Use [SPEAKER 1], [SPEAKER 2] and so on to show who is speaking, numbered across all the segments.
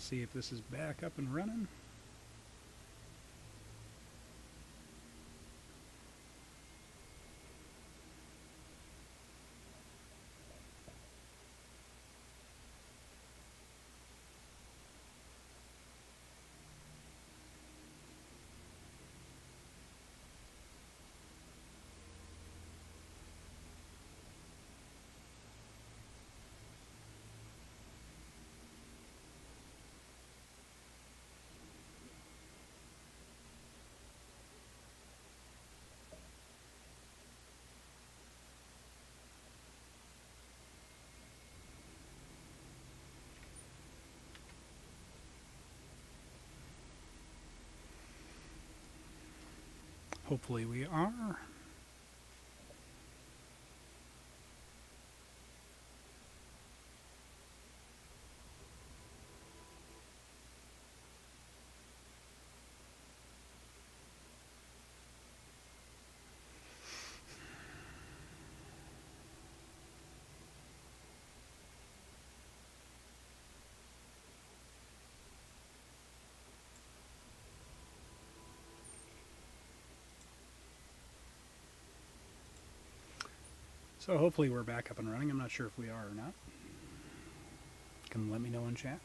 [SPEAKER 1] See if this is back up and running. Hopefully we are. So hopefully we're back up and running. I'm not sure if we are or not. Can let me know in chat.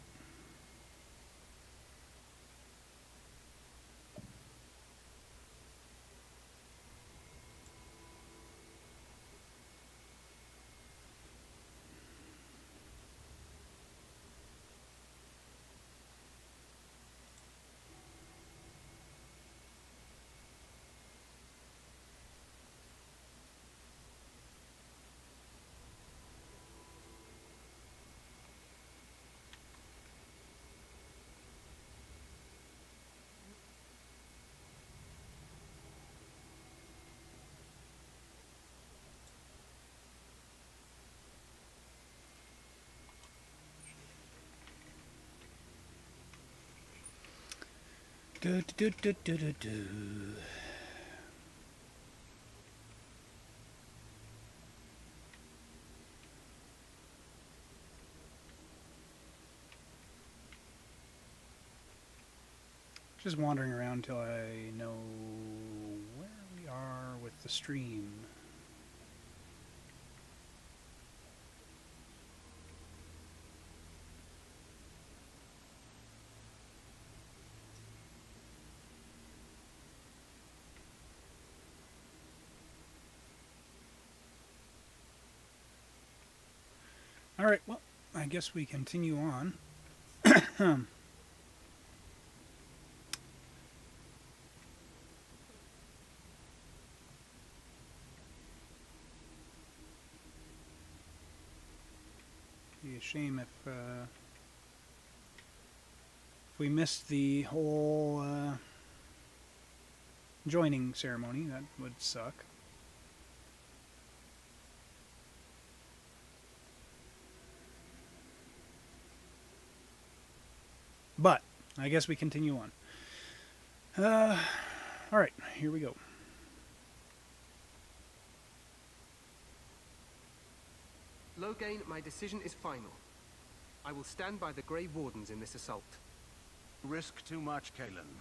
[SPEAKER 1] Do, do, do, do, do, do. Just wandering around until I know where we are with the stream. Alright, well, I guess we continue on. Be a shame if we missed the whole joining ceremony. That would suck. But I guess we continue on. Alright, here we go.
[SPEAKER 2] Logain, my decision is final. I will stand by the Gray Wardens in this assault.
[SPEAKER 3] Risk too much, Kalen.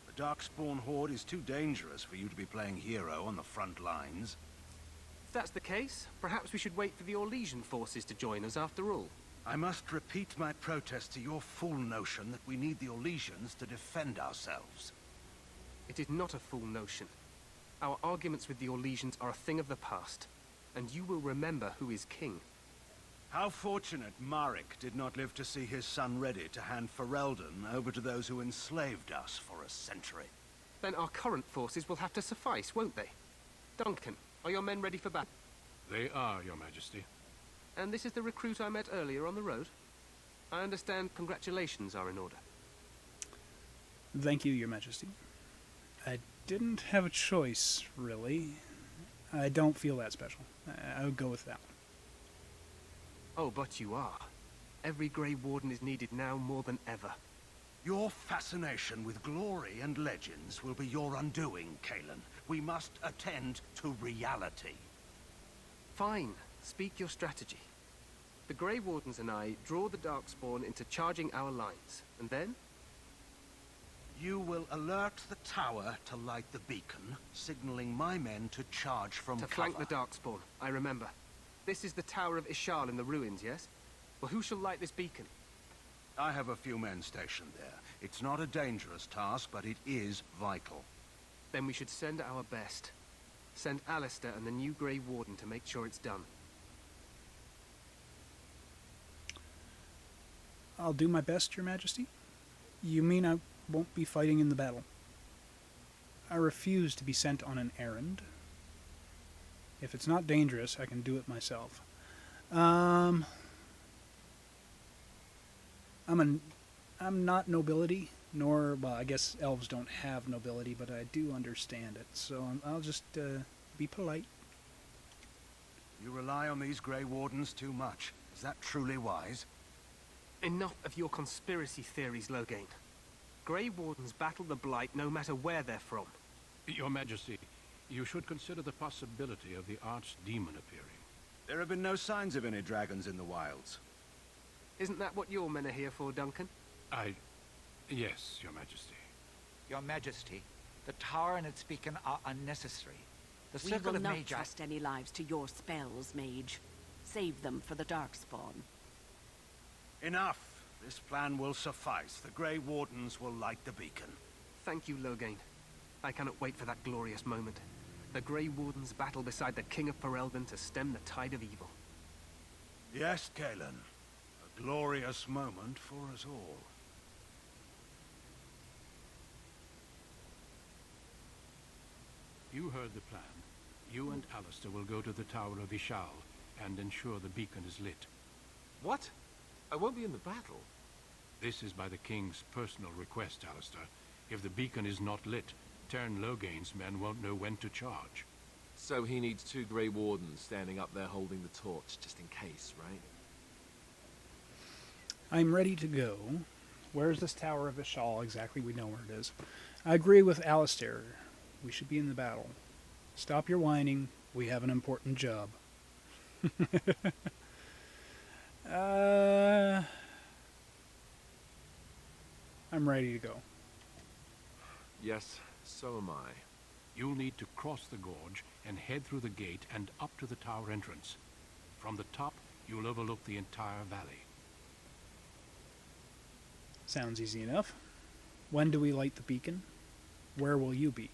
[SPEAKER 3] The Darkspawn Horde is too dangerous for you to be playing hero on the front lines.
[SPEAKER 2] If that's the case, perhaps we should wait for the Orlesian forces to join us after all.
[SPEAKER 3] I must repeat my protest to your fool notion that we need the Orlesians to defend ourselves.
[SPEAKER 2] It is not a fool notion. Our arguments with the Orlesians are a thing of the past, and you will remember who is king.
[SPEAKER 3] How fortunate Marek did not live to see his son ready to hand Ferelden over to those who enslaved us for a century.
[SPEAKER 2] Then our current forces will have to suffice, won't they? Duncan, are your men ready for battle?
[SPEAKER 4] They are, Your Majesty.
[SPEAKER 2] And this is the recruit I met earlier on the road? I understand congratulations are in order.
[SPEAKER 1] Thank you, Your Majesty. I didn't have a choice, really. I don't feel that special. I would go with that one.
[SPEAKER 2] Oh, but you are. Every Grey Warden is needed now more than ever.
[SPEAKER 3] Your fascination with glory and legends will be your undoing, Kalen. We must attend to reality.
[SPEAKER 2] Fine. Speak your strategy. The Grey Wardens and I draw the Darkspawn into charging our lines, and then?
[SPEAKER 3] You will alert the tower to light the beacon, signaling my men to charge from
[SPEAKER 2] To
[SPEAKER 3] cover.
[SPEAKER 2] flank the Darkspawn, I remember. This is the Tower of Ishal in the ruins, yes? Well, who shall light this beacon?
[SPEAKER 3] I have a few men stationed there. It's not a dangerous task, but it is vital.
[SPEAKER 2] Then we should send our best. Send Alistair and the new Grey Warden to make sure it's done.
[SPEAKER 1] I'll do my best, Your Majesty. You mean I won't be fighting in the battle? I refuse to be sent on an errand. If it's not dangerous, I can do it myself. I'm not nobility, nor, well, I guess elves don't have nobility, but I do understand it, so I'll just be polite.
[SPEAKER 3] You rely on these Grey Wardens too much. Is that truly wise?
[SPEAKER 2] Enough of your conspiracy theories, Loghain. Grey Wardens battle the Blight no matter where they're from.
[SPEAKER 4] Your Majesty, you should consider the possibility of the archdemon appearing.
[SPEAKER 3] There have been no signs of any dragons in the wilds.
[SPEAKER 2] Isn't that what your men are here for, Duncan?
[SPEAKER 4] Yes, Your Majesty.
[SPEAKER 5] Your Majesty, the tower and its beacon are unnecessary. The
[SPEAKER 6] We
[SPEAKER 5] circle
[SPEAKER 6] will
[SPEAKER 5] of
[SPEAKER 6] not
[SPEAKER 5] Magi...
[SPEAKER 6] trust any lives to your spells, mage. Save them for the Darkspawn.
[SPEAKER 3] Enough! This plan will suffice. The Grey Wardens will light the beacon.
[SPEAKER 2] Thank you, Loghain. I cannot wait for that glorious moment. The Grey Wardens battle beside the King of Ferelden to stem the tide of evil.
[SPEAKER 3] Yes, Galen. A glorious moment for us all.
[SPEAKER 4] You heard the plan. You and Alistair will go to the Tower of Ishal and ensure the beacon is lit.
[SPEAKER 7] What? I won't be in the battle.
[SPEAKER 4] This is by the King's personal request, Alistair. If the beacon is not lit, Tern Loghain's men won't know when to charge.
[SPEAKER 7] So he needs 2 Grey Wardens standing up there holding the torch, just in case, right?
[SPEAKER 1] I'm ready to go. Where's this Tower of Ishal exactly? We know where it is. I agree with Alistair. We should be in the battle. Stop your whining. We have an important job. I'm ready to go.
[SPEAKER 7] Yes, so am I.
[SPEAKER 4] You'll need to cross the gorge and head through the gate and up to the tower entrance. From the top, you'll overlook the entire valley.
[SPEAKER 1] Sounds easy enough. When do we light the beacon? Where will you be?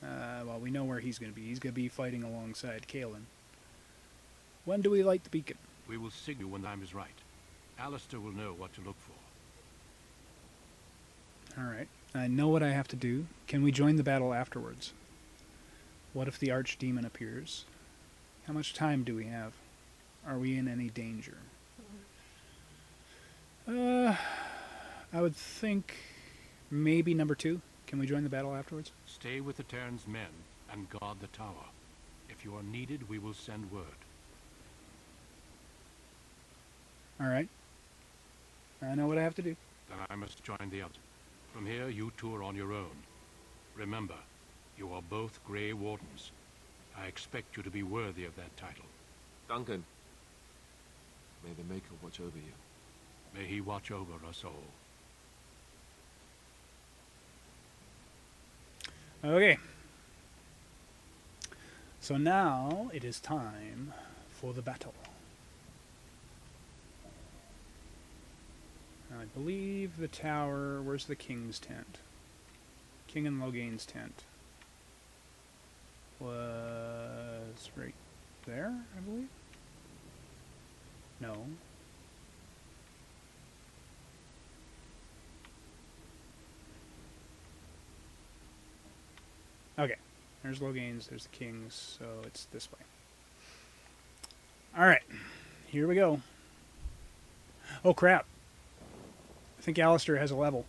[SPEAKER 1] Well, we know where he's going to be. He's going to be fighting alongside Kalen. When do we light the beacon?
[SPEAKER 4] We will signal when the time is right. Alistair will know what to look for.
[SPEAKER 1] Alright. I know what I have to do. Can we join the battle afterwards? What if the archdemon appears? How much time do we have? Are we in any danger? I would think maybe number 2. Can we join the battle afterwards?
[SPEAKER 4] Stay with the Terran's men and guard the tower. If you are needed, we will send word.
[SPEAKER 1] Alright. I know what I have to do.
[SPEAKER 4] Then I must join the others. From here, you two are on your own. Remember, you are both Grey Wardens. I expect you to be worthy of that title.
[SPEAKER 7] Duncan, may the Maker watch over you.
[SPEAKER 4] May he watch over us all.
[SPEAKER 1] Okay. So now it is time for the battle. I believe the tower... Where's the king's tent? King and Loghain's tent was right there, I believe? No. Okay. There's Loghain's, there's the king's, so it's this way. Alright. Here we go. Oh crap. I think Alistair has a level.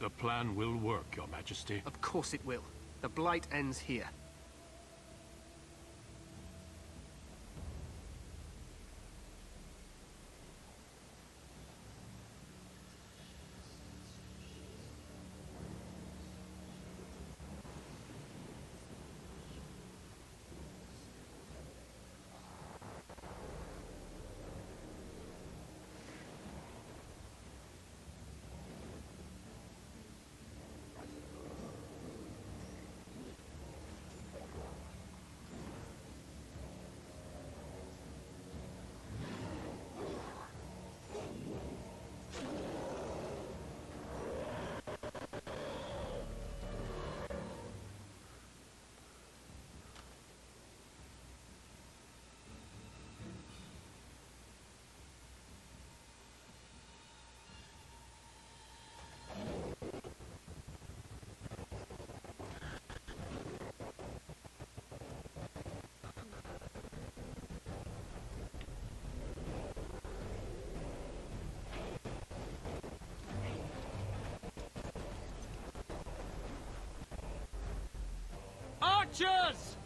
[SPEAKER 4] The plan will work, Your Majesty.
[SPEAKER 2] Of course it will. The blight ends here.
[SPEAKER 7] Archers!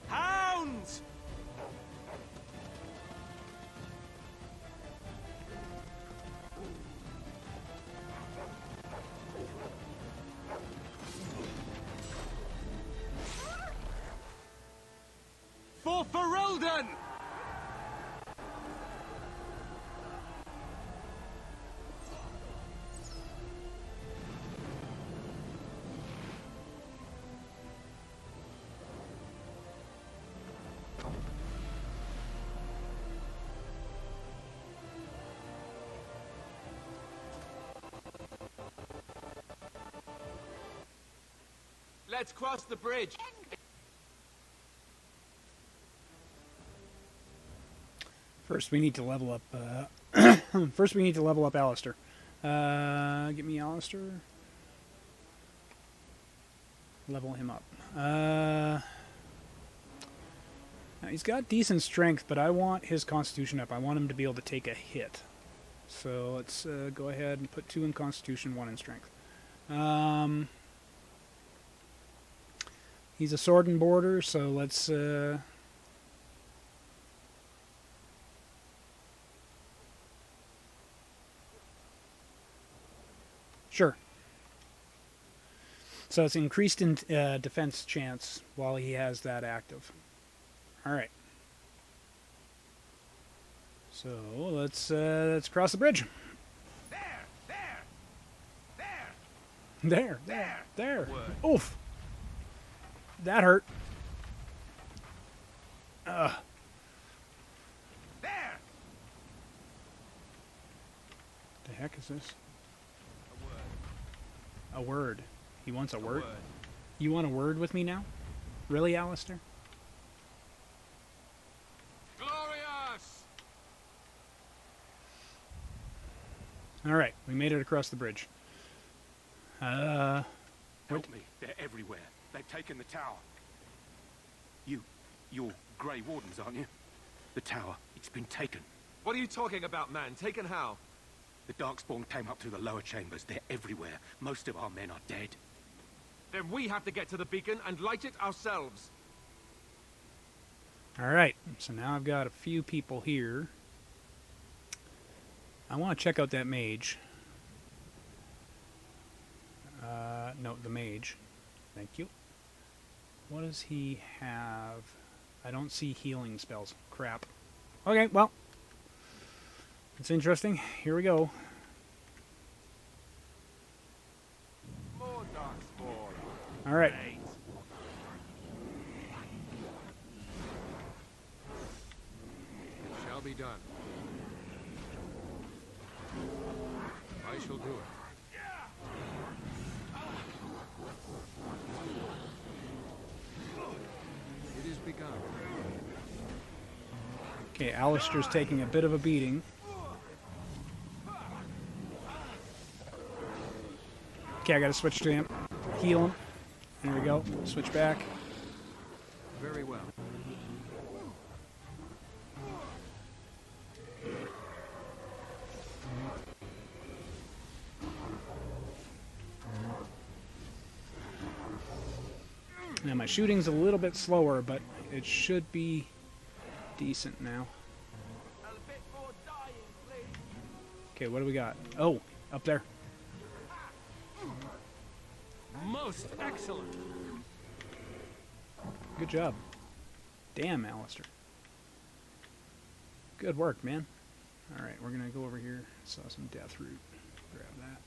[SPEAKER 2] Hounds!
[SPEAKER 7] For Ferelden! Let's cross the bridge.
[SPEAKER 1] First, we need to level up. First, we need to level up Alistair. Get me Alistair. Level him up. Now he's got decent strength, but I want his Constitution up. I want him to be able to take a hit. So let's go ahead and put 2 in Constitution, 1 in Strength. He's a sword and border, so let's. Sure. So it's increased in defense chance while he has that active. All right. So let's cross the bridge. There. Oof. That hurt. There. The heck is this? A word. He wants a word? You want a word with me now? Really, Alistair?
[SPEAKER 7] Glorious!
[SPEAKER 1] Alright, we made it across the bridge.
[SPEAKER 8] Help me. They're everywhere. They've taken the tower. You're Gray Wardens, aren't you? The tower. It's been taken.
[SPEAKER 7] What are you talking about, man? Taken how?
[SPEAKER 8] The Darkspawn came up through the lower chambers. They're everywhere. Most of our men are dead.
[SPEAKER 7] Then we have to get to the beacon and light it ourselves.
[SPEAKER 1] Alright, so now I've got a few people here. I want to check out that mage. No, the mage. Thank you. What does he have? I don't see healing spells. Crap. Okay, well. It's interesting. Here we go.
[SPEAKER 7] More Darkspawn.
[SPEAKER 1] Alright.
[SPEAKER 4] It shall be done. I shall do it. It is begun.
[SPEAKER 1] Okay, Alistair's taking a bit of a beating. Okay, I gotta switch to him. Heal him. There we go. Switch back.
[SPEAKER 2] Very well.
[SPEAKER 1] Now my shooting's a little bit slower, but it should be decent now. Okay, what do we got? Oh, up there.
[SPEAKER 8] Most excellent.
[SPEAKER 1] Good job. Damn, Alistair. Good work, man. Alright, we're gonna go over here. Saw some death root. Grab that.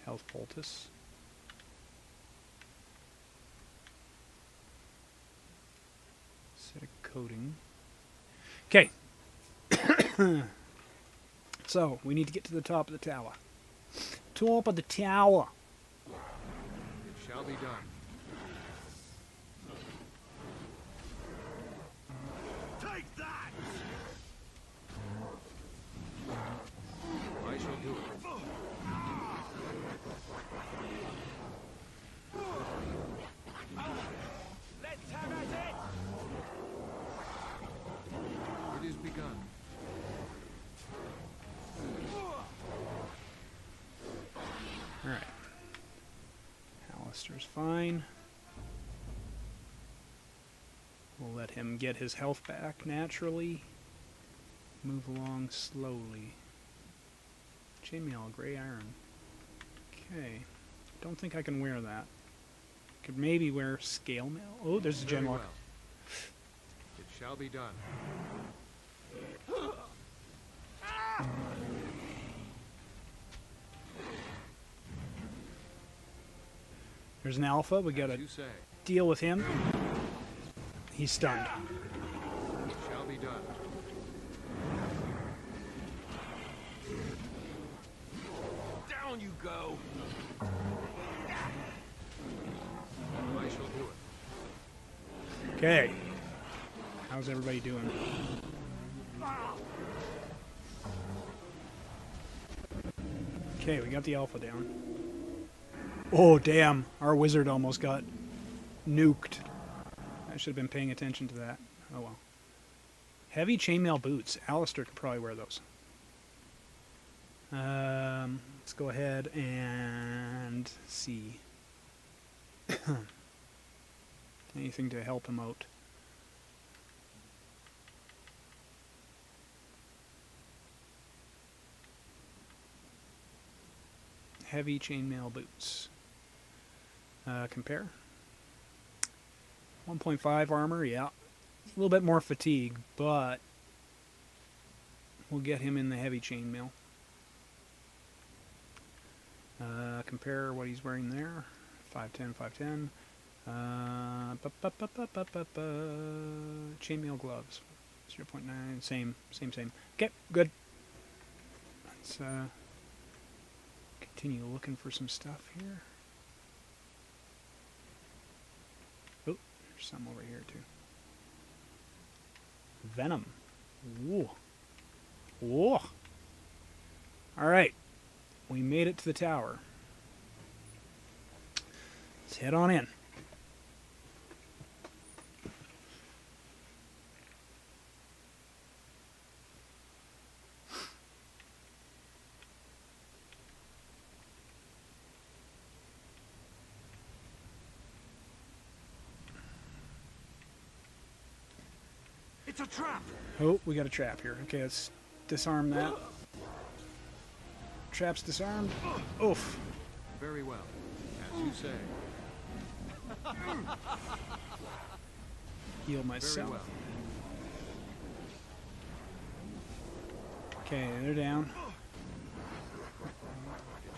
[SPEAKER 1] Health poultice. Set of coating. Okay. So, we need to get to the top of the tower. Top of the tower.
[SPEAKER 2] It shall be done.
[SPEAKER 3] Take that!
[SPEAKER 2] I shall do it.
[SPEAKER 8] Let's have at it.
[SPEAKER 2] It is begun.
[SPEAKER 1] Alright. Alistair's fine. We'll let him get his health back naturally. Move along slowly. Chainmail, gray iron. Okay. Don't think I can wear that. Could maybe wear scale mail. Oh, there's a
[SPEAKER 2] Very
[SPEAKER 1] genlock.
[SPEAKER 2] well. It shall be done.
[SPEAKER 1] There's an alpha. We gotta
[SPEAKER 2] As you say,
[SPEAKER 1] deal with him. He's stunned.
[SPEAKER 2] it shall be done.
[SPEAKER 8] Down you go.
[SPEAKER 2] I shall do it.
[SPEAKER 1] Okay. How's everybody doing? Okay, we got the alpha down. Oh, damn. Our wizard almost got nuked. I should have been paying attention to that. Oh, well. Heavy chainmail boots. Alistair could probably wear those. Let's go ahead and see. Anything to help him out. Heavy chainmail boots. Compare. 1.5 armor, yeah. A little bit more fatigue, but we'll get him in the heavy chainmail. Compare what he's wearing there. 510, 510. Chainmail gloves. 0.9, same. Okay, good. Let's continue looking for some stuff here. Oh, there's some over here too. Venom. Whoa. Whoa. Alright. We made it to the tower. Let's head on in.
[SPEAKER 8] It's a trap.
[SPEAKER 1] Oh, we got a trap here. Okay, let's disarm that. Trap's disarmed. Oof.
[SPEAKER 2] Very well. As you say.
[SPEAKER 1] Heal
[SPEAKER 2] Very
[SPEAKER 1] myself.
[SPEAKER 2] well.
[SPEAKER 1] Okay, they're down.
[SPEAKER 2] It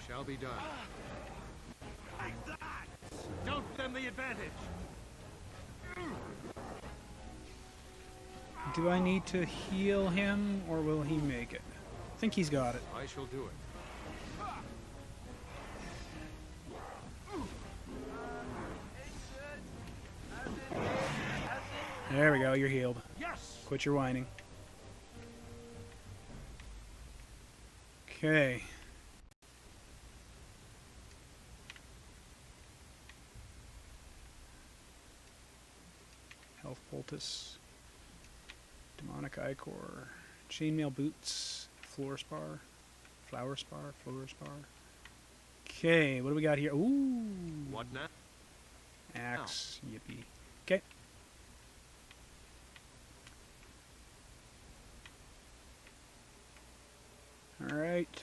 [SPEAKER 2] shall be done.
[SPEAKER 8] Don't give them the advantage.
[SPEAKER 1] Do I need to heal him, or will he make it? I think he's got it.
[SPEAKER 2] I shall do it.
[SPEAKER 1] There we go, you're healed.
[SPEAKER 8] Yes.
[SPEAKER 1] Quit your whining. Okay. Health poultice. Demonic Ichor. Chainmail boots. Floor spar. Flower spar. Floor spar. Okay, what do we got here? Ooh.
[SPEAKER 7] What now?
[SPEAKER 1] Axe. Yippee. Okay. Alright,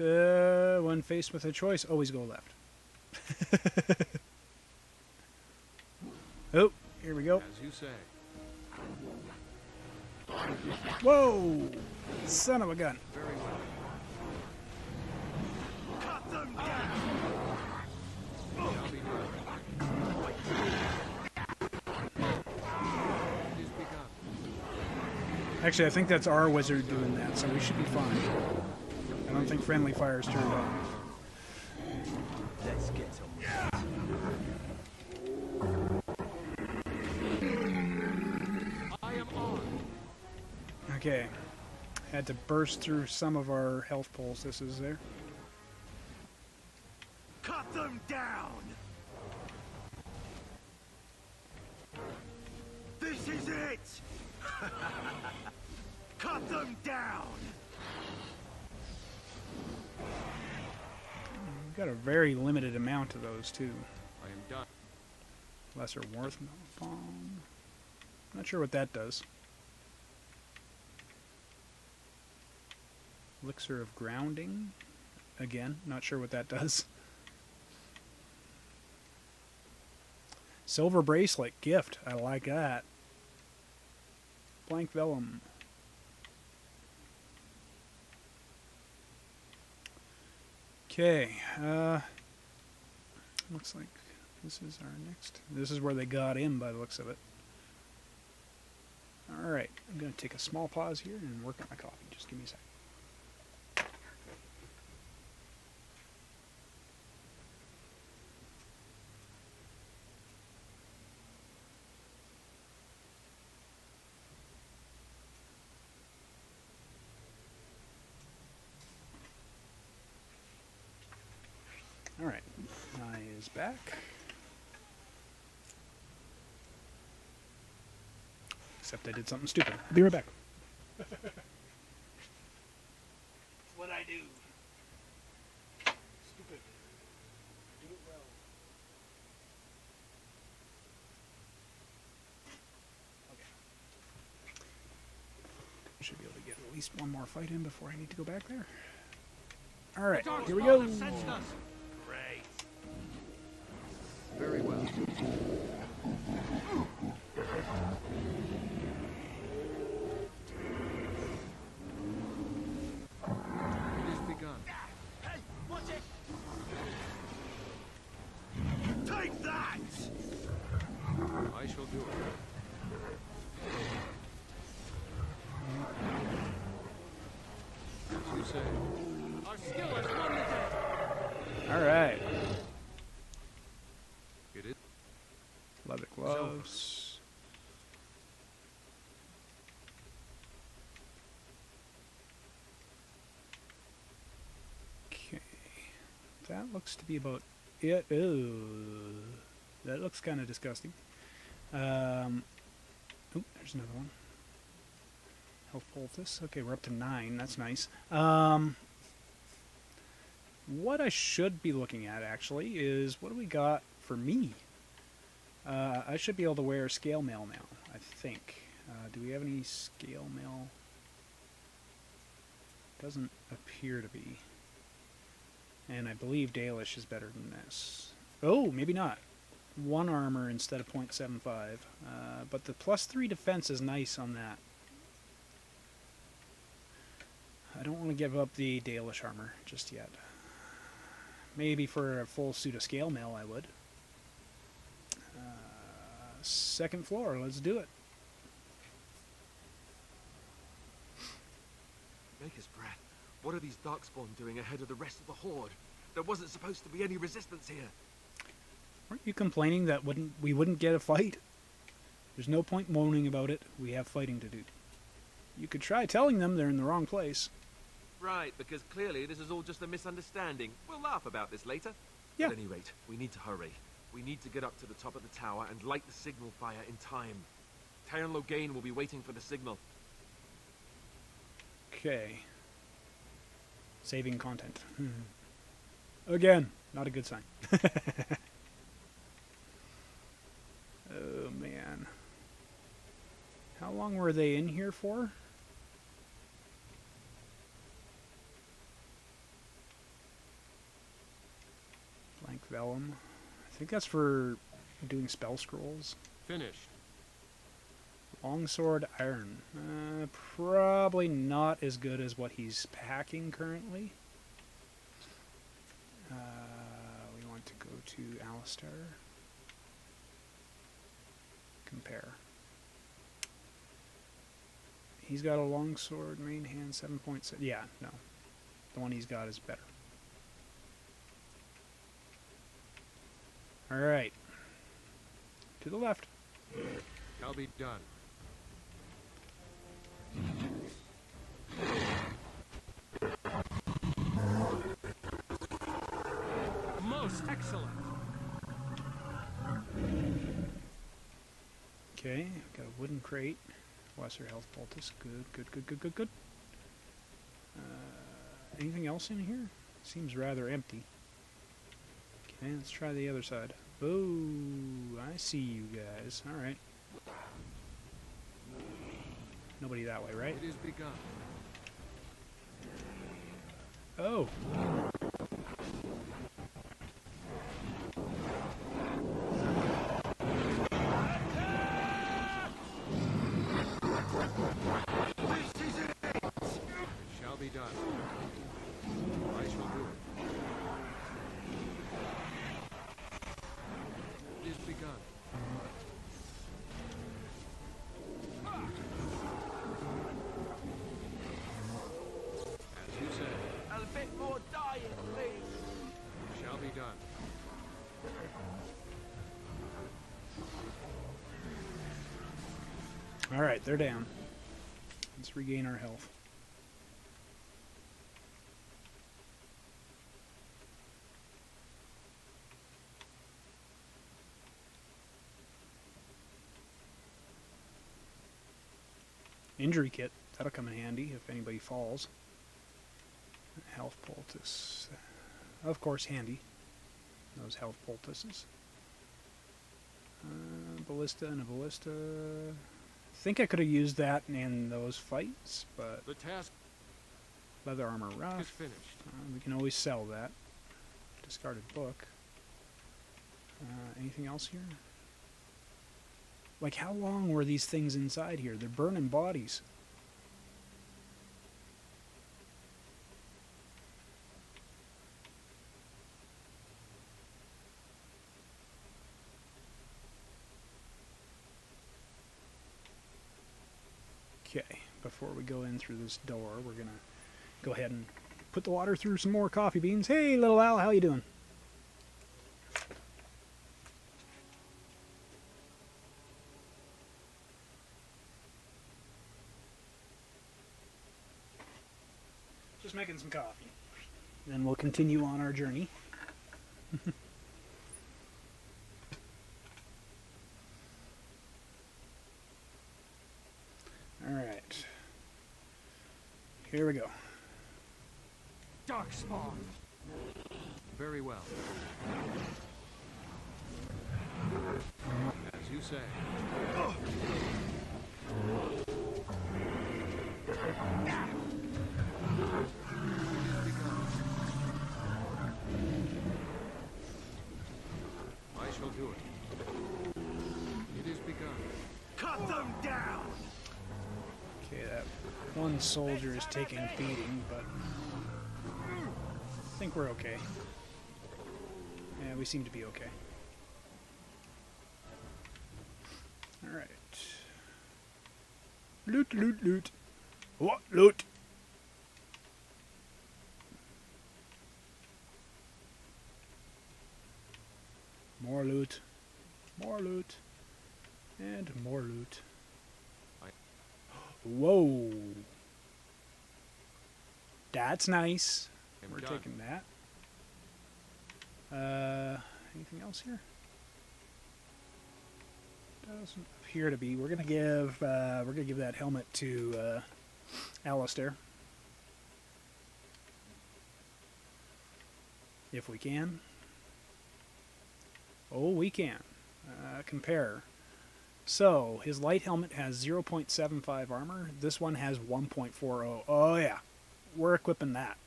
[SPEAKER 1] when faced with a choice, always go left. Oh, here we go.
[SPEAKER 4] As you say.
[SPEAKER 1] Whoa! Son of a gun.
[SPEAKER 4] Very well.
[SPEAKER 3] Cut them down!
[SPEAKER 4] Shall be done. It is begun.
[SPEAKER 1] Actually, I think that's our wizard doing that, so we should be fine. I don't think friendly fire is turned on.
[SPEAKER 3] Let's get some.
[SPEAKER 4] I am on.
[SPEAKER 1] Okay. Had to burst through some of our health poultices there.
[SPEAKER 3] Cut them down! This is it! Cut them down!
[SPEAKER 1] We've got a very limited amount of those, too.
[SPEAKER 4] I am done.
[SPEAKER 1] Lesser Worth Bomb. Not sure what that does. Elixir of Grounding. Again, not sure what that does. Silver Bracelet Gift. I like that. Blank Vellum. Okay. Looks like this is our next. This is where they got in by the looks of it. Alright. I'm going to take a small pause here and work on my coffee. Just give me a second. Alright, Nye is back. Except I did something stupid. I'll be right back. That's what I do. Stupid. Do it well. Okay. Should be able to get at least one more fight in before I need to go back there. Alright, here we go.
[SPEAKER 7] Very well.
[SPEAKER 4] It is begun.
[SPEAKER 3] Hey, watch it! Take that!
[SPEAKER 4] I shall do it. As you say. Our skill has won the day.
[SPEAKER 1] Alright.
[SPEAKER 4] It is.
[SPEAKER 1] Leather gloves. Okay. That looks to be about it. Ooh. That looks kind of disgusting. Oh, there's another one. Health poultice. Okay, we're up to 9. That's nice. What I should be looking at, actually, is what do we got for me? I should be able to wear scale mail now, I think. Do we have any scale mail? Doesn't appear to be. And I believe Dalish is better than this. Oh, maybe not. 1 armor instead of 0.75. But the +3 defense is nice on that. I don't want to give up the Dalish armor just yet. Maybe for a full suit of scale mail I would. Second floor, let's do it.
[SPEAKER 7] Maker's breath. What are these Darkspawn doing ahead of the rest of the Horde? There wasn't supposed to be any resistance here.
[SPEAKER 1] Weren't you complaining that we wouldn't get a fight? There's no point moaning about it. We have fighting to do. You could try telling them they're in the wrong place.
[SPEAKER 7] Right, because clearly this is all just a misunderstanding. We'll laugh about this later.
[SPEAKER 1] Yeah.
[SPEAKER 7] At any rate, we need to hurry. We need to get up to the top of the tower and light the signal fire in time. Tyron Loghain will be waiting for the signal.
[SPEAKER 1] Okay. Saving content. Again, not a good sign. Oh, man. How long were they in here for? Blank vellum. I think that's for doing spell scrolls.
[SPEAKER 4] Finished.
[SPEAKER 1] Longsword iron. Probably not as good as what he's packing currently. We want to go to Alistair. Compare. He's got a longsword, main hand, 7.6. Yeah, no. The one he's got is better. Alright. To the left.
[SPEAKER 4] Shall be done.
[SPEAKER 8] Most excellent.
[SPEAKER 1] Okay, got a wooden crate. Lesser health poultice. Good. Anything else in here? Seems rather empty. Okay, let's try the other side. Oh, I see you guys. Alright. Nobody that way, right?
[SPEAKER 4] It is begun.
[SPEAKER 1] Oh.
[SPEAKER 4] Shall be done. I shall do it. It is begun. As you say,
[SPEAKER 7] A bit more dying, please.
[SPEAKER 4] shall be done.
[SPEAKER 1] Alright, they're down. Let's regain our health. Injury kit. That'll come in handy if anybody falls. Health poultice. Of course, handy. Those health poultices. Ballista and a ballista. I think I could have used that in those fights, but
[SPEAKER 4] The task
[SPEAKER 1] leather armor
[SPEAKER 4] is
[SPEAKER 1] rough.
[SPEAKER 4] finished.
[SPEAKER 1] We can always sell that. Discarded book. Anything else here? Like, how long were these things inside here? They're burning bodies. Okay, before we go in through this door, we're gonna go ahead and put the water through some more coffee beans. Hey, little Al, how you doing? Just making some coffee. Then we'll continue on our journey. Alright. Here we go.
[SPEAKER 8] Darkspawn.
[SPEAKER 4] Very well. As you say. I shall do it. It is begun.
[SPEAKER 3] Cut them down!
[SPEAKER 1] Okay, that one soldier is taking beating, but I think we're okay. Yeah, we seem to be okay. Alright. Loot, loot, loot. What? Loot! More loot. More loot. And more loot. Whoa. That's nice.
[SPEAKER 7] I'm
[SPEAKER 1] We're
[SPEAKER 7] done.
[SPEAKER 1] taking that. Anything else here? Doesn't appear to be. We're gonna give that helmet to Alistair. If we can. Oh, we can. Compare. So, his light helmet has 0.75 armor. This one has 1.40. Oh, yeah. We're equipping that.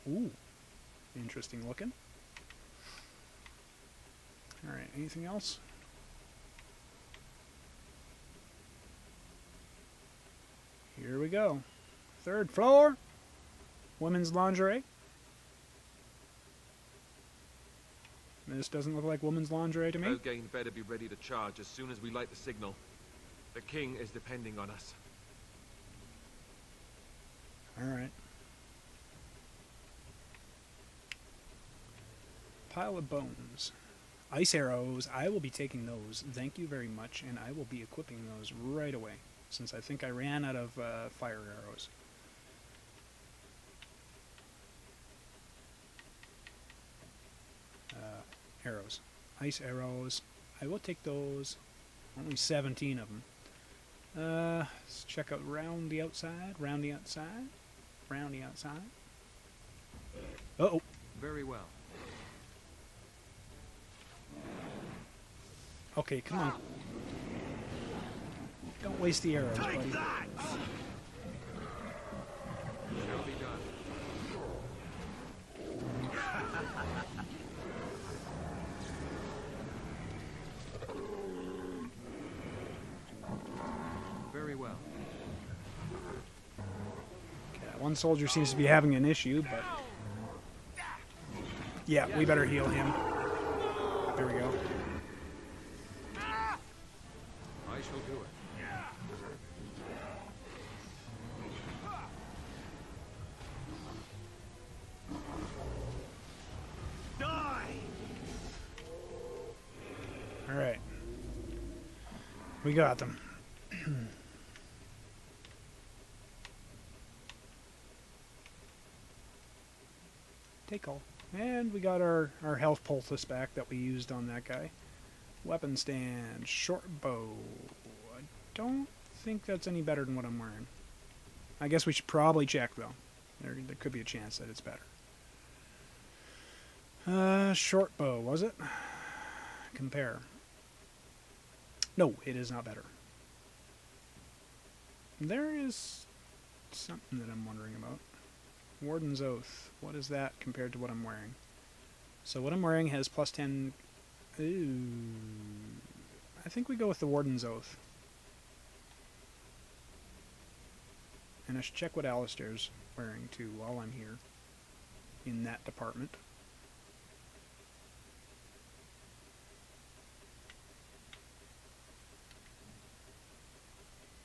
[SPEAKER 1] Ooh. Interesting looking. Alright, anything else? Here we go. 3rd floor. Women's lingerie. This doesn't look like women's lingerie to me.
[SPEAKER 7] Logain better be ready to charge as soon as we light the signal. The king is depending on us.
[SPEAKER 1] Alright. Pile of bones. Ice arrows. I will be taking those. Thank you very much. And I will be equipping those right away, since I think I ran out of fire arrows. Arrows. Ice arrows. I will take those. Only 17 of them. Let's check out round the outside. Round the outside. Round the outside. Uh-oh.
[SPEAKER 7] Very well.
[SPEAKER 1] Okay, come on. Don't waste the arrows, buddy.
[SPEAKER 7] Shall be done. Very well.
[SPEAKER 1] Okay, one soldier seems to be having an issue, but... Yeah, we better heal him. There we go.
[SPEAKER 7] I shall do it.
[SPEAKER 1] Alright. We got them. Take all. And we got our health poultice back that we used on that guy. Weapon stand. Short bow. I don't think that's any better than what I'm wearing. I guess we should probably check, though. There could be a chance that it's better. Short bow, was it? Compare. No, it is not better. There is something that I'm wondering about. Warden's Oath. What is that compared to what I'm wearing? So what I'm wearing has plus 10... Ooh. I think we go with the Warden's Oath. And I should check what Alistair's wearing, too, while I'm here. In that department.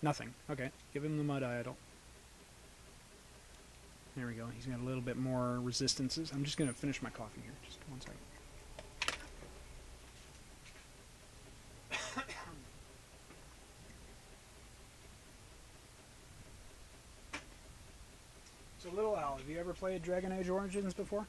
[SPEAKER 1] Nothing. Okay. Give him the mud idol. There we go. He's got a little bit more resistances. I'm just going to finish my coffee here. Just one second. So, Little Al, have you ever played Dragon Age Origins before?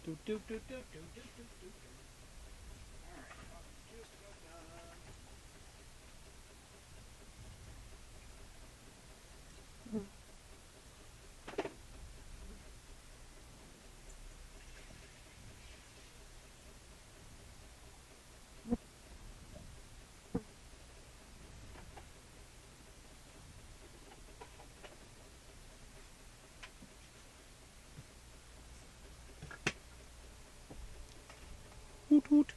[SPEAKER 1] Do, do, do, do, do, do, do, do. Alright, just about done. Hoot hoot.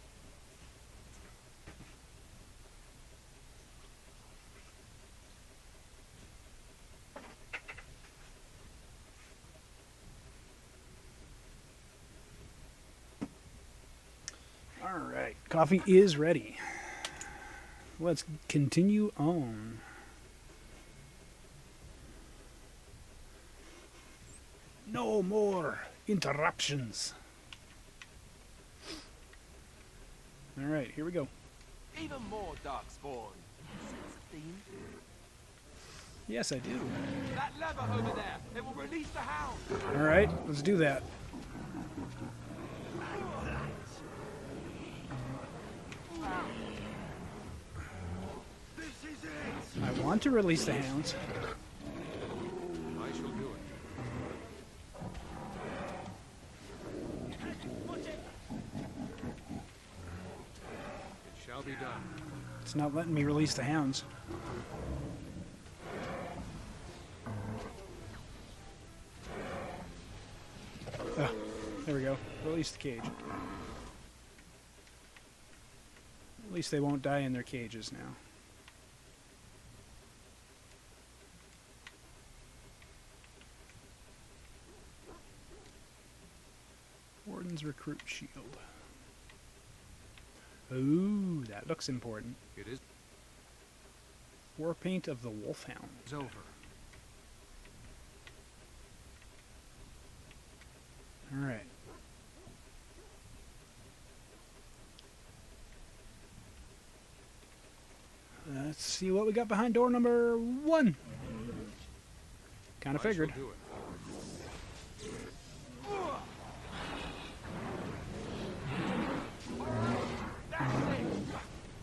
[SPEAKER 1] Coffee is ready. Let's continue on. No more interruptions. All right, here we go.
[SPEAKER 7] Even more darkspawn.
[SPEAKER 1] Yes, I do.
[SPEAKER 7] That lever over there, it will release the hound.
[SPEAKER 1] All right, let's do that.
[SPEAKER 3] This is it!
[SPEAKER 1] I want to release the hounds.
[SPEAKER 7] I shall do it. It shall be done.
[SPEAKER 1] It's not letting me release the hounds. Ah, there we go. Release the cage. At least they won't die in their cages now. Warden's recruit shield. Ooh, that looks important.
[SPEAKER 7] It is
[SPEAKER 1] War paint of the Wolfhound.
[SPEAKER 7] over.
[SPEAKER 1] Alright. Let's see what we got behind door number 1. Kind of figured.
[SPEAKER 7] I shall do it.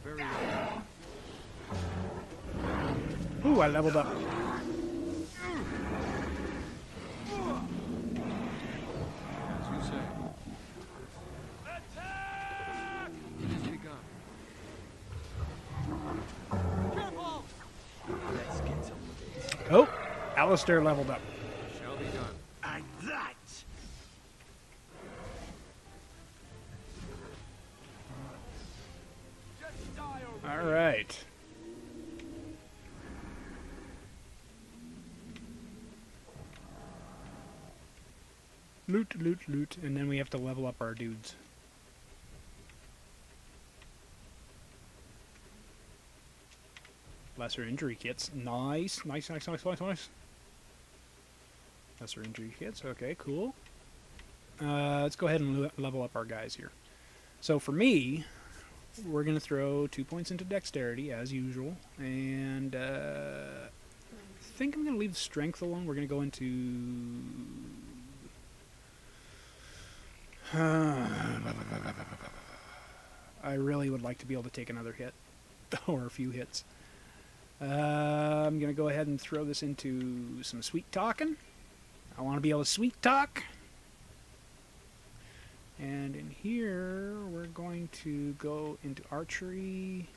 [SPEAKER 7] Very well.
[SPEAKER 1] Ooh, I leveled up.
[SPEAKER 7] As you say. Attack! It has begun. Careful! Let's get some of this.
[SPEAKER 1] Oh, Alistair leveled up.
[SPEAKER 7] Shall be done.
[SPEAKER 3] And that!
[SPEAKER 7] Just die already.
[SPEAKER 1] All right. Loot, loot, loot, and then we have to level up our dudes. Lesser injury kits. Nice, nice, nice, nice, nice, nice. Lesser injury kits. Okay, cool. Let's go ahead and level up our guys here. So for me, we're going to throw 2 points into dexterity, as usual. And I think I'm going to leave the strength alone. We're going to go into... I really would like to be able to take another hit. Or a few hits. I'm going to go ahead and throw this into some sweet talking. I want to be able to sweet talk. And in here, we're going to go into archery,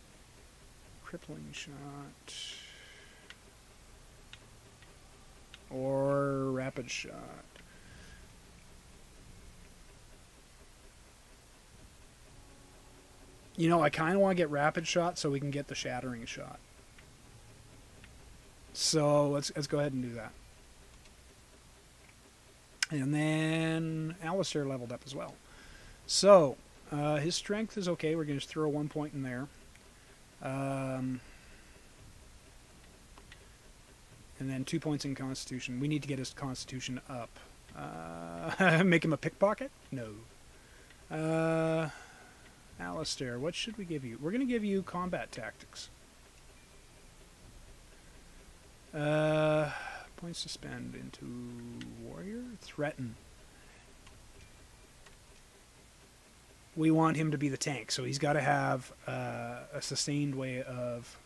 [SPEAKER 1] crippling shot, or rapid shot. You know, I kind of want to get rapid shot so we can get the shattering shot. So let's go ahead and do that. And then Alistair leveled up as well. So his strength is okay. We're going to just throw 1 point in there. And then 2 points in Constitution. We need to get his Constitution up. Make him a pickpocket? No. Alistair, what should we give you? We're going to give you combat tactics. Points to spend into warrior. Threaten. We want him to be the tank, so he's got to have a sustained way of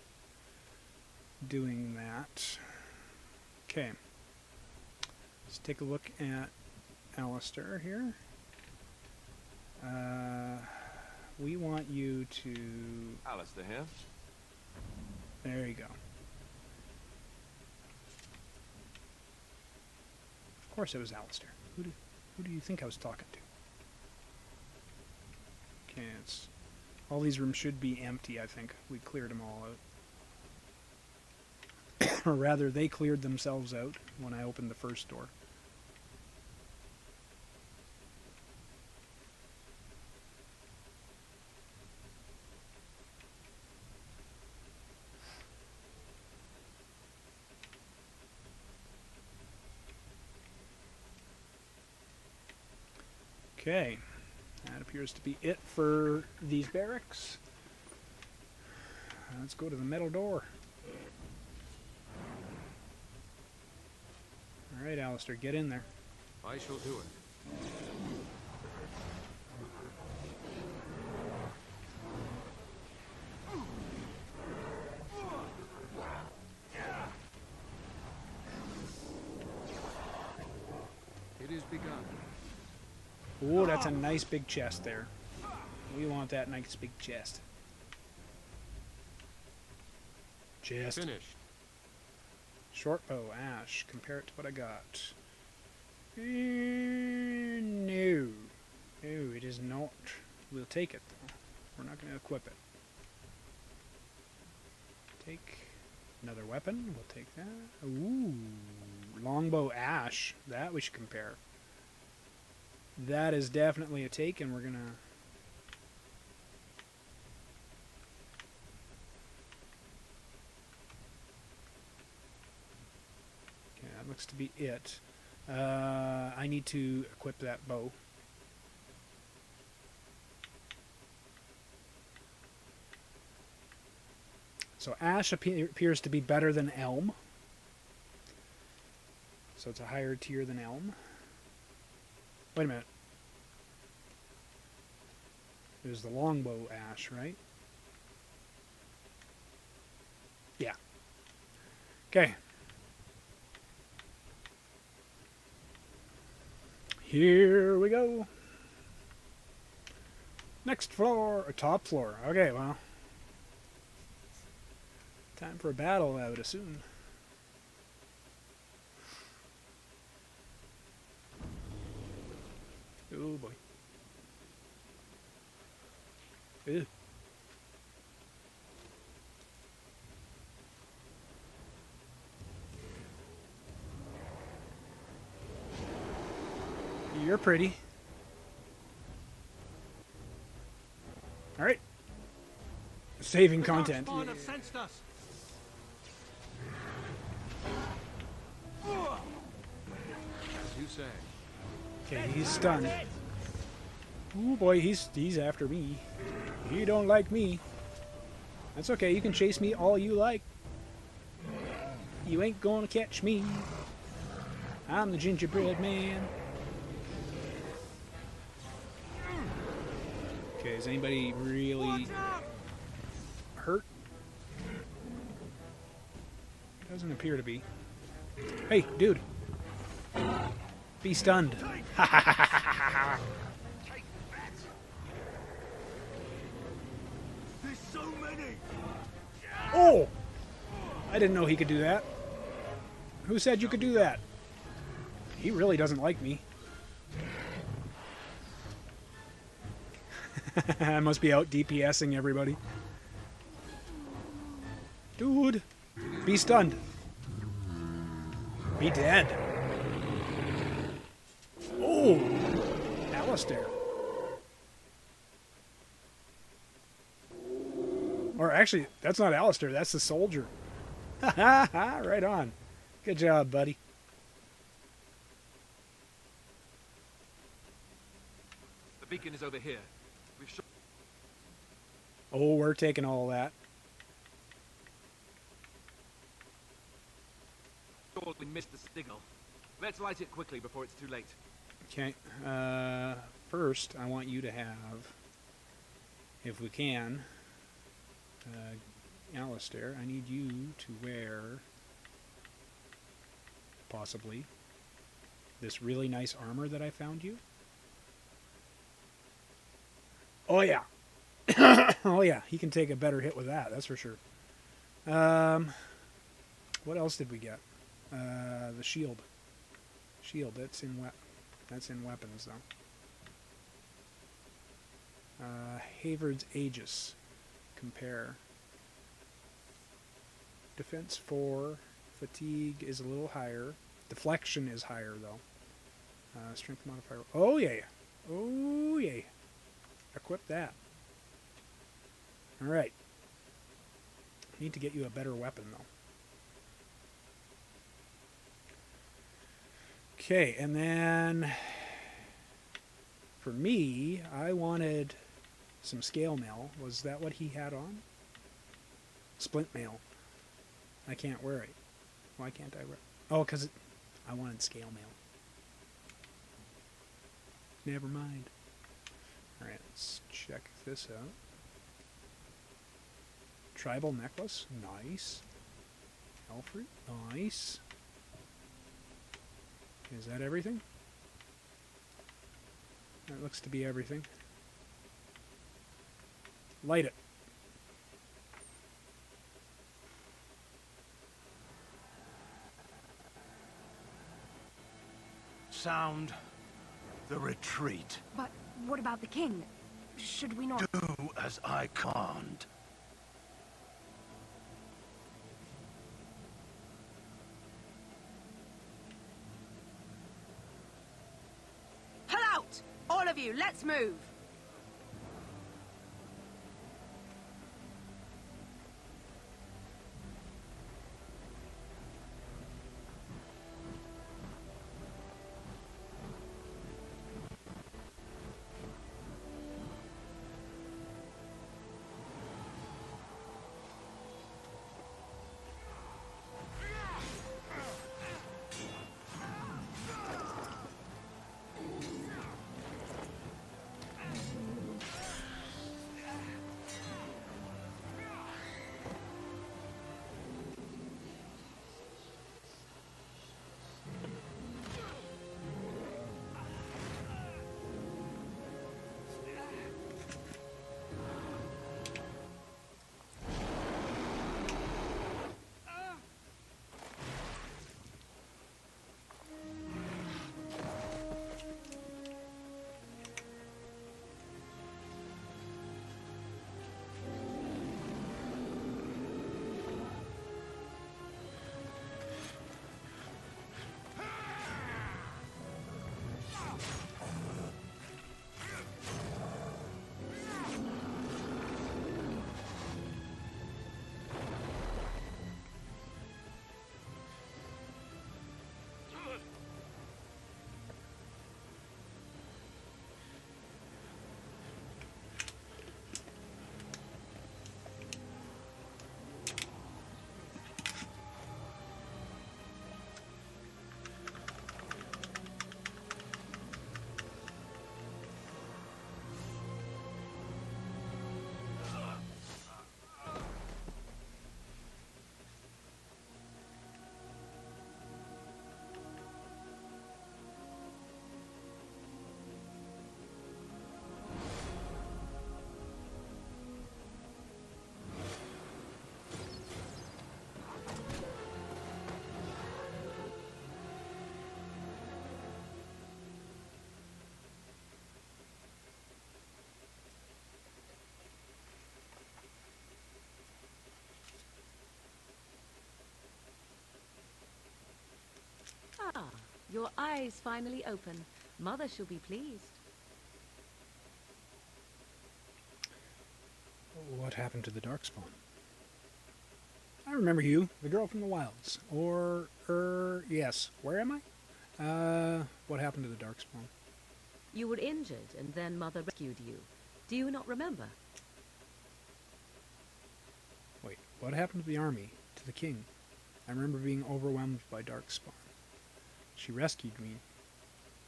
[SPEAKER 1] doing that. Okay. Let's take a look at Alistair here. We want you to...
[SPEAKER 7] Alistair here.
[SPEAKER 1] There you go. Of course it was Alistair. Who do you think I was talking to? Okay, it's... all these rooms should be empty, I think. We cleared them all out. Or rather, they cleared themselves out when I opened the first door. Okay. That appears to be it for these barracks. Let's go to the metal door. Alright, Alistair, get in there.
[SPEAKER 7] I shall do it. It is begun.
[SPEAKER 1] Ooh, that's a nice big chest there. We want that nice big chest. Chest.
[SPEAKER 7] Finished.
[SPEAKER 1] Short bow, ash. Compare it to what I got. No. No, it is not. We'll take it, though. We're not going to equip it. Take another weapon. We'll take that. Ooh. Longbow, ash. That we should compare. That is definitely a take, and we're going to... That looks to be it. I need to equip that bow. So ash appears to be better than elm. So it's a higher tier than elm. Wait a minute. It was the longbow ash, right? Yeah. Okay. Here we go. Next floor, or top floor. Okay, well. Time for a battle, I would assume. Oh boy. Ew. You're pretty. Alright. Saving content.
[SPEAKER 8] Darkspawn have sensed us.
[SPEAKER 7] As you say.
[SPEAKER 1] Okay, he's stunned. Oh boy, he's after me. He don't like me. That's okay, you can chase me all you like. You ain't gonna catch me. I'm the gingerbread man. Okay, is anybody really hurt? Doesn't appear to be. Hey, dude. Be stunned.
[SPEAKER 3] There's so many!
[SPEAKER 1] Oh! I didn't know he could do that. Who said you could do that? He really doesn't like me. I must be out DPSing everybody. Dude! Be stunned. Be dead. Oh! Alistair. Or actually, that's not Alistair, that's the soldier. Ha ha ha! Right on. Good job, buddy.
[SPEAKER 7] The beacon is over here. We've
[SPEAKER 1] Oh, we're taking all that.
[SPEAKER 7] surely missed the signal. Let's light it quickly before it's too late.
[SPEAKER 1] Okay. First, I want you to have, if we can, Alistair, I need you to wear, possibly, this really nice armor that I found you. Oh, yeah. Oh, yeah. He can take a better hit with that, that's for sure. What else did we get? The shield. Shield, that's in weapons, though. Havard's Aegis. Compare. Defense 4. Fatigue is a little higher. Deflection is higher, though. Strength modifier. Oh, yeah. Oh, yeah. Equip that. Alright. Need to get you a better weapon, though. Okay, and then For me, I wanted some scale mail. Was that what he had on? Splint mail. I can't wear it. Why can't I wear it? Oh, because I wanted scale mail. Never mind. Alright, let's check this out. Tribal necklace. Nice. Alfred. Nice. Is that everything? That looks to be everything. Light it.
[SPEAKER 3] Sound the retreat.
[SPEAKER 9] But what about the king? Should we not...
[SPEAKER 3] Do as I command.
[SPEAKER 9] Pull out! All of you, let's move!
[SPEAKER 6] Ah, your eyes finally open. Mother shall be pleased.
[SPEAKER 1] What happened to the Darkspawn? I remember you, the girl from the wilds. Yes. Where am I? What happened to the Darkspawn?
[SPEAKER 6] You were injured, and then Mother rescued you. Do you not remember?
[SPEAKER 1] Wait, what happened to the army? To the king? I remember being overwhelmed by Darkspawn. She rescued me.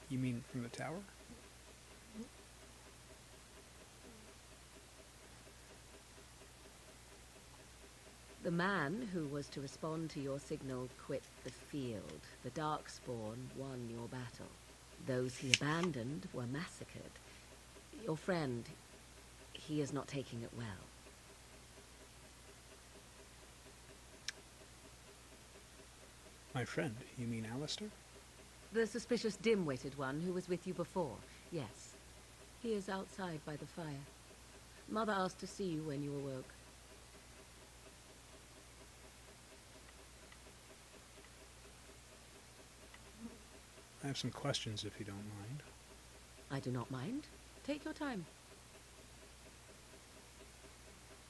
[SPEAKER 1] You mean from the tower?
[SPEAKER 6] The man who was to respond to your signal quit the field. The Darkspawn won your battle. Those he abandoned were massacred. Your friend, he is not taking it well.
[SPEAKER 1] My friend? You mean Alistair?
[SPEAKER 6] The suspicious dim-witted one who was with you before. Yes. He is outside by the fire. Mother asked to see you when you awoke.
[SPEAKER 1] I have some questions if you don't mind.
[SPEAKER 6] I do not mind. Take your time.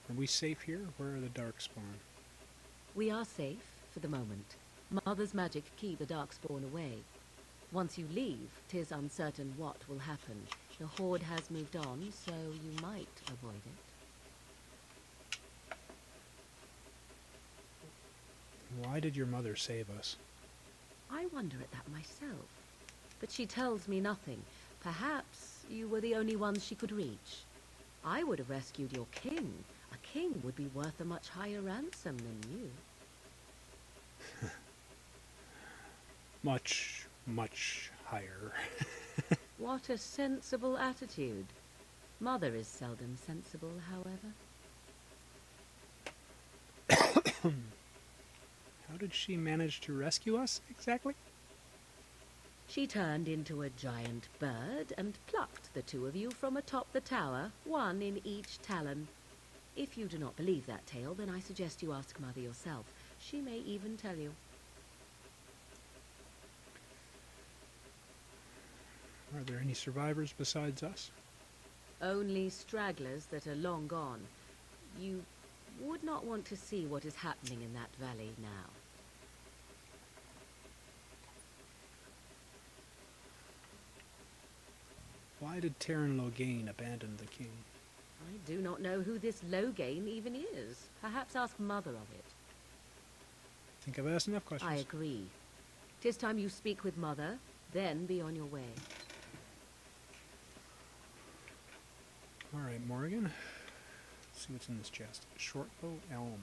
[SPEAKER 1] Are we safe here? Where are the Darkspawn?
[SPEAKER 6] We are safe, for the moment. Mother's magic keep the Darkspawn away. Once you leave, 'tis uncertain what will happen. The Horde has moved on, so you might avoid it.
[SPEAKER 1] Why did your mother save us?
[SPEAKER 6] I wonder at that myself. But she tells me nothing. Perhaps you were the only ones she could reach. I would have rescued your king. A king would be worth a much higher ransom than you.
[SPEAKER 1] Much, much higher.
[SPEAKER 6] What a sensible attitude. Mother is seldom sensible, however.
[SPEAKER 1] How did she manage to rescue us, exactly?
[SPEAKER 6] She turned into a giant bird and plucked the two of you from atop the tower, one in each talon. If you do not believe that tale, then I suggest you ask Mother yourself. She may even tell you.
[SPEAKER 1] Are there any survivors besides us?
[SPEAKER 6] Only stragglers that are long gone. You would not want to see what is happening in that valley now.
[SPEAKER 1] Why did Terran Logain abandon the king?
[SPEAKER 6] I do not know who this Logain even is. Perhaps ask Mother of it.
[SPEAKER 1] I think I've asked enough questions.
[SPEAKER 6] I agree. 'Tis time you speak with Mother, then be on your way.
[SPEAKER 1] Alright, Morrigan. Let's see what's in this chest. Shortbow elm.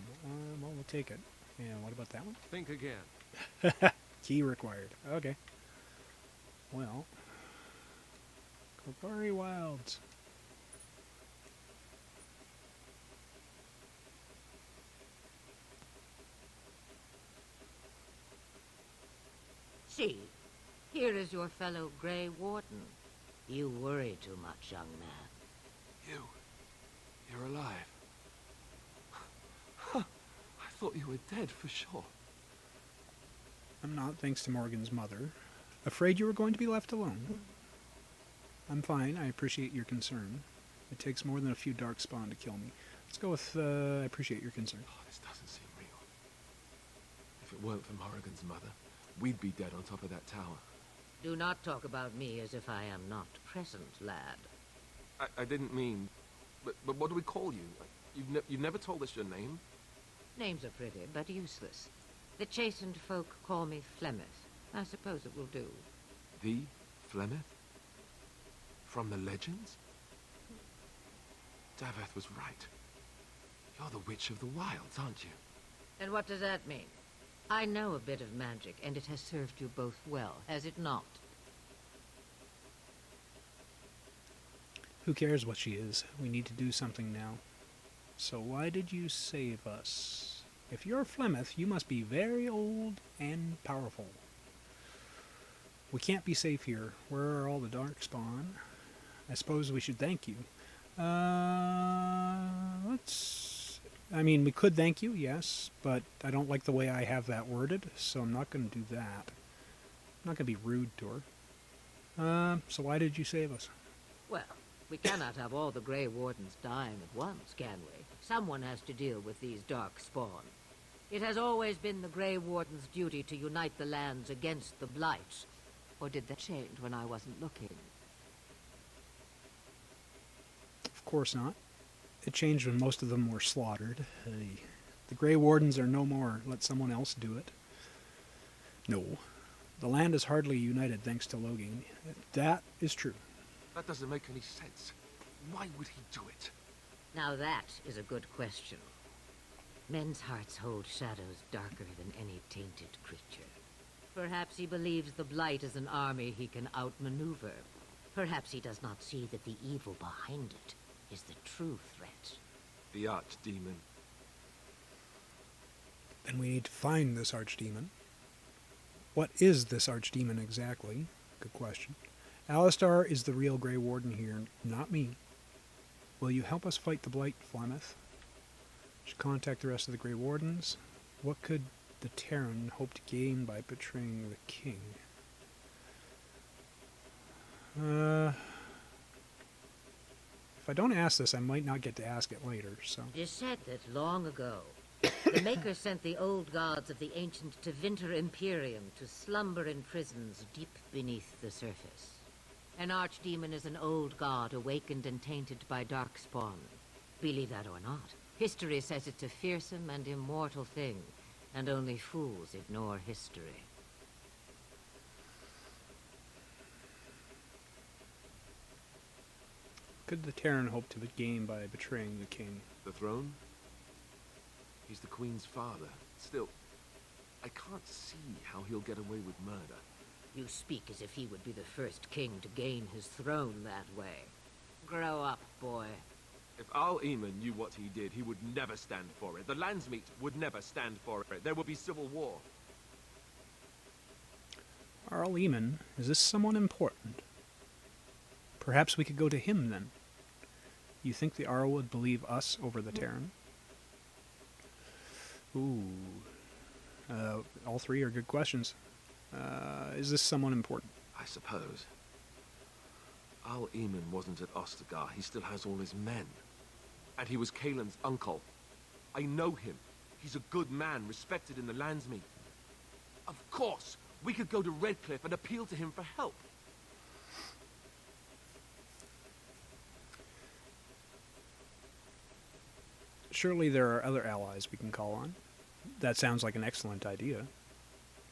[SPEAKER 1] Well, we'll take it. And what about that one?
[SPEAKER 7] Think again.
[SPEAKER 1] Key required. Okay. Well. Kopari Wilds.
[SPEAKER 10] See, here is your fellow Gray Warden. You worry too much, young man.
[SPEAKER 7] You're alive. I thought you were dead for sure.
[SPEAKER 1] I'm not, thanks to Morgan's mother. Afraid you were going to be left alone. I'm fine. I appreciate your concern. It takes more than a few darkspawn to kill me. Let's go with, I appreciate your concern.
[SPEAKER 7] Oh, this doesn't seem real. If it weren't for Morrigan's mother, we'd be dead on top of that tower.
[SPEAKER 10] Do not talk about me as if I am not present, lad.
[SPEAKER 7] I didn't mean... But what do we call you? You've never told us your name?
[SPEAKER 10] Names are pretty, but useless. The chastened folk call me Flemeth. I suppose it will do.
[SPEAKER 7] The Flemeth? From the legends? Daveth was right. You're the Witch of the Wilds, aren't you?
[SPEAKER 10] And what does that mean? I know a bit of magic, and it has served you both well, has it not?
[SPEAKER 1] Who cares what she is? We need to do something now. So why did you save us? If you're Flemeth, you must be very old and powerful. We can't be safe here. Where are all the darkspawn? I suppose we should thank you. I mean, we could thank you, yes, but I don't like the way I have that worded, so I'm not going to do that. I'm not going to be rude to her. So why did you save us?
[SPEAKER 10] Well, we cannot have all the Gray Wardens dying at once, can we? Someone has to deal with these dark spawn. It has always been the Gray Warden's duty to unite the lands against the Blight. Or did that change when I wasn't looking?
[SPEAKER 1] Of course not. It changed when most of them were slaughtered. The Gray Wardens are no more. Let someone else do it. No. The land is hardly united thanks to Logain. That is true.
[SPEAKER 7] That doesn't make any sense. Why would he do it?
[SPEAKER 10] Now that is a good question. Men's hearts hold shadows darker than any tainted creature. Perhaps he believes the Blight is an army he can outmaneuver. Perhaps he does not see that the evil behind it is the true threat.
[SPEAKER 7] The Archdemon.
[SPEAKER 1] Then we need to find this Archdemon. What is this Archdemon exactly? Good question. Alistar is the real Grey Warden here, not me. Will you help us fight the Blight, Flemeth? Should contact the rest of the Grey Wardens. What could the Terran hope to gain by betraying the king? If I don't ask this, I might not get to ask it later, so...
[SPEAKER 10] It is said that long ago, The Maker sent the old gods of the ancient Tevinter Imperium to slumber in prisons deep beneath the surface. An archdemon is an old god awakened and tainted by darkspawn. Believe that or not, history says it's a fearsome and immortal thing, and only fools ignore history.
[SPEAKER 1] Could the Terran hope to gain by betraying the king?
[SPEAKER 7] The throne? He's the Queen's father. Still, I can't see how he'll get away with murder.
[SPEAKER 10] You speak as if he would be the first king to gain his throne that way. Grow up, boy.
[SPEAKER 7] If Al-Eman knew what he did, he would never stand for it. The Landsmeet would never stand for it. There would be civil war.
[SPEAKER 1] Arl Eamon, is this someone important? Perhaps we could go to him then. You think the Arl would believe us over the Terran? Ooh. All three are good questions. Is this someone important?
[SPEAKER 7] I suppose. Al-Eman wasn't at Ostagar. He still has all his men. And he was Kaelin's uncle. I know him. He's a good man, respected in the Landsmeet. Of course, we could go to Redcliffe and appeal to him for help.
[SPEAKER 1] Surely there are other allies we can call on. That sounds like an excellent idea.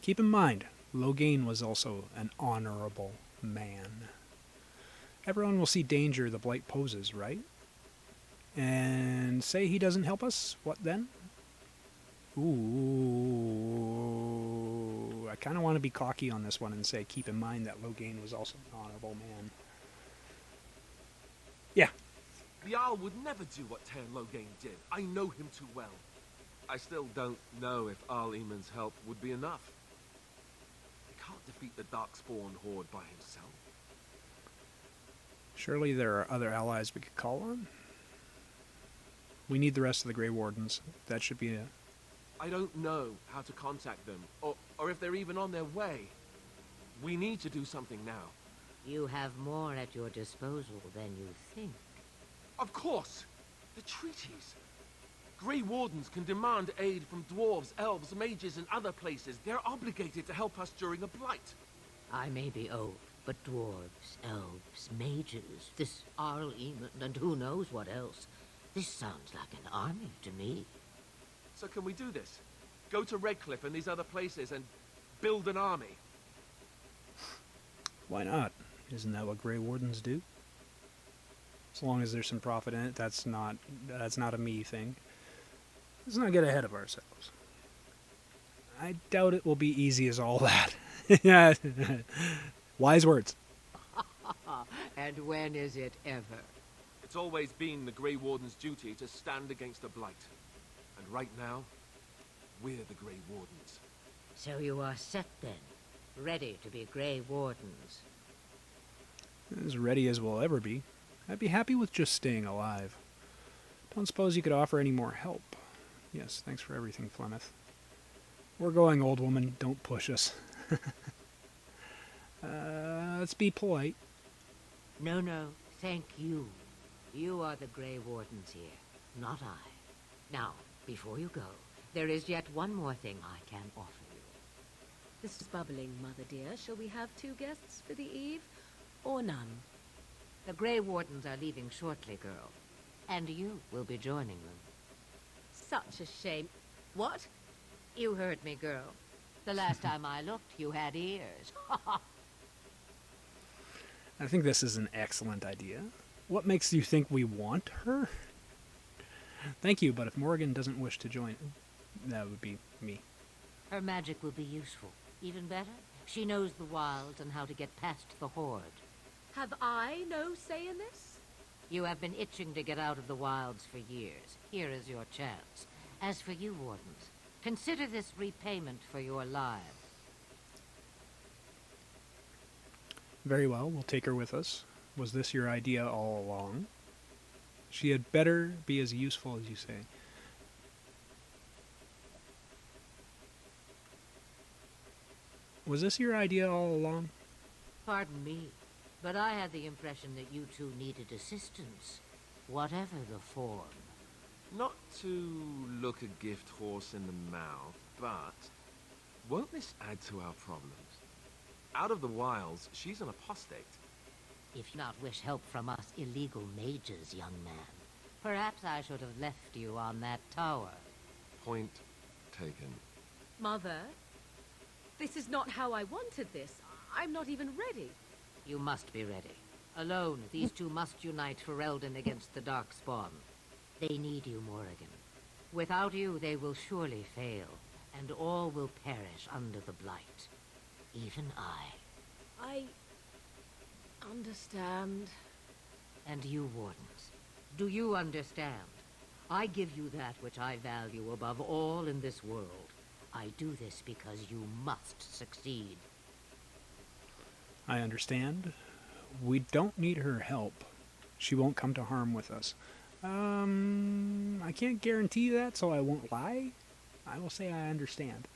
[SPEAKER 1] Keep in mind, Loghain was also an honorable man. Everyone will see danger the Blight poses, right? And say he doesn't help us, what then? Ooh, I kind of want to be cocky on this one and say keep in mind that Loghain was also an honorable man. Yeah.
[SPEAKER 7] The Jarl would never do what Tairn Loghain did. I know him too well. I still don't know if Al-Eman's help would be enough. He can't defeat the Darkspawn horde by himself.
[SPEAKER 1] Surely there are other allies we could call on. We need the rest of the Gray Wardens. That should be it.
[SPEAKER 7] I don't know how to contact them, or if they're even on their way. We need to do something now.
[SPEAKER 10] You have more at your disposal than you think.
[SPEAKER 7] Of course! The treaties! Grey Wardens can demand aid from dwarves, elves, mages, and other places. They're obligated to help us during a blight.
[SPEAKER 10] I may be old, but dwarves, elves, mages, this Arl Eamon, and who knows what else. This sounds like an army to me.
[SPEAKER 7] So can we do this? Go to Redcliffe and these other places and build an army?
[SPEAKER 1] Why not? Isn't that what Gray Wardens do? As long as there's some profit in it, that's not a me thing. Let's not get ahead of ourselves. I doubt it will be easy as all that. Yeah. Wise words.
[SPEAKER 10] And when is it ever?
[SPEAKER 7] It's always been the Grey Warden's duty to stand against the blight. And right now, we're the Grey Wardens.
[SPEAKER 10] So you are set then, ready to be Grey Wardens.
[SPEAKER 1] As ready as we'll ever be. I'd be happy with just staying alive. Don't suppose you could offer any more help. Yes, thanks for everything, Flemeth. We're going, old woman. Don't push us. Let's be polite.
[SPEAKER 10] No, thank you. You are the Grey Wardens here, not I. Now, before you go, there is yet one more thing I can offer you.
[SPEAKER 6] This is bubbling, Mother dear. Shall we have 2 guests for the eve, or none?
[SPEAKER 10] The Grey Wardens are leaving shortly, girl. And you will be joining them.
[SPEAKER 6] Such a shame. What?
[SPEAKER 10] You heard me, girl. The last time I looked, you had ears.
[SPEAKER 1] I think this is an excellent idea. What makes you think we want her? Thank you, but if Morrigan doesn't wish to join, that would be me.
[SPEAKER 10] Her magic will be useful. Even better, she knows the wilds and how to get past the horde.
[SPEAKER 6] Have I no say in this?
[SPEAKER 10] You have been itching to get out of the wilds for years. Here is your chance. As for you, Wardens, consider this repayment for your lives.
[SPEAKER 1] Very well, we'll take her with us. Was this your idea all along? She had better be as useful as you say. Was this your idea all along?
[SPEAKER 10] Pardon me, but I had the impression that you two needed assistance, whatever the form.
[SPEAKER 7] Not to look a gift horse in the mouth, but won't this add to our problems? Out of the wilds, she's an apostate.
[SPEAKER 10] If you not wish help from us illegal mages, young man, perhaps I should have left you on that tower.
[SPEAKER 7] Point taken.
[SPEAKER 6] Mother, this is not how I wanted this. I'm not even ready.
[SPEAKER 10] You must be ready. Alone, these two must unite Ferelden against the Darkspawn. They need you, Morrigan. Without you, they will surely fail, and all will perish under the Blight. Even I.
[SPEAKER 6] Understand.
[SPEAKER 10] And you, Wardens. Do you understand? I give you that which I value above all in this world. I do this because you must succeed.
[SPEAKER 1] I understand. We don't need her help. She won't come to harm with us. I can't guarantee that, so I won't lie. I will say I understand.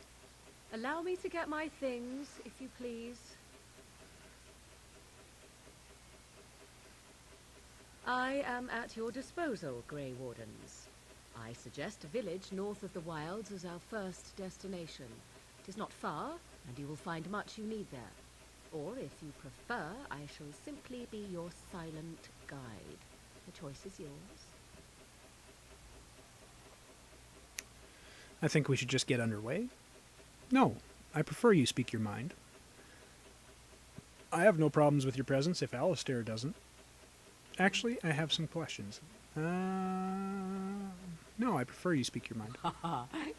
[SPEAKER 6] Allow me to get my things, if you please. I am at your disposal, Grey Wardens. I suggest a village north of the wilds as our first destination. It is not far, and you will find much you need there. Or, if you prefer, I shall simply be your silent guide. The choice is yours.
[SPEAKER 1] I think we should just get underway. No, I prefer you speak your mind. I have no problems with your presence if Alistair doesn't. Actually, I have some questions. No, I prefer you speak your mind.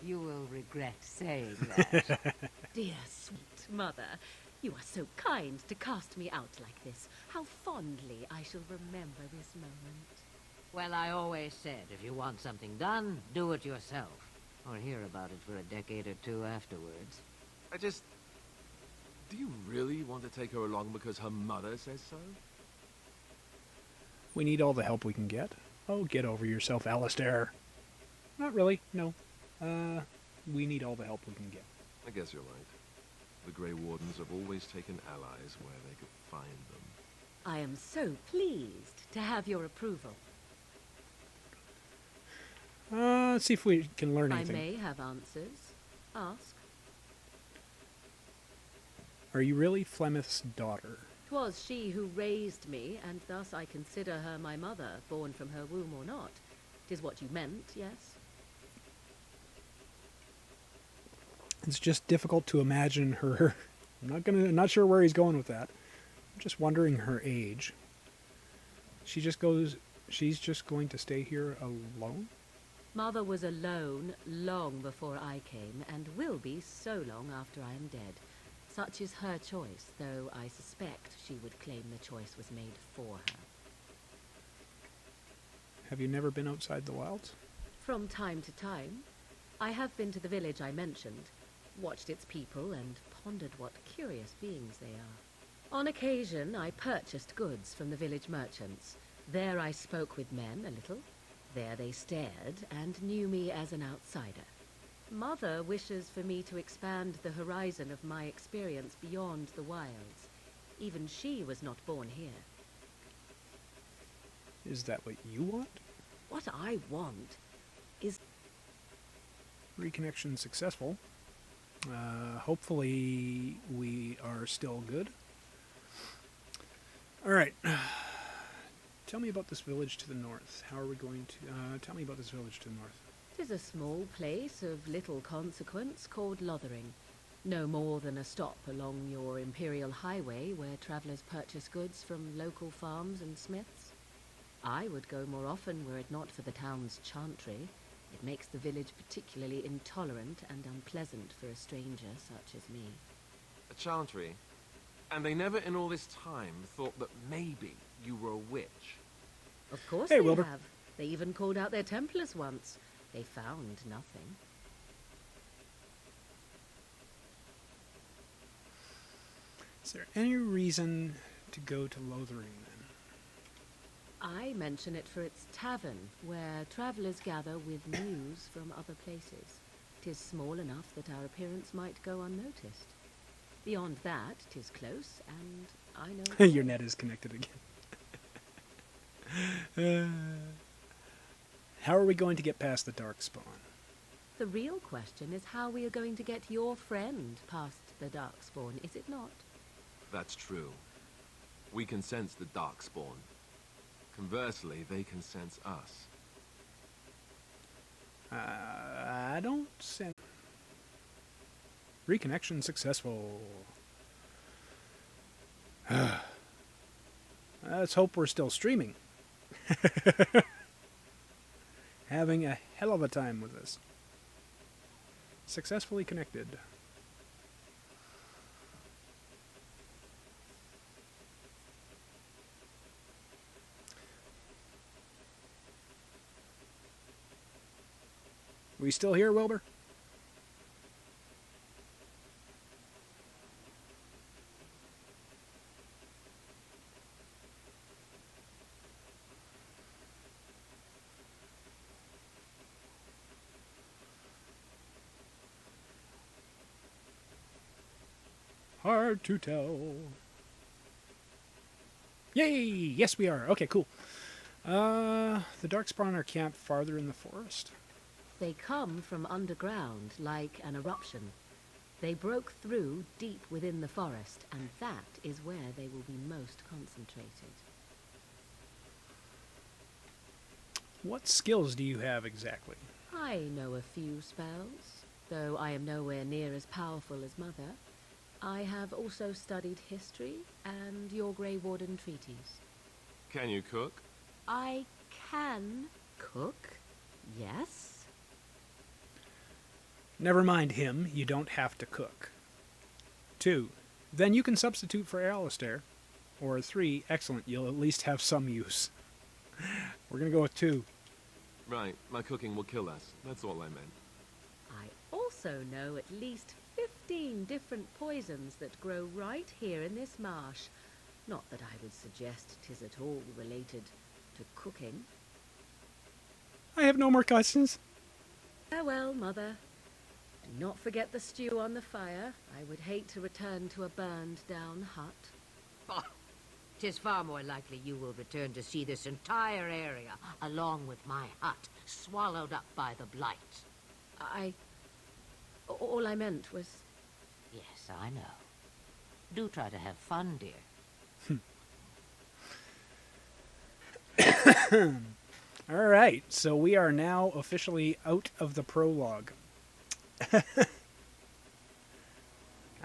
[SPEAKER 10] You will regret saying that.
[SPEAKER 6] Dear sweet mother, you are so kind to cast me out like this. How fondly I shall remember this moment.
[SPEAKER 10] Well, I always said, if you want something done, do it yourself. Or hear about it for a decade or two afterwards.
[SPEAKER 7] Do you really want to take her along because her mother says so?
[SPEAKER 1] We need all the help we can get. Oh, get over yourself, Alistair. Not really, no. We need all the help we can get.
[SPEAKER 7] I guess you're right. The Grey Wardens have always taken allies where they could find them.
[SPEAKER 6] I am so pleased to have your approval.
[SPEAKER 1] Let's see if we can learn anything.
[SPEAKER 6] I may have answers. Ask.
[SPEAKER 1] Are you really Flemeth's daughter?
[SPEAKER 6] 'Twas she who raised me, and thus I consider her my mother, born from her womb or not. 'Tis what you meant, yes?
[SPEAKER 1] It's just difficult to imagine her. I'm not sure where he's going with that. I'm just wondering her age. She's just going to stay here alone?
[SPEAKER 6] Mother was alone long before I came, and will be so long after I am dead. Such is her choice, though I suspect she would claim the choice was made for her.
[SPEAKER 1] Have you never been outside the wilds?
[SPEAKER 6] From time to time. I have been to the village I mentioned, watched its people, and pondered what curious beings they are. On occasion, I purchased goods from the village merchants. There I spoke with men a little. There they stared and knew me as an outsider. Mother wishes for me to expand the horizon of my experience beyond the wilds. Even she was not born here.
[SPEAKER 1] Is that what you want?
[SPEAKER 6] What I want is...
[SPEAKER 1] Reconnection successful. Hopefully we are still good. Alright. Tell me about this village to the north. How are we going to... tell me about this village to the north.
[SPEAKER 6] It is a small place of little consequence called Lothering. No more than a stop along your imperial highway where travelers purchase goods from local farms and smiths. I would go more often were it not for the town's chantry. It makes the village particularly intolerant and unpleasant for a stranger such as me.
[SPEAKER 7] A chantry? And they never in all this time thought that maybe you were a witch?
[SPEAKER 6] Of course
[SPEAKER 1] Hey,
[SPEAKER 6] they
[SPEAKER 1] Wilbur.
[SPEAKER 6] have. They even called out their Templars once. They found nothing.
[SPEAKER 1] Is there any reason to go to Lothering then?
[SPEAKER 6] I mention it for its tavern, where travelers gather with news from other places. 'Tis small enough that our appearance might go unnoticed. Beyond that, 'tis close, and I know...
[SPEAKER 1] Your net is connected again. How are we going to get past the Darkspawn?
[SPEAKER 6] The real question is how we are going to get your friend past the Darkspawn, is it not?
[SPEAKER 7] That's true. We can sense the Darkspawn. Conversely, they can sense us.
[SPEAKER 1] I don't sense... Reconnection successful. Let's hope we're still streaming. Having a hell of a time with this. Successfully connected. We still here, Wilbur? Hard to tell. Yay! Yes, we are. Okay, cool. The Darkspawn are camped farther in the forest.
[SPEAKER 6] They come from underground, like an eruption. They broke through deep within the forest, and that is where they will be most concentrated.
[SPEAKER 1] What skills do you have exactly?
[SPEAKER 6] I know a few spells, though I am nowhere near as powerful as Mother. I have also studied history and your Gray Warden treaties.
[SPEAKER 7] Can you cook?
[SPEAKER 6] I can cook, yes.
[SPEAKER 1] Never mind him, you don't have to cook. 2. Then you can substitute for Alistair. Or 3. Excellent, you'll at least have some use. We're gonna go with 2.
[SPEAKER 7] Right, my cooking will kill us. That's all I meant.
[SPEAKER 6] I also know at least 15 different poisons that grow right here in this marsh. Not that I would suggest 'tis at all related to cooking.
[SPEAKER 1] I have no more questions.
[SPEAKER 6] Farewell, Mother. Do not forget the stew on the fire. I would hate to return to a burned-down hut.
[SPEAKER 10] Oh, 'tis far more likely you will return to see this entire area, along with my hut, swallowed up by the blight.
[SPEAKER 6] All I meant was...
[SPEAKER 10] Yes, I know. Do try to have fun, dear.
[SPEAKER 1] Alright, so we are now officially out of the prologue.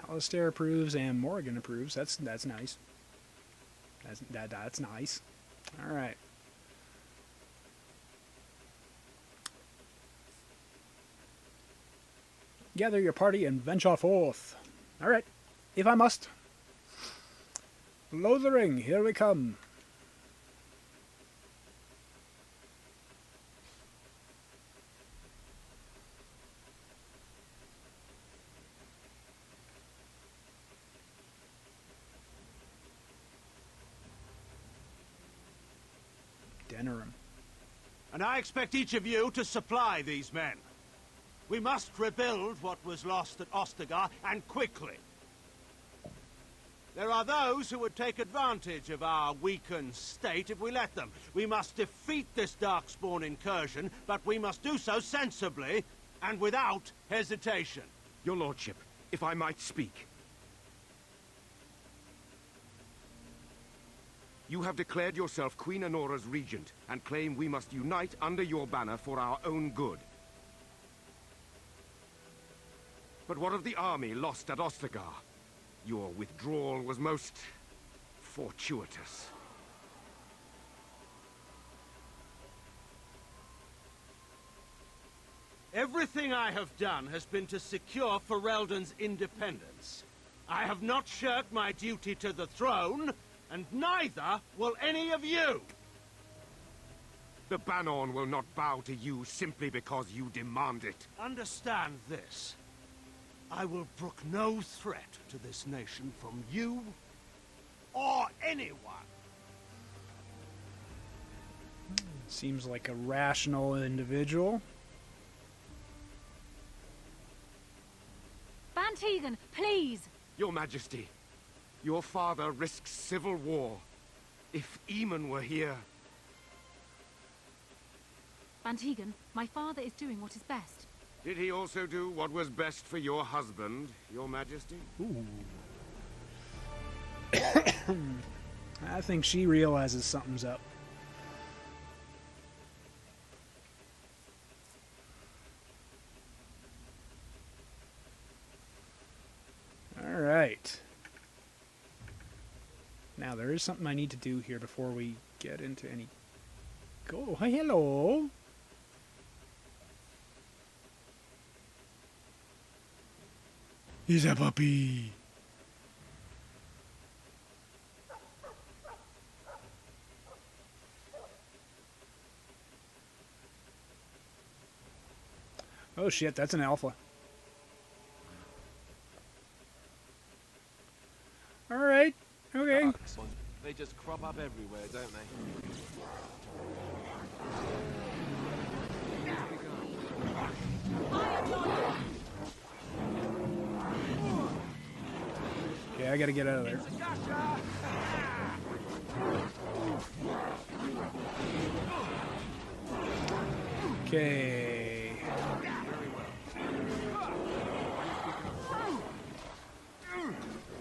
[SPEAKER 1] Alistair approves and Morrigan approves. That's nice. That's nice. Alright. Gather your party and venture forth. Alright, if I must. Blow the ring, here we come. Denerim.
[SPEAKER 3] And I expect each of you to supply these men. We must rebuild what was lost at Ostagar, and quickly. There are those who would take advantage of our weakened state if we let them. We must defeat this Darkspawn incursion, but we must do so sensibly and without hesitation.
[SPEAKER 8] Your lordship, if I might speak. You have declared yourself Queen Honora's regent, and claim we must unite under your banner for our own good. But what of the army lost at Ostagar? Your withdrawal was most fortuitous.
[SPEAKER 3] Everything I have done has been to secure Ferelden's independence. I have not shirked my duty to the throne, and neither will any of you!
[SPEAKER 8] The Banorn will not bow to you simply because you demand it.
[SPEAKER 3] Understand this. I will brook no threat to this nation from you or anyone.
[SPEAKER 1] Seems like a rational individual.
[SPEAKER 11] Van Tegan, please!
[SPEAKER 8] Your Majesty, your father risks civil war. If Eamon were here...
[SPEAKER 11] Van Tegan, my father is doing what is best.
[SPEAKER 8] Did he also do what was best for your husband, Your Majesty?
[SPEAKER 1] Ooh. I think she realizes something's up. Alright. Now, there is something I need to do here before we get into any... Go. Hi, hello. He's a puppy. Oh shit, that's an alpha. Alright, okay.
[SPEAKER 7] They just crop up everywhere, don't they?
[SPEAKER 1] Okay, I gotta get out of there. Okay.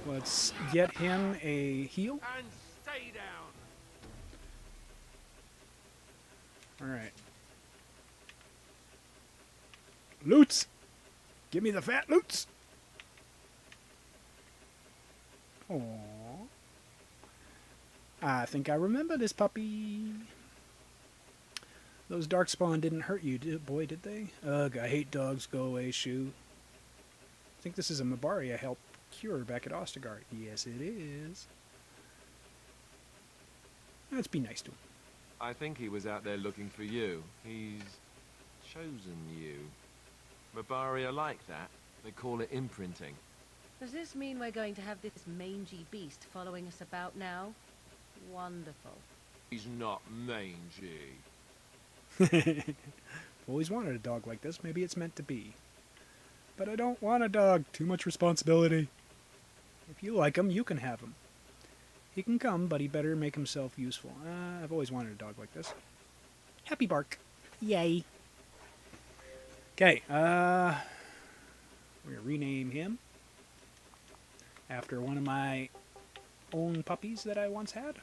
[SPEAKER 1] Let's get him a heal.
[SPEAKER 8] And stay down.
[SPEAKER 1] Alright. Loots! Give me the fat loots! Aww. I think I remember this puppy. Those darkspawn didn't hurt you, boy, did they? Ugh, I hate dogs. Go away, Shu. I think this is a Mabari I helped cure back at Ostigard. Yes, it is. Let's be nice to him.
[SPEAKER 7] I think he was out there looking for you. He's chosen you. Mabari are like that. They call it imprinting.
[SPEAKER 6] Does this mean we're going to have this mangy beast following us about now? Wonderful.
[SPEAKER 7] He's not mangy.
[SPEAKER 1] Always wanted a dog like this. Maybe it's meant to be. But I don't want a dog. Too much responsibility. If you like him, you can have him. He can come, but he better make himself useful. I've always wanted a dog like this. Happy bark. Yay. Okay, we're going to rename him after one of my own puppies that I once had.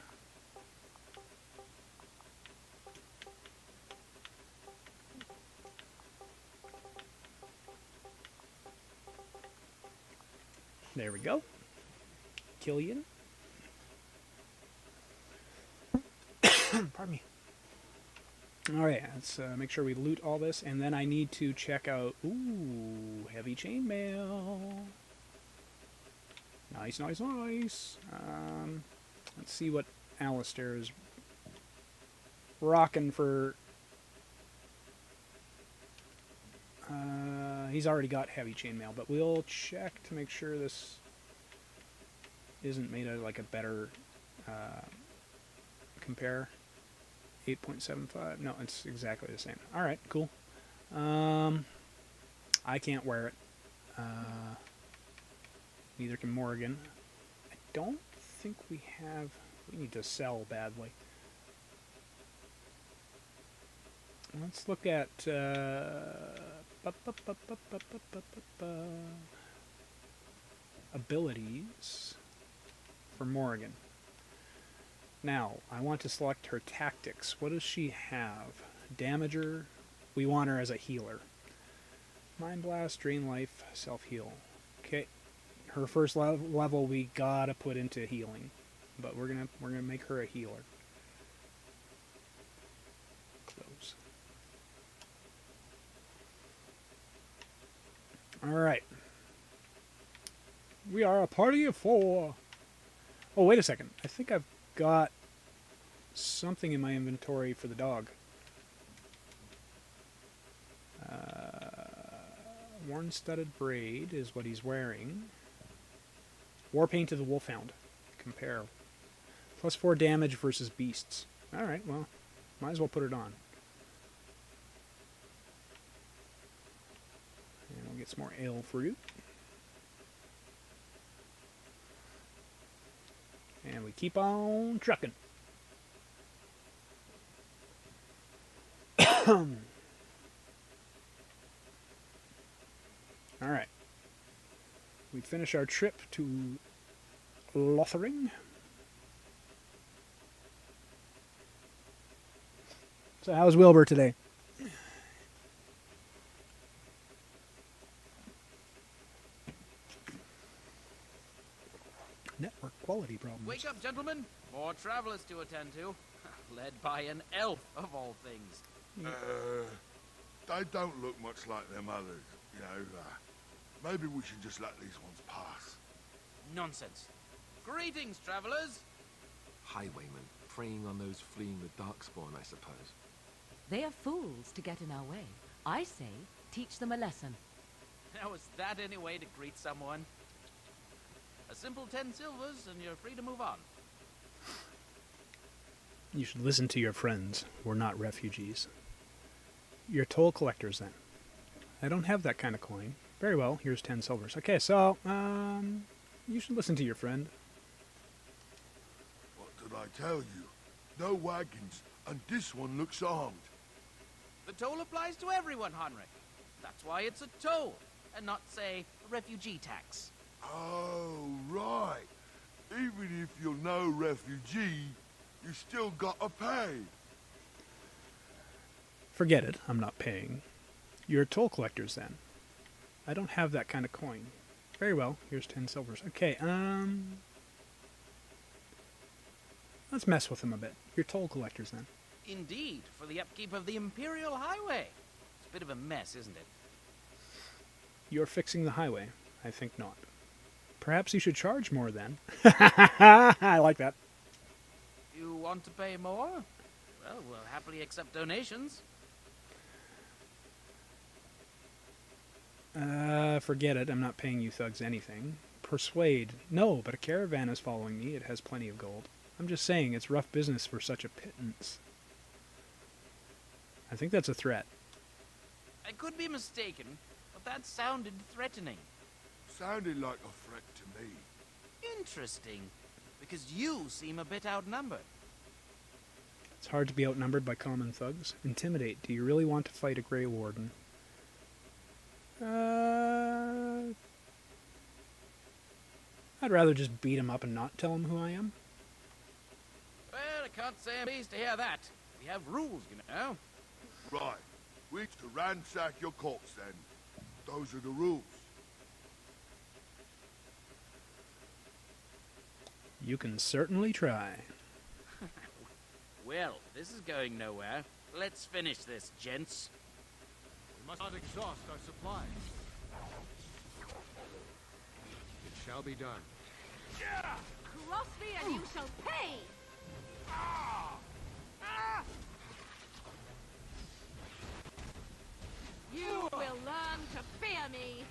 [SPEAKER 1] There we go. Killian. Pardon me. Alright, let's make sure we loot all this, and then I need to check out... Ooh, heavy chainmail. Nice, nice, nice. Let's see what Alistair is rocking for... he's already got heavy chainmail, but we'll check to make sure this isn't made of like a better compare. 8.75. No, it's exactly the same. Alright, cool. I can't wear it. Neither can Morrigan. I don't think we have... We need to sell badly. Let's look at... abilities for Morrigan. Now, I want to select her tactics. What does she have? Damager. We want her as a healer. Mind Blast, Drain Life, Self-Heal. Okay. Her first level we gotta put into healing. But we're gonna make her a healer. Close. Alright. We are a party of 4. Oh, wait a second. I think I've got something in my inventory for the dog. Worn studded braid is what he's wearing. War paint of the Wolfhound. Compare. +4 damage versus beasts. Alright, well, might as well put it on. And we'll get some more ale fruit. And we keep on trucking. Alright. We finish our trip to Lothering. So how's Wilbur today? Network quality problems.
[SPEAKER 12] Wake up, gentlemen. More travelers to attend to. Led by an elf, of all things.
[SPEAKER 13] They don't look much like them others, you know. Maybe we should just let these ones pass.
[SPEAKER 12] Nonsense. Greetings, travelers.
[SPEAKER 7] Highwaymen, preying on those fleeing the Darkspawn, I suppose.
[SPEAKER 6] They are fools to get in our way. I say, teach them a lesson.
[SPEAKER 12] Now, is that any way to greet someone? A simple 10 silvers, and you're free to move on.
[SPEAKER 1] You should listen to your friends. We're not refugees. You're toll collectors, then. I don't have that kind of coin. Very well, here's 10 silvers. Okay, so, you should listen to your friend.
[SPEAKER 13] What did I tell you? No wagons, and this one looks armed.
[SPEAKER 12] The toll applies to everyone, Heinrich. That's why it's a toll, and not, say, a refugee tax.
[SPEAKER 13] Oh, right. Even if you're no refugee, you still gotta pay.
[SPEAKER 1] Forget it, I'm not paying. You're toll collectors, then. I don't have that kind of coin. Very well, here's 10 silvers. Okay, let's mess with them a bit. You're toll collectors, then.
[SPEAKER 12] Indeed, for the upkeep of the Imperial Highway. It's a bit of a mess, isn't it?
[SPEAKER 1] You're fixing the highway. I think not. Perhaps you should charge more, then. I like that.
[SPEAKER 12] You want to pay more? Well, we'll happily accept donations.
[SPEAKER 1] Forget it. I'm not paying you thugs anything. Persuade. No, but a caravan is following me. It has plenty of gold. I'm just saying, it's rough business for such a pittance. I think that's a threat.
[SPEAKER 12] I could be mistaken, but that sounded threatening.
[SPEAKER 13] Sounded like a threat to me.
[SPEAKER 12] Interesting, because you seem a bit outnumbered.
[SPEAKER 1] It's hard to be outnumbered by common thugs. Intimidate. Do you really want to fight a Gray Warden? I'd rather just beat him up and not tell him who I am.
[SPEAKER 12] Well, I can't say I'm pleased to hear that. We have rules, you know.
[SPEAKER 13] Right. We're to ransack your corpse, then. Those are the rules.
[SPEAKER 1] You can certainly try.
[SPEAKER 12] Well, this is going nowhere. Let's finish this, gents.
[SPEAKER 8] We must not exhaust our supplies. It shall be done.
[SPEAKER 11] Cross me and you shall pay! You will learn to fear me!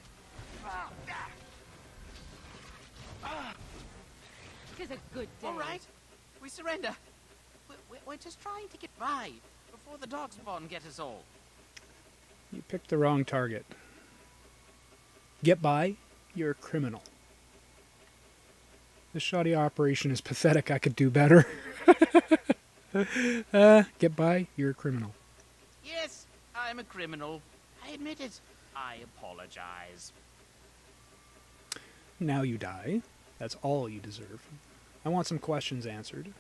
[SPEAKER 11] Tis a good day.
[SPEAKER 12] All right, we surrender. We're just trying to get by before the Darkspawn get us all.
[SPEAKER 1] You picked the wrong target. Get by? You're a criminal. This shoddy operation is pathetic. I could do better. Get by? You're a criminal.
[SPEAKER 12] Yes, I'm a criminal. I admit it. I apologize.
[SPEAKER 1] Now you die. That's all you deserve. I want some questions answered.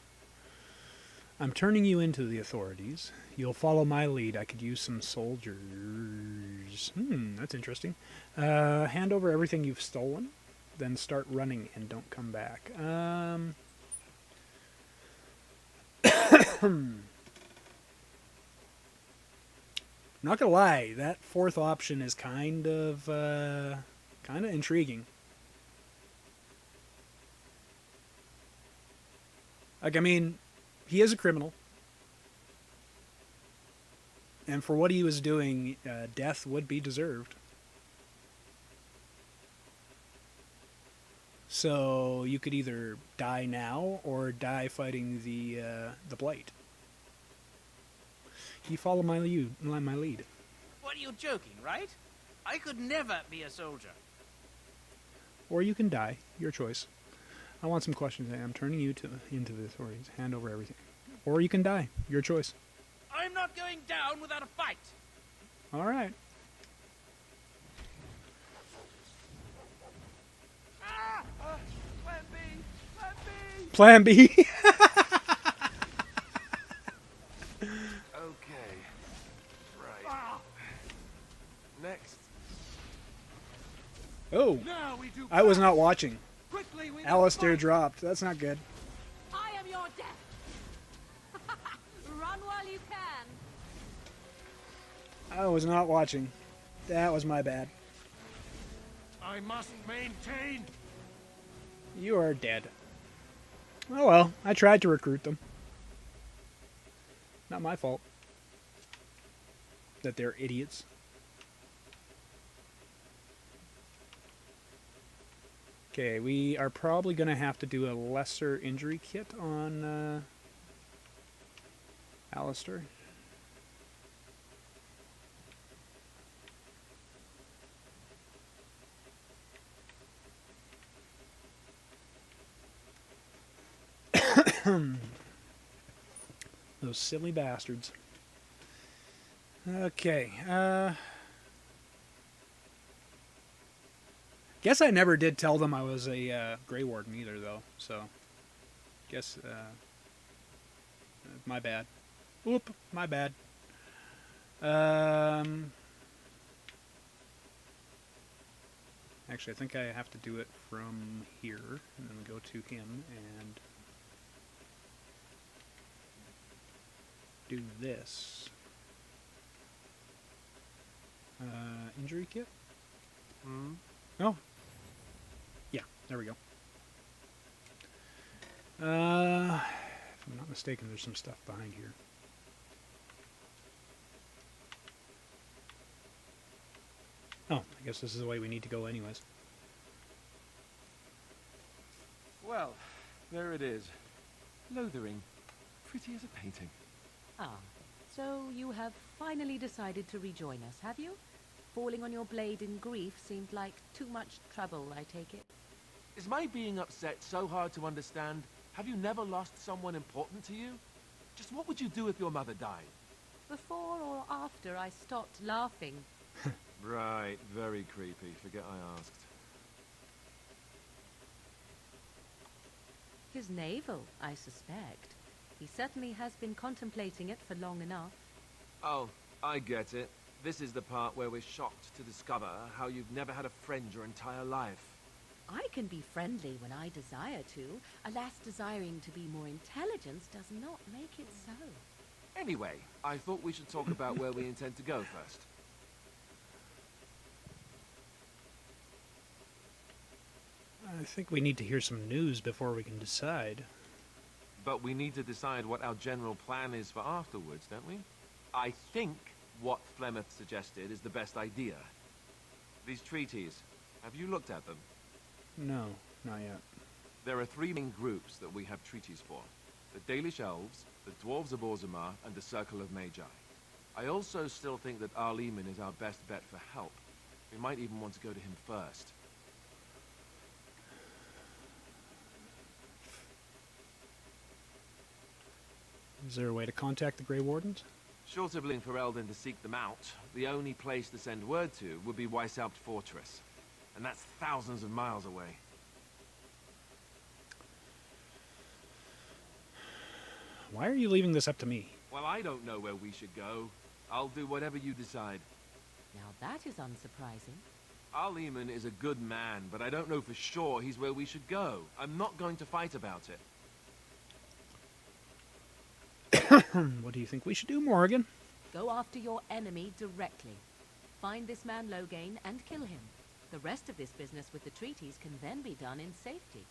[SPEAKER 1] I'm turning you into the authorities. You'll follow my lead. I could use some soldiers. That's interesting. Hand over everything you've stolen, then start running and don't come back. Not gonna lie, that fourth option is kind of intriguing. Like, I mean, he is a criminal. And for what he was doing, death would be deserved. So you could either die now or die fighting the Blight. You follow my lead.
[SPEAKER 12] What are you joking, right? I could never be a soldier.
[SPEAKER 1] Or you can die. Your choice. I want some questions. I'm turning you into the authorities. Hand over everything. Or you can die. Your choice.
[SPEAKER 12] I I'm not going down without a fight.
[SPEAKER 1] All right.
[SPEAKER 12] Plan B! Plan B!
[SPEAKER 1] Plan B.
[SPEAKER 7] Okay. Right. Next.
[SPEAKER 1] Oh,
[SPEAKER 3] Now we do
[SPEAKER 1] I was not watching.
[SPEAKER 3] quickly. We
[SPEAKER 1] Alistair dropped. That's not good.
[SPEAKER 11] I am your death. Run while you can.
[SPEAKER 1] I was not watching. That was my bad.
[SPEAKER 8] I must maintain.
[SPEAKER 1] You are dead. Oh well, I tried to recruit them. Not my fault. That they're idiots. Okay, we are probably going to have to do a lesser injury kit on Alistair. Those silly bastards. Okay, guess I never did tell them I was a Gray Warden either, though, so guess, my bad. Oop, my bad. Actually, I think I have to do it from here, and then go to him, and do this. Injury kit? Oh. Yeah, there we go. If I'm not mistaken, there's some stuff behind here. Oh, I guess this is the way we need to go anyways.
[SPEAKER 7] Well, there it is. Lothering. Pretty as a painting.
[SPEAKER 6] Ah, so you have finally decided to rejoin us, have you? Falling on your blade in grief seemed like too much trouble, I take it.
[SPEAKER 7] Is my being upset so hard to understand? Have you never lost someone important to you? Just what would you do if your mother died?
[SPEAKER 6] Before or after I stopped laughing?
[SPEAKER 7] Right, very creepy. Forget I asked.
[SPEAKER 6] His navel, I suspect. He certainly has been contemplating it for long enough.
[SPEAKER 7] Oh, I get it. This is the part where we're shocked to discover how you've never had a friend your entire life.
[SPEAKER 6] I can be friendly when I desire to. Alas, desiring to be more intelligent does not make it so.
[SPEAKER 7] Anyway, I thought we should talk about where we intend to go first.
[SPEAKER 1] I think we need to hear some news before we can decide.
[SPEAKER 7] But we need to decide what our general plan is for afterwards, don't we? I think what Flemeth suggested is the best idea. These treaties, have you looked at them?
[SPEAKER 1] No, not yet.
[SPEAKER 7] There are three main groups that we have treaties for. The Dalish Elves, the Dwarves of Orzammar, and the Circle of Magi. I also still think that Arleman is our best bet for help. We might even want to go to him first.
[SPEAKER 1] Is there a way to contact the Gray Wardens?
[SPEAKER 7] Short of leaving for Eldon to seek them out, the only place to send word to would be Weishaupt Fortress. And that's thousands of miles away.
[SPEAKER 1] Why are you leaving this up to me?
[SPEAKER 7] Well, I don't know where we should go. I'll do whatever you decide.
[SPEAKER 6] Now that is unsurprising.
[SPEAKER 7] Arleman is a good man, but I don't know for sure he's where we should go. I'm not going to fight about it.
[SPEAKER 1] What do you think we should do, Morrigan?
[SPEAKER 6] Go after your enemy directly. Find this man Loghain and kill him. The rest of this business with the treaties can then be done in safety.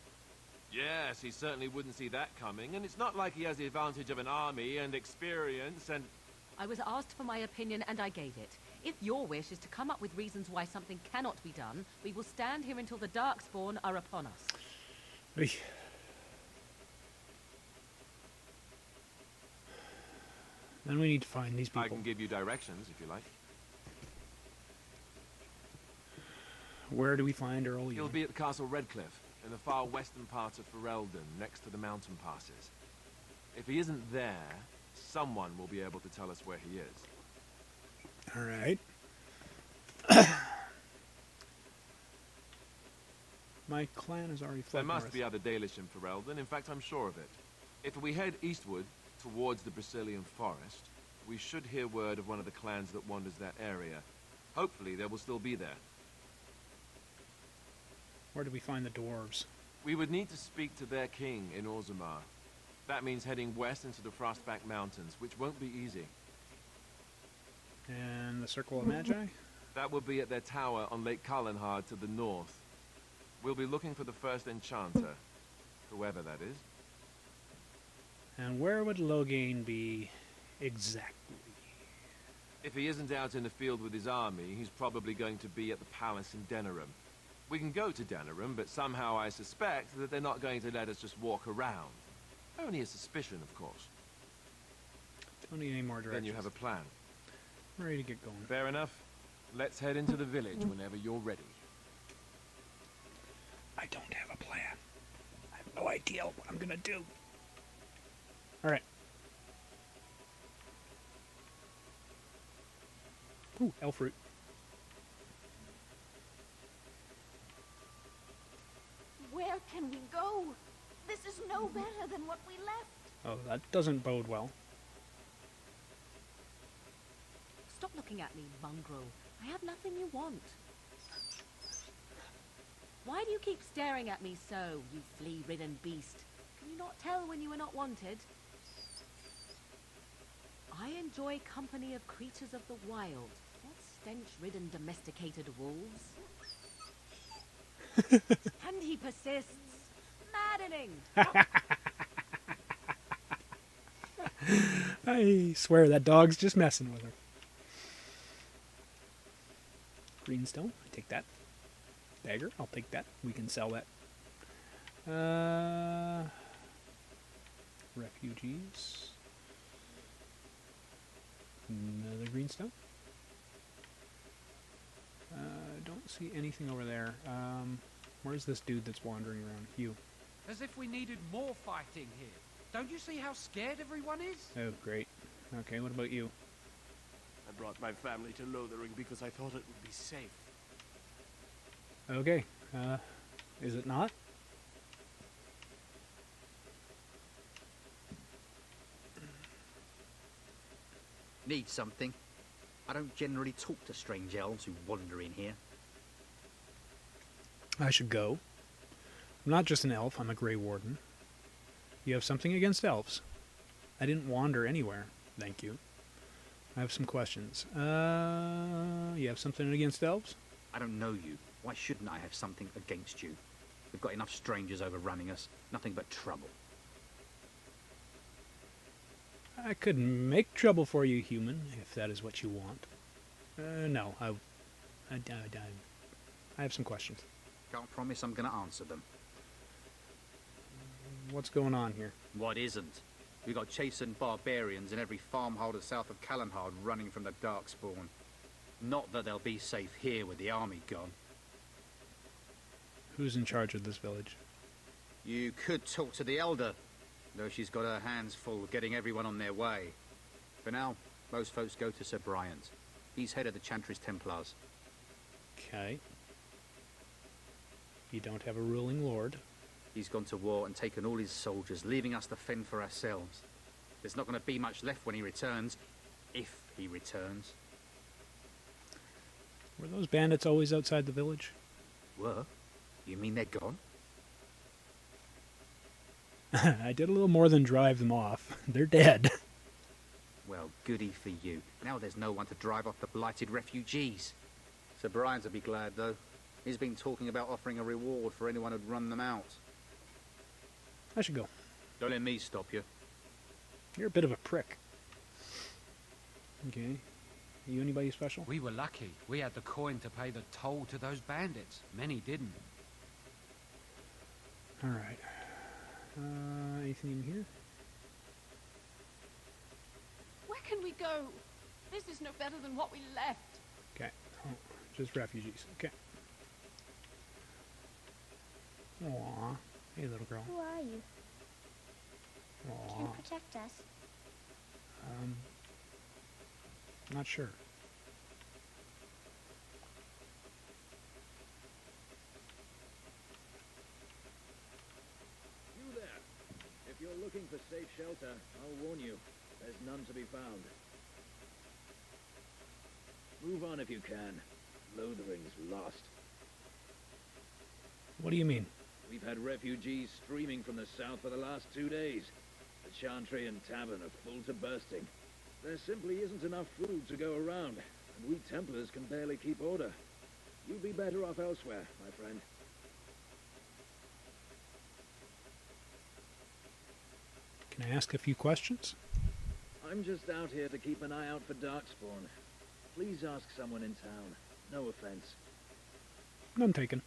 [SPEAKER 7] Yes, he certainly wouldn't see that coming, and it's not like he has the advantage of an army and experience and...
[SPEAKER 6] I was asked for my opinion and I gave it. If your wish is to come up with reasons why something cannot be done, we will stand here until the Darkspawn are upon us.
[SPEAKER 1] Eesh. Then we need to find these people.
[SPEAKER 7] I can give you directions, if you like.
[SPEAKER 1] Where do we find Earl?
[SPEAKER 7] He'll be at Castle Redcliffe, in the far western part of Ferelden, next to the mountain passes. If he isn't there, Someone will be able to tell us where he is.
[SPEAKER 1] All right. My clan has already fled
[SPEAKER 7] There must
[SPEAKER 1] north.
[SPEAKER 7] be other Dalish in Ferelden. In fact, I'm sure of it. If we head eastward, towards the Brazilian forest, we should hear word of one of the clans that wanders that area. Hopefully, they will still be there.
[SPEAKER 1] Where do we find the dwarves?
[SPEAKER 7] We would need to speak to their king in Orzammar. That means heading west into the Frostback Mountains, which won't be easy.
[SPEAKER 1] And the Circle of Magi?
[SPEAKER 7] That will be at their tower on Lake Kalenhard to the north. We'll be looking for the first enchanter, whoever that is.
[SPEAKER 1] And where would Loghain be exactly?
[SPEAKER 7] If he isn't out in the field with his army, he's probably going to be at the palace in Denerim. We can go to Denerim, but somehow I suspect that they're not going to let us just walk around. Only a suspicion, of course.
[SPEAKER 1] Don't need any more directions.
[SPEAKER 7] Then you have a plan.
[SPEAKER 1] I'm ready to get going.
[SPEAKER 7] Fair enough. Let's head into the village whenever you're ready.
[SPEAKER 1] I don't have a plan. I have no idea what I'm gonna do. Alright. Ooh, elf fruit.
[SPEAKER 11] Where can we go? This is no better than what we left.
[SPEAKER 1] Oh, that doesn't bode well.
[SPEAKER 6] Stop looking at me, mongrel. I have nothing you want. Why do you keep staring at me so, you flea-ridden beast? Can you not tell when you are not wanted? I enjoy company of creatures of the wild, not stench-ridden domesticated wolves. And he persists. Maddening!
[SPEAKER 1] I swear that dog's just messing with her. Greenstone, I take that. Dagger, I'll take that. We can sell that. Refugees. Another greenstone. Don't see anything over there. Where's this dude that's wandering around? You.
[SPEAKER 5] As if we needed more fighting here. Don't you see how scared everyone is?
[SPEAKER 1] Oh, great. Okay, what about you?
[SPEAKER 14] I brought my family to Lothering because I thought it would be safe.
[SPEAKER 1] Okay. Is it not?
[SPEAKER 15] Need something? I don't generally talk to strange elves who wander in here.
[SPEAKER 1] I should go. I'm not just an elf, I'm a Gray Warden. You have something against elves? I didn't wander anywhere, thank you. I have some questions. You have something against elves?
[SPEAKER 15] I don't know you. Why shouldn't I have something against you? We've got enough strangers overrunning us. Nothing but trouble.
[SPEAKER 1] I could make trouble for you, human, if that is what you want. No, I have some questions.
[SPEAKER 15] Can't promise I'm going to answer them.
[SPEAKER 1] What's going on here?
[SPEAKER 15] What isn't? We got chasing barbarians in every farmholder south of Kalenhard running from the Darkspawn. Not that they'll be safe here with the army gone.
[SPEAKER 1] Who's in charge of this village?
[SPEAKER 15] You could talk to the Elder, though she's got her hands full getting everyone on their way. For now, most folks go to Sir Bryant. He's head of the Chantry's Templars.
[SPEAKER 1] Okay. You don't have a ruling lord.
[SPEAKER 15] He's gone to war and taken all his soldiers, leaving us to fend for ourselves. There's not going to be much left when he returns, if he returns.
[SPEAKER 1] Were those bandits always outside the village?
[SPEAKER 15] Were? You mean they're gone?
[SPEAKER 1] I did a little more than drive them off. They're dead.
[SPEAKER 15] Well, goody for you. Now there's no one to drive off the blighted refugees. Sir Brian'll be glad, though. He's been talking about offering a reward for anyone who'd run them out.
[SPEAKER 1] I should go.
[SPEAKER 15] Don't let me stop you.
[SPEAKER 1] You're a bit of a prick. Okay. You anybody special?
[SPEAKER 5] We were lucky. We had the coin to pay the toll to those bandits. Many didn't.
[SPEAKER 1] Alright. Anything in here?
[SPEAKER 11] Where can we go? This is no better than what we left.
[SPEAKER 1] Okay. Oh, just refugees. Okay. Aww. Hey, little girl.
[SPEAKER 16] Who are you?
[SPEAKER 1] Aww.
[SPEAKER 16] Can you protect us?
[SPEAKER 1] Not sure.
[SPEAKER 16] You there. If you're looking for safe shelter, I'll warn you, there's none to be found. Move on if you can. Lothering's lost.
[SPEAKER 1] What do you mean?
[SPEAKER 16] We've had refugees streaming from the south for the last 2 days. The Chantry and Tavern are full to bursting. There simply isn't enough food to go around, and we Templars can barely keep order. You'd be better off elsewhere, my friend.
[SPEAKER 1] Can I ask a few questions?
[SPEAKER 16] I'm just out here to keep an eye out for Darkspawn. Please ask someone in town. No offense.
[SPEAKER 1] None taken.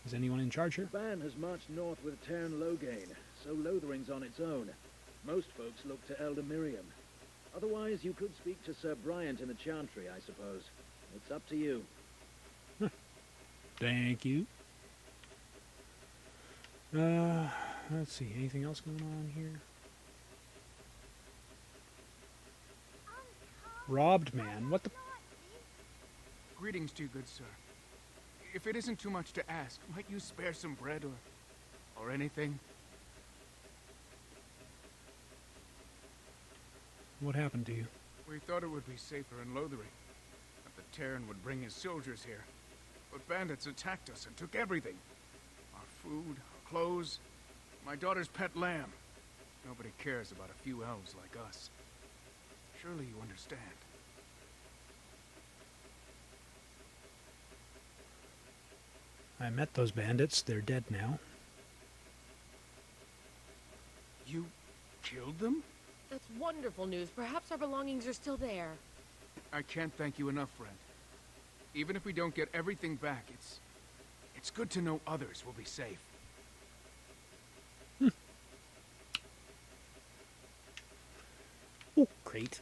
[SPEAKER 1] Is anyone in charge here?
[SPEAKER 16] The band has marched north with Tern Loghain, so Lothering's on its own. Most folks look to Elder Miriam. Otherwise, you could speak to Sir Bryant in the Chantry, I suppose. It's up to you.
[SPEAKER 1] Thank you. Let's see. Anything else going on here? Robbed man. What the...
[SPEAKER 17] Greetings to you, good sir. If it isn't too much to ask, might you spare some bread or anything?
[SPEAKER 1] What happened to you?
[SPEAKER 17] We thought it would be safer in Lothering, that the Terran would bring his soldiers here. But bandits attacked us and took everything. Our food, our clothes, my daughter's pet lamb. Nobody cares about a few elves like us. Surely you understand.
[SPEAKER 1] I met those bandits. They're dead now.
[SPEAKER 17] You killed them?
[SPEAKER 18] That's wonderful news. Perhaps our belongings are still there.
[SPEAKER 17] I can't thank you enough, friend. Even if we don't get everything back, it's good to know others will be safe.
[SPEAKER 1] Oh, great.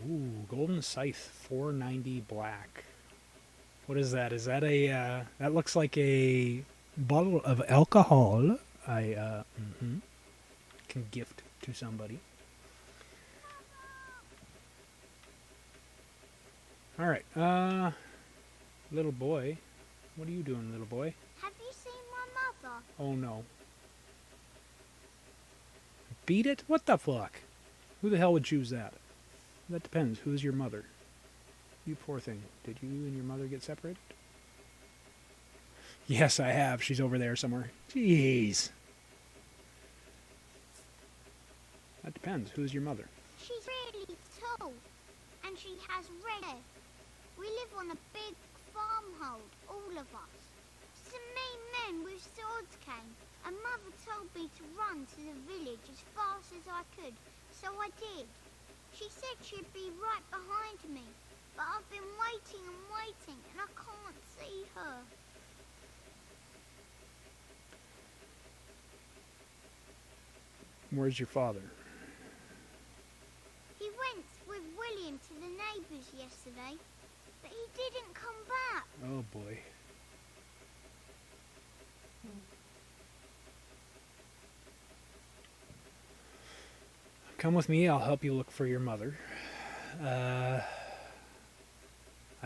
[SPEAKER 1] Ooh, golden scythe, 490 black. What is that? Is that a, that looks like a bottle of alcohol I, can gift to somebody. Alright, little boy. What are you doing, little boy?
[SPEAKER 11] Have you seen my mother?
[SPEAKER 1] Oh no. Beat it? What the fuck? Who the hell would choose that? That depends. Who's your mother? You poor thing. Did you and your mother get separated? Yes, I have. She's over there somewhere. Jeez. That depends. Who's your mother?
[SPEAKER 11] She's really tall, and she has red hair. We live on a big farmhold, all of us. Some mean men with swords came, and Mother told me to run to the village as fast as I could, so I did. She said she'd be right behind me, but I've been waiting and waiting, and I can't see her.
[SPEAKER 1] Where's your father?
[SPEAKER 11] He went with William to the neighbours yesterday, but he didn't come back.
[SPEAKER 1] Oh boy. Come with me, I'll help you look for your mother. I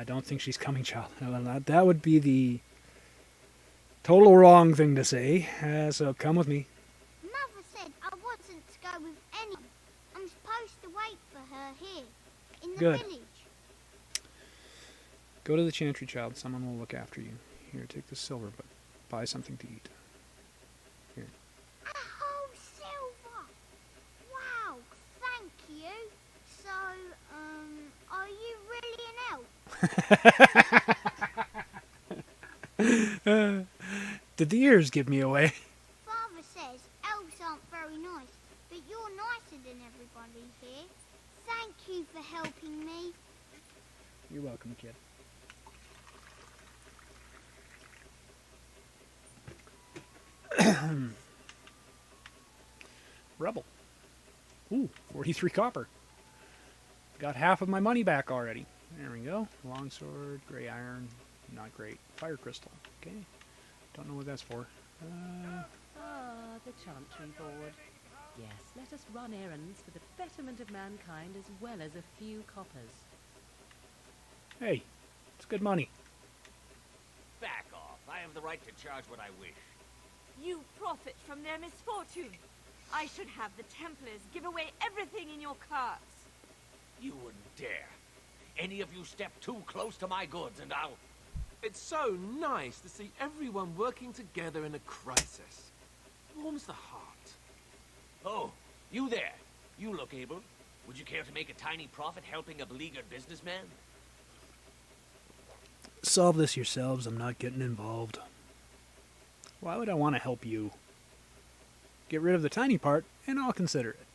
[SPEAKER 1] don't think she's coming, child. That would be the total wrong thing to say, so come with me.
[SPEAKER 11] Mother said I wasn't to go with anyone. I'm supposed to wait for her here, in the
[SPEAKER 1] Good.
[SPEAKER 11] village.
[SPEAKER 1] Go to the Chantry, child. Someone will look after you. Here, take the silver, but buy something to eat. Here.
[SPEAKER 11] A whole silver! Wow, thank you. So, are you really an elf?
[SPEAKER 1] Did the ears give me away?
[SPEAKER 11] Father says elves aren't very nice, but you're nicer than everybody here. Thank you for helping me.
[SPEAKER 1] You're welcome, kid. Rebel. Ooh, 43 copper. Got half of my money back already. There we go. Longsword, gray iron, not great. Fire crystal. Okay. Don't know what that's for.
[SPEAKER 6] The Chantry board. Yes, let us run errands for the betterment of mankind as well as a few coppers.
[SPEAKER 1] Hey, it's good money.
[SPEAKER 19] Back off. I have the right to charge what I wish.
[SPEAKER 9] You profit from their misfortune. I should have the Templars give away everything in your carts.
[SPEAKER 19] You wouldn't dare. Any of you step too close to my goods and I'll...
[SPEAKER 7] It's so nice to see everyone working together in a crisis. Warms the heart.
[SPEAKER 19] Oh, you there. You look able. Would you care to make a tiny profit helping a beleaguered businessman?
[SPEAKER 1] Solve this yourselves. I'm not getting involved. Why would I want to help you? Get rid of the tiny part, and I'll consider it.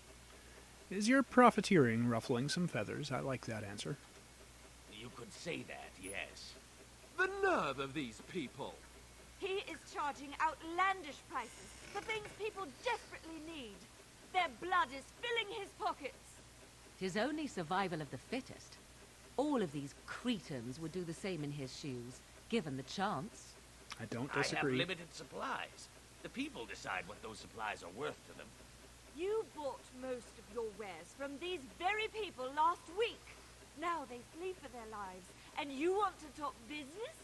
[SPEAKER 1] Is your profiteering ruffling some feathers? I like that answer.
[SPEAKER 19] You could say that, yes.
[SPEAKER 7] The nerve of these people!
[SPEAKER 9] He is charging outlandish prices for things people desperately need. Their blood is filling his pockets.
[SPEAKER 6] 'Tis only survival of the fittest. All of these cretins would do the same in his shoes, given the chance.
[SPEAKER 1] I don't
[SPEAKER 19] I
[SPEAKER 1] disagree.
[SPEAKER 19] have limited supplies. The people decide what those supplies are worth to them.
[SPEAKER 9] You bought most of your wares from these very people last week. Now they flee for their lives, and you want to talk business?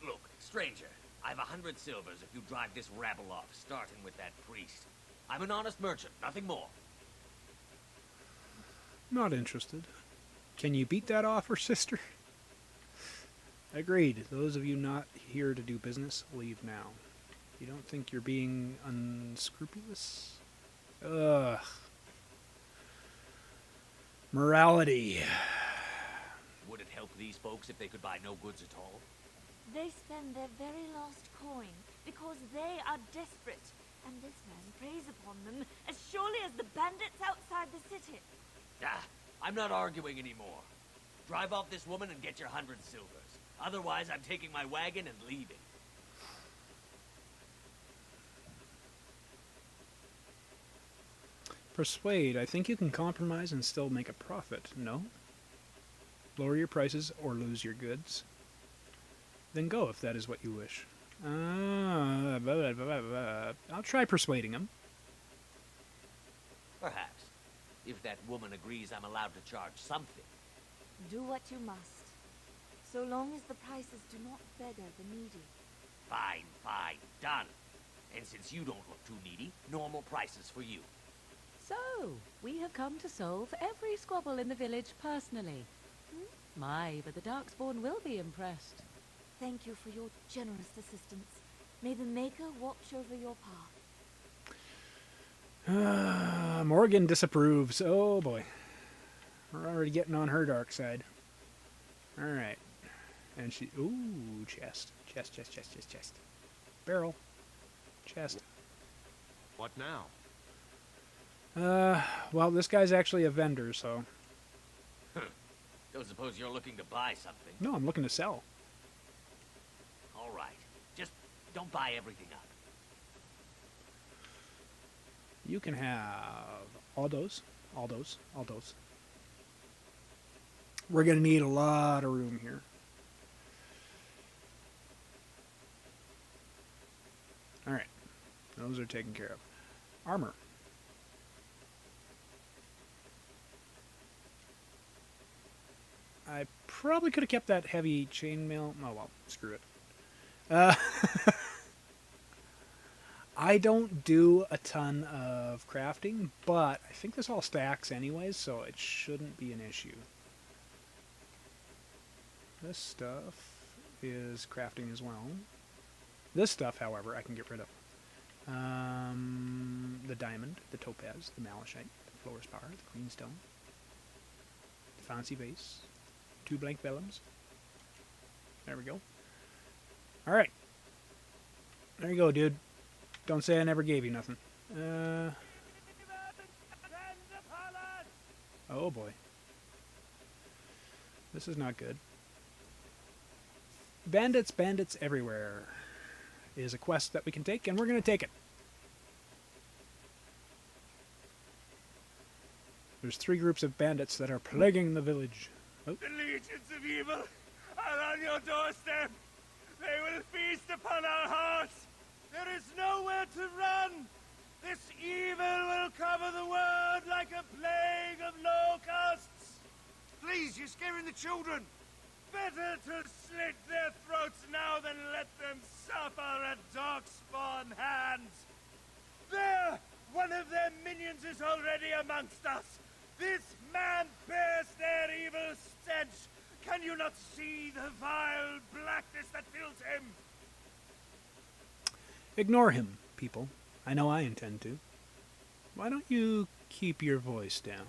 [SPEAKER 19] Look, stranger, I've 100 silvers if you drive this rabble off, starting with that priest. I'm an honest merchant, nothing more.
[SPEAKER 1] Not interested. Can you beat that offer, sister? Agreed. Those of you not here to do business, leave now. You don't think you're being unscrupulous? Ugh. Morality.
[SPEAKER 19] Would it help these folks if they could buy no goods at all?
[SPEAKER 9] They spend their very last coin because they are desperate, and this man preys upon them as surely as the bandits outside the city.
[SPEAKER 19] Ah, I'm not arguing anymore. Drive off this woman and get your 100 silvers. Otherwise, I'm taking my wagon and leaving.
[SPEAKER 1] Persuade. I think you can compromise and still make a profit, no? Lower your prices or lose your goods. Then go if that is what you wish. I'll try persuading him.
[SPEAKER 19] Perhaps. If that woman agrees I'm allowed to charge something.
[SPEAKER 9] Do what you must, so long as the prices do not beggar the needy.
[SPEAKER 19] Fine, fine, done. And since you don't look too needy, normal prices for you.
[SPEAKER 6] So, we have come to solve every squabble in the village personally. My, but the Darkspawn will be impressed.
[SPEAKER 9] Thank you for your generous assistance. May the Maker watch over your path.
[SPEAKER 1] Morgan disapproves. Oh boy. We're already getting on her dark side. Alright. And she... Ooh, chest. Chest. Barrel. Chest.
[SPEAKER 7] What now?
[SPEAKER 1] Well, this guy's actually a vendor, so...
[SPEAKER 19] Don't suppose you're looking to buy something?
[SPEAKER 1] No, I'm looking to sell.
[SPEAKER 19] All right. Just don't buy everything up.
[SPEAKER 1] You can have all those. We're going to need a lot of room here. Alright. Those are taken care of. Armor. I probably could have kept that heavy chainmail. Oh well, screw it. I don't do a ton of crafting, but I think this all stacks anyways, so it shouldn't be an issue. This stuff is crafting as well. This stuff, however, I can get rid of. The diamond, the topaz, the malachite, the fluorspar, the greenstone, the fancy vase, 2 blank vellums. There we go. Alright. There you go, dude. Don't say I never gave you nothing. Oh boy. This is not good. Bandits everywhere is a quest that we can take, and we're going to take it. There's 3 groups of bandits that are plaguing the village. Oh.
[SPEAKER 3] The legions of evil are on your doorstep. They will feast upon our hearts. There is nowhere to run. This evil will cover
[SPEAKER 8] children! Better to slit their throats now than let them suffer at Darkspawn hands! There! One of their minions is already amongst us! This man bears their evil stench! Can you not see the vile blackness that fills him?
[SPEAKER 1] Ignore him, people. I know I intend to. Why don't you keep your voice down?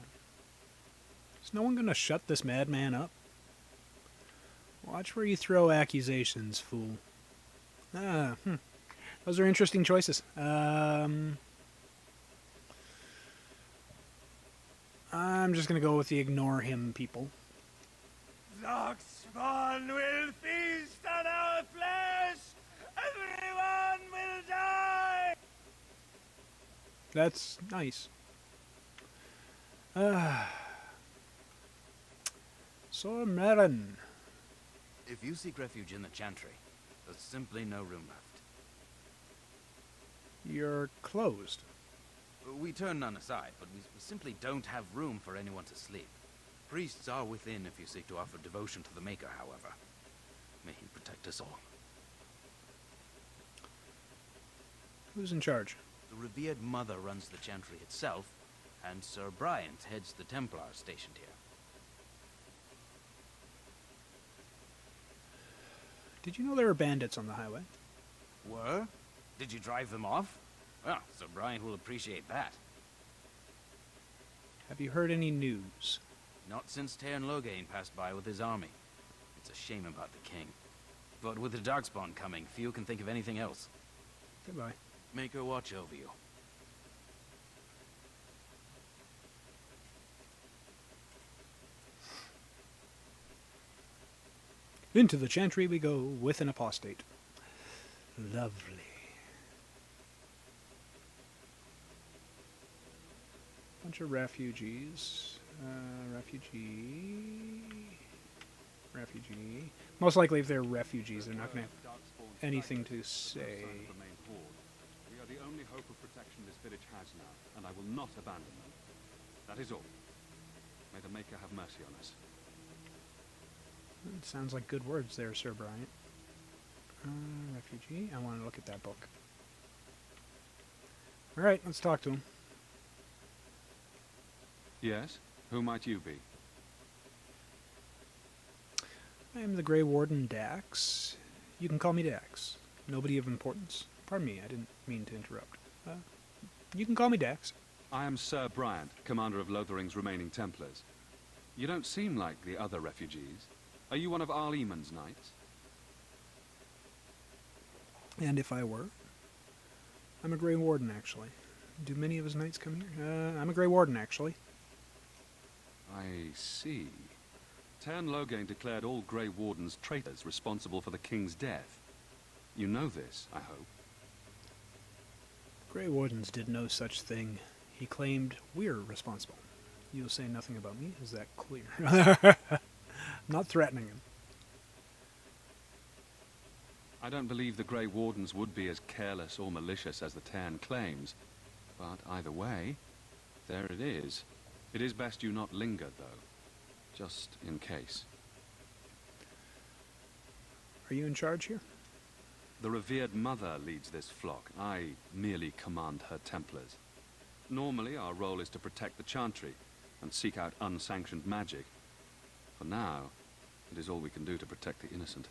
[SPEAKER 1] Is no one going to shut this madman up? Watch where you throw accusations, fool. Those are interesting choices. I'm just going to go with the ignore him, people.
[SPEAKER 8] Darkspawn will feast on our flesh! Everyone will die!
[SPEAKER 1] That's nice. Sir Merrin.
[SPEAKER 5] If you seek refuge in the Chantry, there's simply no room left.
[SPEAKER 1] You're closed.
[SPEAKER 5] We turn none aside, but we simply don't have room for anyone to sleep. Priests are within if you seek to offer devotion to the Maker, however. May he protect us all.
[SPEAKER 1] Who's in charge?
[SPEAKER 5] The revered Mother runs the Chantry itself, and Sir Bryant heads the Templars stationed here.
[SPEAKER 1] Did you know there were bandits on the highway?
[SPEAKER 5] Were? Did you drive them off? Well, Sir Bryant will appreciate that.
[SPEAKER 1] Have you heard any news?
[SPEAKER 5] Not since Tairn Loghain passed by with his army. It's a shame about the king. But with the Darkspawn coming, few can think of anything else.
[SPEAKER 1] Goodbye.
[SPEAKER 5] Make her watch over you.
[SPEAKER 1] Into the Chantry we go with an apostate. Lovely. Bunch of refugees. Refugee. Most likely if they're refugees, they're not going to have anything to say.
[SPEAKER 20] We are the only hope of protection this village has now, and I will not abandon them. That is all. May the Maker have mercy on us.
[SPEAKER 1] It sounds like good words there, Sir Bryant. Refugee. I want to look at that book. Alright, let's talk to him.
[SPEAKER 20] Yes? Who might you be?
[SPEAKER 1] I am the Gray Warden Dhax. You can call me Dhax. Nobody of importance. Pardon me, I didn't mean to interrupt. You can call me Dhax.
[SPEAKER 20] I am Sir Bryant, commander of Lothering's remaining Templars. You don't seem like the other refugees. Are you one of Arl Eamon's knights?
[SPEAKER 1] And if I were? I'm a Gray Warden, actually. Do many of his knights come here? I'm a Gray Warden, actually.
[SPEAKER 20] I see. Tairn Loghain declared all Grey Wardens traitors responsible for the king's death. You know this, I hope.
[SPEAKER 1] Grey Wardens did no such thing. He claimed we're responsible. You'll say nothing about me, is that clear? Not threatening him.
[SPEAKER 20] I don't believe the Grey Wardens would be as careless or malicious as the Tairn claims. But either way, there it is. It is best you not linger, though. Just in case.
[SPEAKER 1] Are you in charge here?
[SPEAKER 20] The revered Mother leads this flock. I merely command her Templars. Normally, our role is to protect the Chantry and seek out unsanctioned magic. For now, it is all we can do to protect the innocent.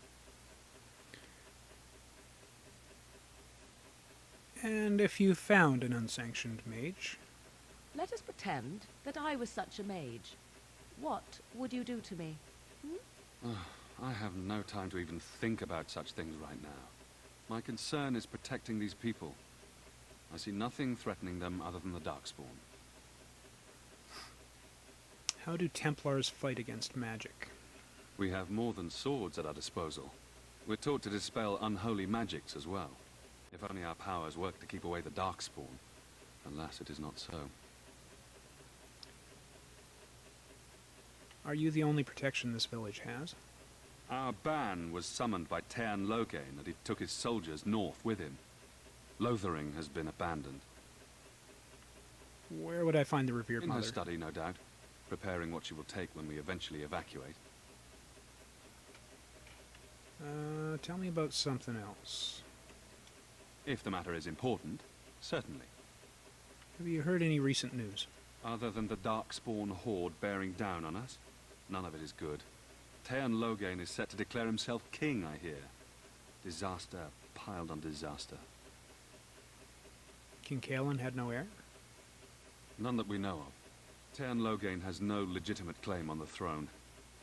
[SPEAKER 1] And if you found an unsanctioned mage?
[SPEAKER 6] Let us pretend that I was such a mage. What would you do to me?
[SPEAKER 20] I have no time to even think about such things right now. My concern is protecting these people. I see nothing threatening them other than the Darkspawn.
[SPEAKER 1] How do Templars fight against magic?
[SPEAKER 20] We have more than swords at our disposal. We're taught to dispel unholy magics as well. If only our powers work to keep away the Darkspawn. Alas, it is not so.
[SPEAKER 1] Are you the only protection this village has?
[SPEAKER 20] Our ban was summoned by Tairn Loghain, and he took his soldiers north with him. Lothering has been abandoned.
[SPEAKER 1] Where would I find the revered
[SPEAKER 20] In
[SPEAKER 1] mother?
[SPEAKER 20] her study, no doubt. Preparing what she will take when we eventually evacuate.
[SPEAKER 1] Tell me about something else.
[SPEAKER 20] If the matter is important, certainly.
[SPEAKER 1] Have you heard any recent news?
[SPEAKER 20] Other than the Darkspawn horde bearing down on us, none of it is good. Taeon Logain is set to declare himself king, I hear. Disaster piled on disaster.
[SPEAKER 1] King Kaelin had no heir?
[SPEAKER 20] None that we know of. Taeon Logain has no legitimate claim on the throne.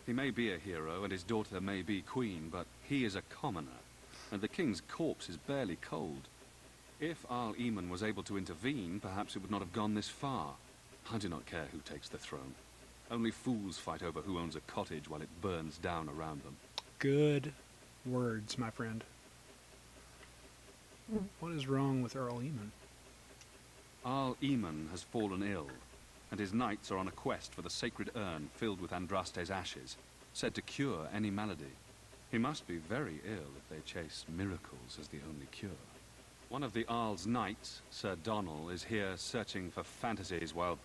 [SPEAKER 20] He may be a hero, and his daughter may be queen, but he is a commoner, and the king's corpse is barely cold. If Arl Eamon was able to intervene, perhaps it would not have gone this far. I do not care who takes the throne. Only fools fight over who owns a cottage while it burns down around them.
[SPEAKER 1] Good words, my friend. What is wrong with Arl Eamon?
[SPEAKER 20] Arl Eamon has fallen ill, and his knights are on a quest for the sacred urn filled with Andraste's ashes, said to cure any malady. He must be very ill if they chase miracles as the only cure. One of the Arl's knights, Sir Donnell, is here searching for fantasies while...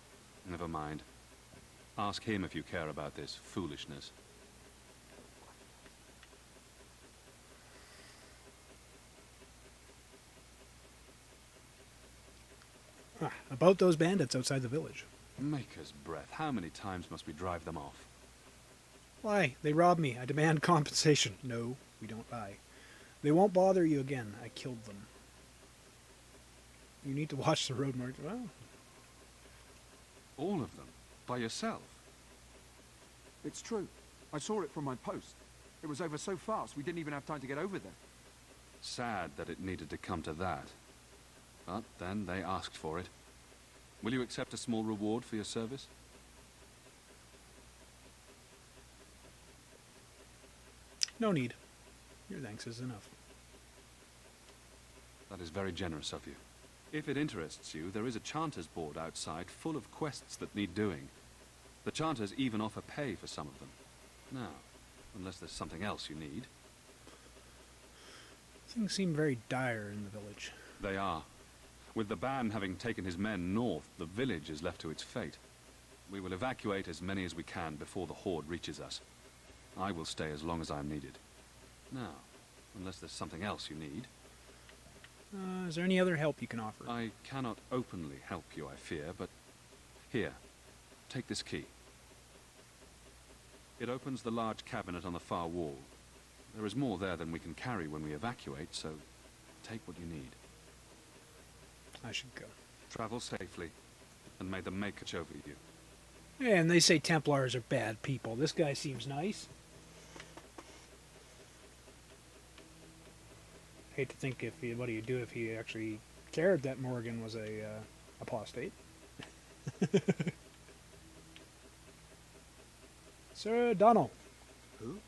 [SPEAKER 20] Never mind. Ask him if you care about this foolishness.
[SPEAKER 1] About those bandits outside the village.
[SPEAKER 20] Maker's breath. How many times must we drive them off?
[SPEAKER 1] Why? They robbed me. I demand compensation. No, we don't lie. They won't bother you again. I killed them. You need to watch the road march. Well,
[SPEAKER 20] all of them? By yourself?
[SPEAKER 21] It's true. I saw it from my post. It was over so fast we didn't even have time to get over there.
[SPEAKER 20] Sad that it needed to come to that. But then they asked for it. Will you accept a small reward for your service?
[SPEAKER 1] No need. Your thanks is enough.
[SPEAKER 20] That is very generous of you. If it interests you, there is a Chanters board outside full of quests that need doing. The Chanters even offer pay for some of them. Now, unless there's something else you need.
[SPEAKER 1] Things seem very dire in the village.
[SPEAKER 20] They are. With the Ban having taken his men north, the village is left to its fate. We will evacuate as many as we can before the horde reaches us. I will stay as long as I am needed. Now, unless there's something else you need.
[SPEAKER 1] Is there any other help you can offer?
[SPEAKER 20] I cannot openly help you, I fear, but... Here, take this key. It opens the large cabinet on the far wall. There is more there than we can carry when we evacuate, so take what you need.
[SPEAKER 1] I should go.
[SPEAKER 20] Travel safely, and may the Maker watch over you.
[SPEAKER 1] Yeah, and they say Templars are bad people. This guy seems nice. Hate to think what do you do if he actually cared that Morgan was a apostate. Sir Donnell.
[SPEAKER 15] Who?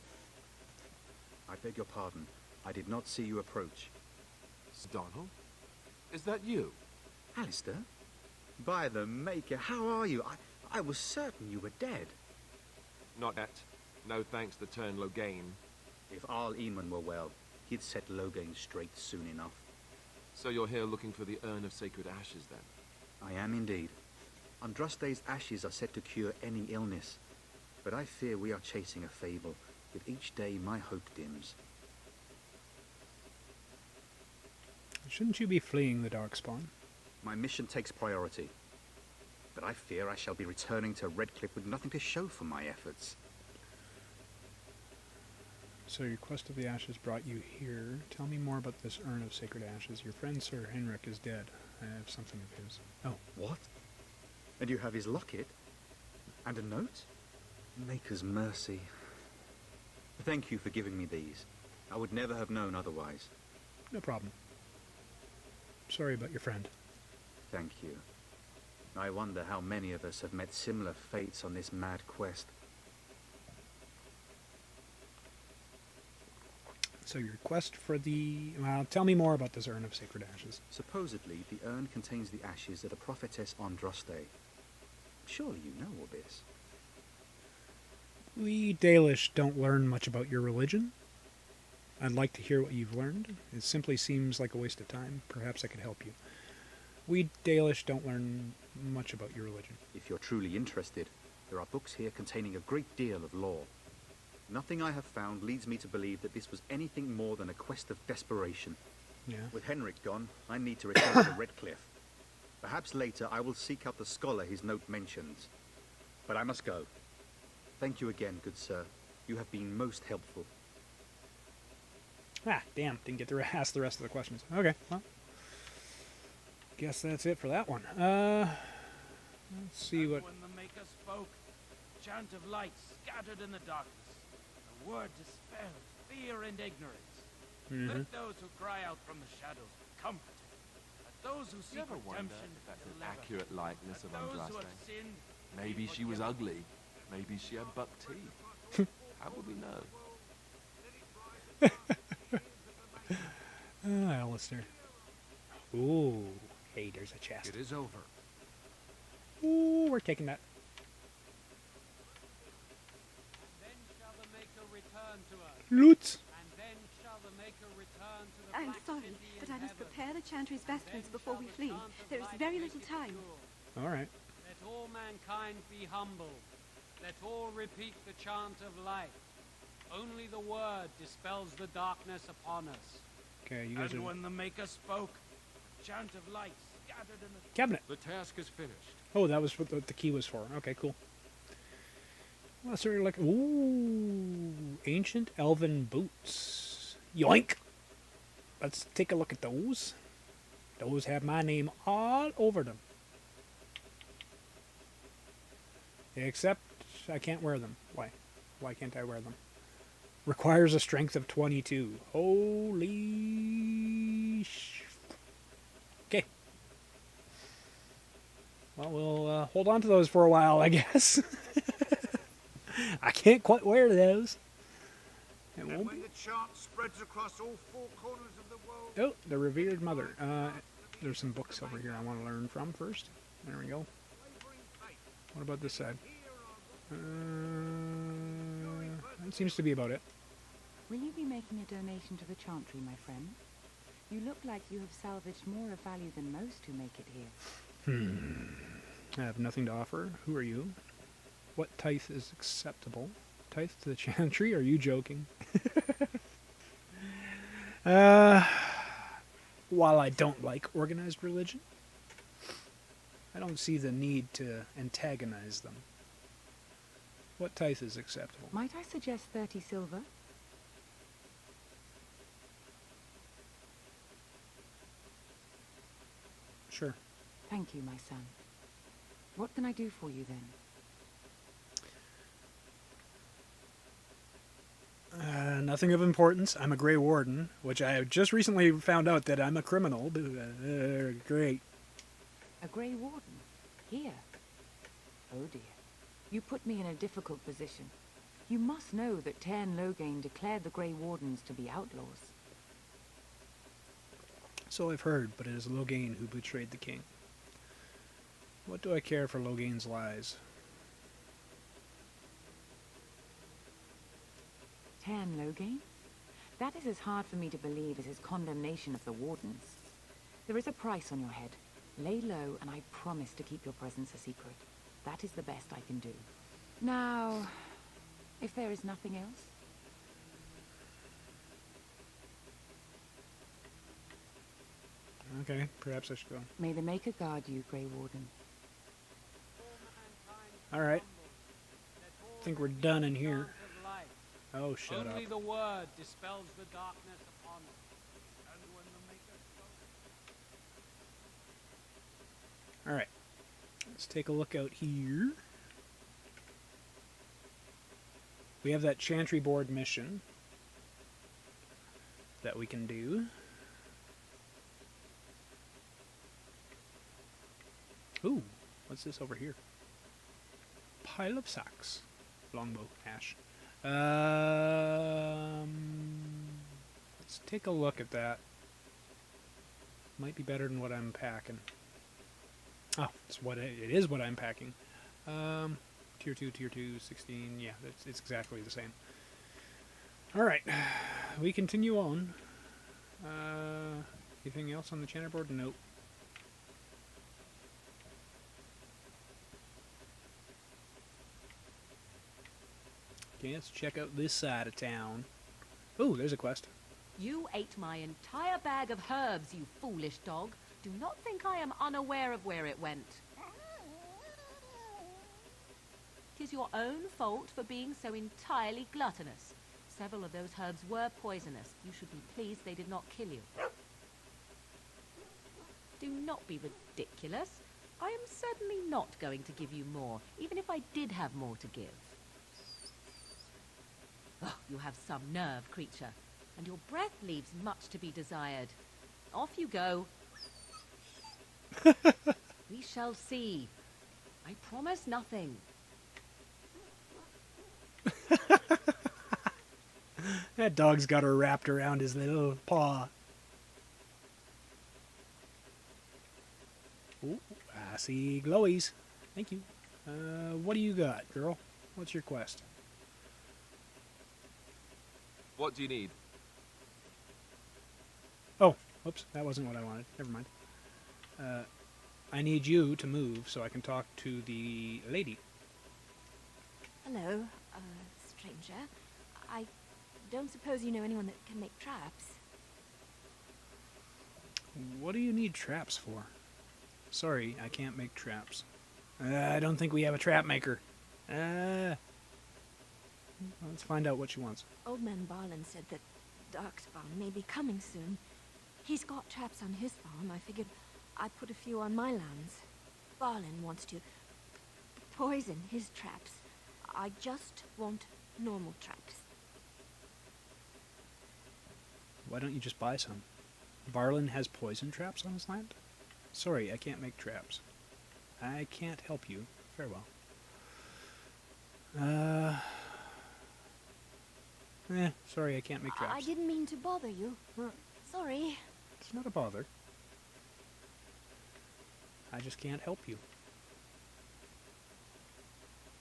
[SPEAKER 15] I beg your pardon. I did not see you approach.
[SPEAKER 7] Sir Donnell? Is that you?
[SPEAKER 15] Alistair? By the Maker, how are you? I was certain you were dead.
[SPEAKER 7] Not yet. No thanks to Taeon Logain.
[SPEAKER 15] If Arl Eamon were well, he'd set Logain straight soon enough.
[SPEAKER 7] So you're here looking for the Urn of Sacred Ashes, then?
[SPEAKER 15] I am indeed. Andraste's ashes are said to cure any illness, but I fear we are chasing a fable. With each day, my hope dims.
[SPEAKER 1] Shouldn't you be fleeing the Darkspawn?
[SPEAKER 15] My mission takes priority, but I fear I shall be returning to Redcliffe with nothing to show for my efforts.
[SPEAKER 1] So your quest of the ashes brought you here. Tell me more about this Urn of Sacred Ashes. Your friend Sir Henrik is dead. I have something of his. Oh.
[SPEAKER 15] What? And you have his locket? And a note? Maker's mercy. Thank you for giving me these. I would never have known otherwise.
[SPEAKER 1] No problem. Sorry about your friend.
[SPEAKER 15] Thank you. I wonder how many of us have met similar fates on this mad quest.
[SPEAKER 1] So your quest for the... Well, tell me more about this Urn of Sacred Ashes.
[SPEAKER 15] Supposedly, the urn contains the ashes of the prophetess Andraste. Surely you know all this.
[SPEAKER 1] We Dalish don't learn much about your religion. I'd like to hear what you've learned. It simply seems like a waste of time. Perhaps I could help you. We Dalish don't learn much about your religion.
[SPEAKER 15] If you're truly interested, there are books here containing a great deal of lore. Nothing I have found leads me to believe that this was anything more than a quest of desperation.
[SPEAKER 1] Yeah.
[SPEAKER 15] With Henrik gone, I need to return to Redcliffe. Perhaps later I will seek out the scholar his note mentions. But I must go. Thank you again, good sir. You have been most helpful.
[SPEAKER 1] Ah, damn. Didn't get to ask the rest of the questions. Okay, well. Guess that's it for that one. Let's see what...
[SPEAKER 12] When the Maker spoke, chant of light scattered in the darkness. A word dispelled fear and ignorance. Let those who cry out from the shadows be comforted. Let those who seek redemption
[SPEAKER 7] if that's an
[SPEAKER 12] delivered.
[SPEAKER 7] accurate likeness of
[SPEAKER 12] Let those who
[SPEAKER 7] Andraste.
[SPEAKER 12] have sinned
[SPEAKER 7] Maybe
[SPEAKER 12] be
[SPEAKER 7] she was
[SPEAKER 12] forgiven.
[SPEAKER 7] ugly. Maybe she had buck teeth. How would we know?
[SPEAKER 1] Alistair. Ooh. Hey, there's a chest.
[SPEAKER 4] It is over.
[SPEAKER 1] Ooh, we're taking that.
[SPEAKER 12] Then shall the Maker return to us.
[SPEAKER 1] Loot.
[SPEAKER 12] And then shall the Maker return to the
[SPEAKER 2] I'm
[SPEAKER 12] Black
[SPEAKER 2] sorry,
[SPEAKER 12] City
[SPEAKER 2] but
[SPEAKER 12] in
[SPEAKER 2] I must
[SPEAKER 12] heaven.
[SPEAKER 2] prepare the Chantry's vestments before we flee. There is very little time.
[SPEAKER 1] All right.
[SPEAKER 12] Let all mankind be humble. Let all repeat the chant of light. Only the word dispels the darkness upon us.
[SPEAKER 1] Okay, you guys
[SPEAKER 12] And
[SPEAKER 1] are...
[SPEAKER 12] when the Maker spoke, chant of light scattered in the
[SPEAKER 1] Cabinet.
[SPEAKER 4] The task is finished.
[SPEAKER 1] Oh, that was what the key was for. Okay, cool. Well, sort of like... Ooh. Ancient elven boots. Yoink! Let's take a look at those. Those have my name all over them. Except I can't wear them. Why? Why can't I wear them? Requires a strength of 22. Holy Okay. Well, we'll hold on to those for a while, I guess. I can't quite wear those. It
[SPEAKER 8] And
[SPEAKER 1] won't
[SPEAKER 8] when
[SPEAKER 1] be.
[SPEAKER 8] the chant spreads across all four corners of the world...
[SPEAKER 1] Oh, the revered mother. There's some books over here I want to learn from first. There we go. What about this side? That seems to be about it.
[SPEAKER 22] Will you be making a donation to the Chantry, my friend? You look like you have salvaged more of value than most who make it here.
[SPEAKER 1] I have nothing to offer. Who are you? What tithe is acceptable? Tithe to the Chantry? Are you joking? While I don't like organized religion, I don't see the need to antagonize them. What tithe is acceptable?
[SPEAKER 22] Might I suggest 30 silver?
[SPEAKER 1] Sure.
[SPEAKER 22] Thank you, my son. What can I do for you then?
[SPEAKER 1] Nothing of importance. I'm a Gray Warden, which I have just recently found out that I'm a criminal. Great.
[SPEAKER 22] A Grey Warden? Here? Oh dear. You put me in a difficult position. You must know that Tairn Loghain declared the Grey Wardens to be outlaws.
[SPEAKER 1] So I've heard, but it is Loghain who betrayed the king. What do I care for Loghain's lies?
[SPEAKER 22] Tairn Loghain? That is as hard for me to believe as his condemnation of the Wardens. There is a price on your head. Lay low, and I promise to keep your presence a secret. That is the best I can do. Now, if there is nothing else...
[SPEAKER 1] Okay, perhaps I should go.
[SPEAKER 22] May the Maker guard you, Grey Warden.
[SPEAKER 1] Alright. I think we're done in here. Oh, shut up.
[SPEAKER 12] Only the word dispels the darkness upon us. And when the Maker spoke...
[SPEAKER 1] Alright. Let's take a look out here. We have that Chantry Board mission that we can do. Ooh, what's this over here? Pile of sacks. Longbow, ash. Let's take a look at that. Might be better than what I'm packing. Oh, it's what it is what I'm packing. Tier 2, 16, yeah, it's exactly the same. Alright, we continue on. Anything else on the Chanter board? Nope. Okay, let's check out this side of town. Oh, there's a quest.
[SPEAKER 6] You ate my entire bag of herbs, you foolish dog. Do not think I am unaware of where it went. It is your own fault for being so entirely gluttonous. Several of those herbs were poisonous. You should be pleased they did not kill you. Do not be ridiculous. I am certainly not going to give you more, even if I did have more to give. Oh, you have some nerve, creature, and your breath leaves much to be desired. Off you go. We shall see. I promise nothing.
[SPEAKER 1] That dog's got her wrapped around his little paw. Ooh, I see glowies. Thank you. What do you got, girl? What's your quest?
[SPEAKER 7] What do you need?
[SPEAKER 1] Oh, oops, that wasn't what I wanted. Never mind. I need you to move so I can talk to the lady.
[SPEAKER 9] Hello, stranger. I don't suppose you know anyone that can make traps?
[SPEAKER 1] What do you need traps for? Sorry, I can't make traps. I don't think we have a trap maker. Let's find out what she wants.
[SPEAKER 9] Old man Barlin said that Darkspawn may be coming soon. He's got traps on his farm. I figured I'd put a few on my lands. Barlin wants to poison his traps. I just want normal traps.
[SPEAKER 1] Why don't you just buy some? Barlin has poison traps on his land? Sorry, I can't make traps. I can't help you. Farewell. Sorry, I can't make traps.
[SPEAKER 9] I didn't mean to bother you. Sorry.
[SPEAKER 1] It's not a bother. I just can't help you.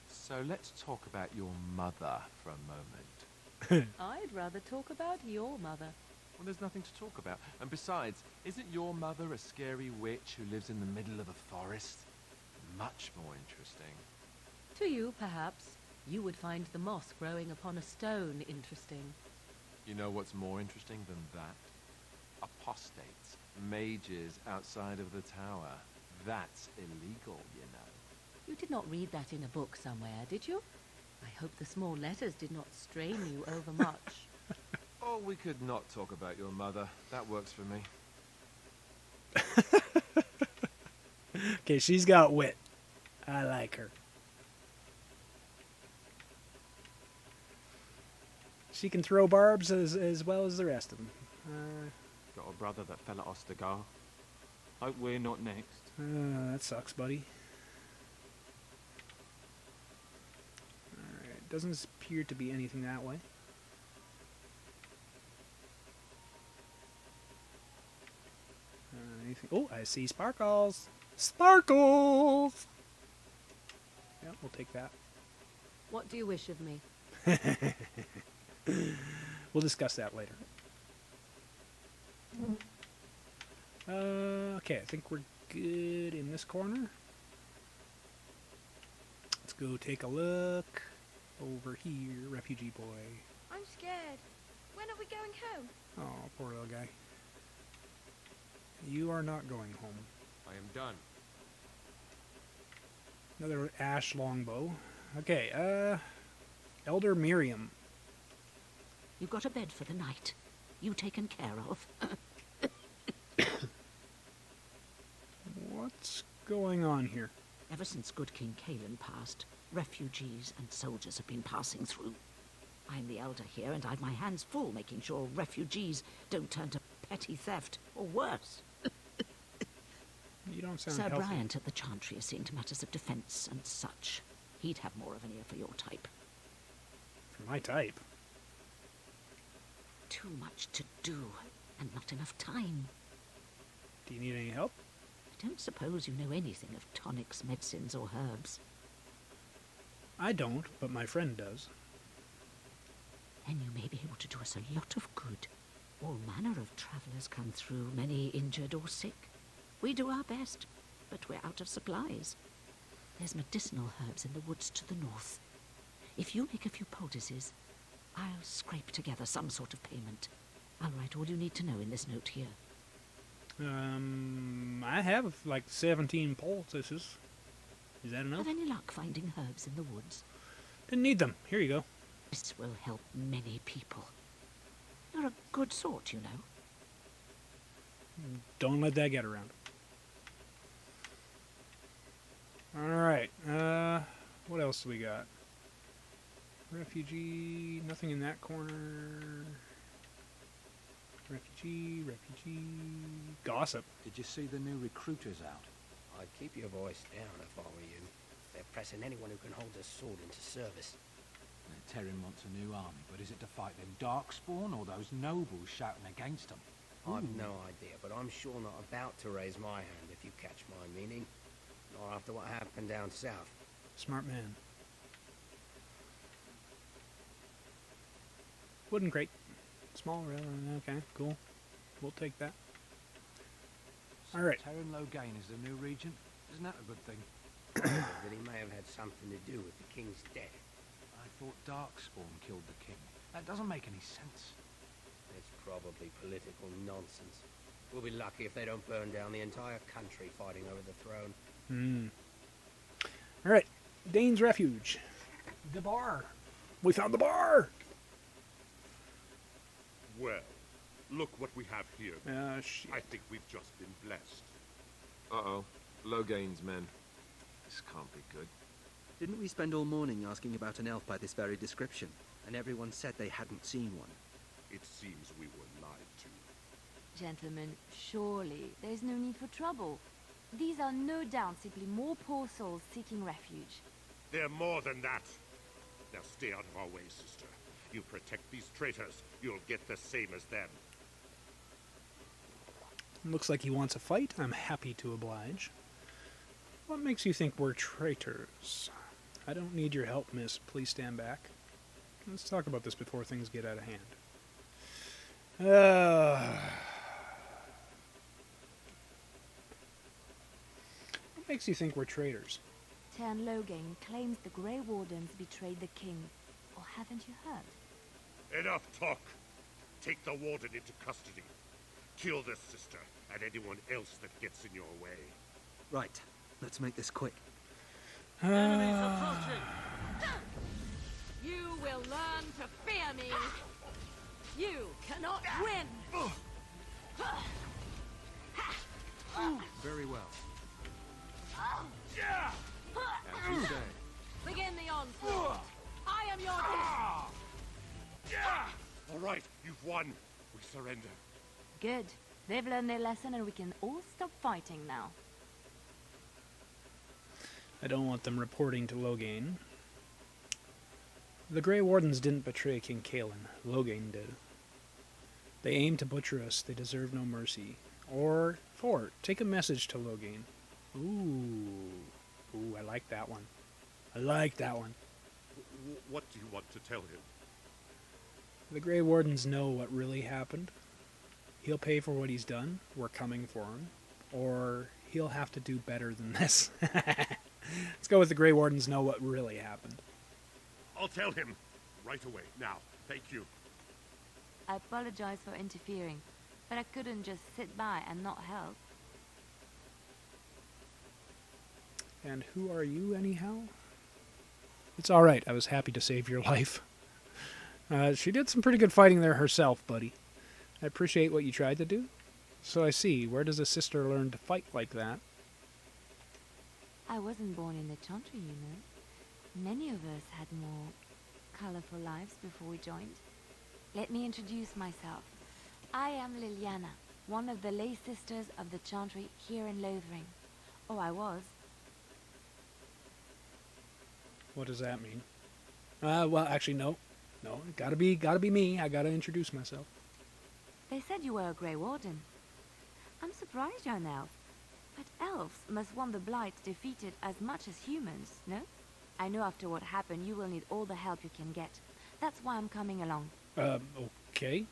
[SPEAKER 7] So let's talk about your mother for a moment.
[SPEAKER 6] I'd rather talk about your mother.
[SPEAKER 7] Well, there's nothing to talk about. And besides, isn't your mother a scary witch who lives in the middle of a forest? Much more interesting.
[SPEAKER 6] To you, perhaps. You would find the moss growing upon a stone interesting.
[SPEAKER 7] You know what's more interesting than that? Apostates, mages outside of the tower. That's illegal, you know.
[SPEAKER 6] You did not read that in a book somewhere, did you? I hope the small letters did not strain you overmuch.
[SPEAKER 7] Oh, we could not talk about your mother. That works for me.
[SPEAKER 1] Okay, she's got wit. I like her. She can throw barbs as well as the rest of them.
[SPEAKER 10] Got a brother that fell at Ostagar. Hope we're not next.
[SPEAKER 1] That sucks, buddy. Alright, doesn't appear to be anything that way. Anything? Oh, I see sparkles! Sparkles! Yeah, we'll take that.
[SPEAKER 6] What do you wish of me?
[SPEAKER 1] We'll discuss that later. Okay, I think we're good in this corner. Let's go take a look over here, refugee boy.
[SPEAKER 2] I'm scared. When are we going home?
[SPEAKER 1] Oh, poor little guy. You are not going home.
[SPEAKER 10] I am done.
[SPEAKER 1] Another ash longbow. Okay, Elder Miriam.
[SPEAKER 13] You've got a bed for the night. You taken care of.
[SPEAKER 1] What's going on here?
[SPEAKER 13] Ever since good King Kalen passed, refugees and soldiers have been passing through. I'm the elder here, and I've my hands full making sure refugees don't turn to petty theft, or worse.
[SPEAKER 1] You don't sound
[SPEAKER 13] Sir
[SPEAKER 1] healthy.
[SPEAKER 13] Bryant at the Chantry is seeing to matters of defence and such. He'd have more of an ear for your type.
[SPEAKER 1] For my type?
[SPEAKER 13] Too much to do, and not enough time.
[SPEAKER 1] Do you need any help?
[SPEAKER 13] I don't suppose you know anything of tonics, medicines, or herbs.
[SPEAKER 1] I don't, but my friend does.
[SPEAKER 13] Then you may be able to do us a lot of good. All manner of travellers come through, many injured or sick. We do our best, but we're out of supplies. There's medicinal herbs in the woods to the north. If you make a few poultices, I'll scrape together some sort of payment. I'll write all you need to know in this note here.
[SPEAKER 1] I have like 17 poultices. Is that enough?
[SPEAKER 13] Have any luck finding herbs in the woods?
[SPEAKER 1] Didn't need them. Here you go.
[SPEAKER 13] This will help many people. You're a good sort, you know.
[SPEAKER 1] Don't let that get around. Alright, what else do we got? Refugee, nothing in that corner. Refugee, gossip.
[SPEAKER 14] Did you see the new recruiters out?
[SPEAKER 16] I'd keep your voice down if I were you. They're pressing anyone who can hold a sword into service.
[SPEAKER 14] Terran wants a new army, but is it to fight them Darkspawn or those nobles shouting against them?
[SPEAKER 16] I've no idea, but I'm sure not about to raise my hand, if you catch my meaning. Not after what happened down south.
[SPEAKER 1] Smart man. Wooden crate. Small rail. Okay, cool. We'll take that.
[SPEAKER 14] So
[SPEAKER 1] All right.
[SPEAKER 14] Terran Logain is the new regent? Isn't that a good thing?
[SPEAKER 16] That he may have had something to do with the king's death.
[SPEAKER 14] I thought Darkspawn killed the king. That doesn't make any sense.
[SPEAKER 16] It's probably political nonsense. We'll be lucky if they don't burn down the entire country fighting over the throne.
[SPEAKER 1] All right. Dane's Refuge. The bar. We found the bar.
[SPEAKER 23] Well, look what we have here.
[SPEAKER 1] Shit.
[SPEAKER 23] I think we've just been blessed.
[SPEAKER 7] Uh-oh. Logain's men. This can't be good.
[SPEAKER 24] Didn't we spend all morning asking about an elf by this very description? And everyone said they hadn't seen one.
[SPEAKER 23] It seems we were lied to.
[SPEAKER 2] Gentlemen, surely there's no need for trouble. These are no doubt simply more poor souls seeking refuge.
[SPEAKER 23] They're more than that. Now stay out of our way, sister. You protect these traitors, you'll get the same as them.
[SPEAKER 1] Looks like he wants a fight. I'm happy to oblige. What makes you think we're traitors? I don't need your help, miss. Please stand back. Let's talk about this before things get out of hand. What makes you think we're traitors?
[SPEAKER 2] Tern Logain claims the Gray Wardens betrayed the king. Or haven't you heard?
[SPEAKER 23] Enough talk. Take the warden into custody. Kill this sister and anyone else that gets in your way.
[SPEAKER 24] Right. Let's make this quick.
[SPEAKER 12] Enemies approaching!
[SPEAKER 18] You will learn to fear me. You cannot win.
[SPEAKER 20] Very well.
[SPEAKER 23] Yeah!
[SPEAKER 20] As you say.
[SPEAKER 18] Begin the onslaught. I am your king.
[SPEAKER 23] Yeah! All right, you've won. We surrender.
[SPEAKER 2] Good. They've learned their lesson and we can all stop fighting now.
[SPEAKER 1] I don't want them reporting to Logain. The Grey Wardens didn't betray King Kalen. Logain did. They aim to butcher us. They deserve no mercy. Or 4. Take a message to Logain. Ooh, I like that one. I like that one.
[SPEAKER 23] What do you want to tell him?
[SPEAKER 1] The Grey Wardens know what really happened. He'll pay for what he's done. We're coming for him. Or he'll have to do better than this. Let's go with the Grey Wardens know what really happened.
[SPEAKER 23] I'll tell him. Right away. Now. Thank you.
[SPEAKER 2] I apologize for interfering, but I couldn't just sit by and not help.
[SPEAKER 1] And who are you, anyhow? It's alright. I was happy to save your life. She did some pretty good fighting there herself, buddy. I appreciate what you tried to do. So I see. Where does a sister learn to fight like that?
[SPEAKER 2] I wasn't born in the Chantry, you know. Many of us had more colorful lives before we joined. Let me introduce myself. I am Liliana, one of the lay sisters of the Chantry here in Lothering. Oh, I was.
[SPEAKER 1] What does that mean? Well, actually, no. No, gotta be me. I gotta introduce myself.
[SPEAKER 2] They said you were a Grey Warden. I'm surprised you're an elf. But elves must want the Blight defeated as much as humans, no? I know after what happened you will need all the help you can get. That's why I'm coming along.
[SPEAKER 1] Okay.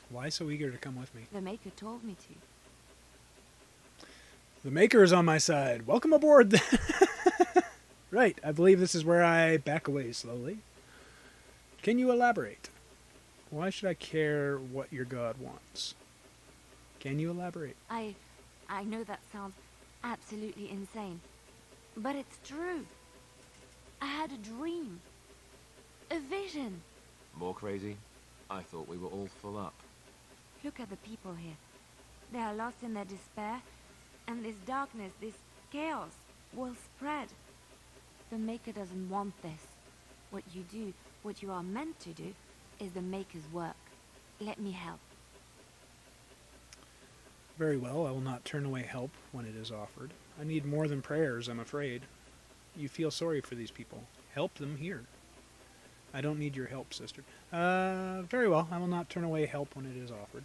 [SPEAKER 1] Why so eager to come with me?
[SPEAKER 2] The Maker told me to.
[SPEAKER 1] The Maker is on my side. Welcome aboard. Right, I believe this is where I back away slowly. Can you elaborate? Why should I care what your god wants? Can you elaborate?
[SPEAKER 2] I know that sounds absolutely insane, but it's true. I had a dream. A vision.
[SPEAKER 7] More crazy? I thought we were all full up.
[SPEAKER 2] Look at the people here. They are lost in their despair, and this darkness, this chaos, will spread. The Maker doesn't want this. What you do, what you are meant to do, is the Maker's work. Let me help.
[SPEAKER 1] Very well, I will not turn away help when it is offered. I need more than prayers, I'm afraid. You feel sorry for these people. Help them here. I don't need your help, sister. Very well, I will not turn away help when it is offered.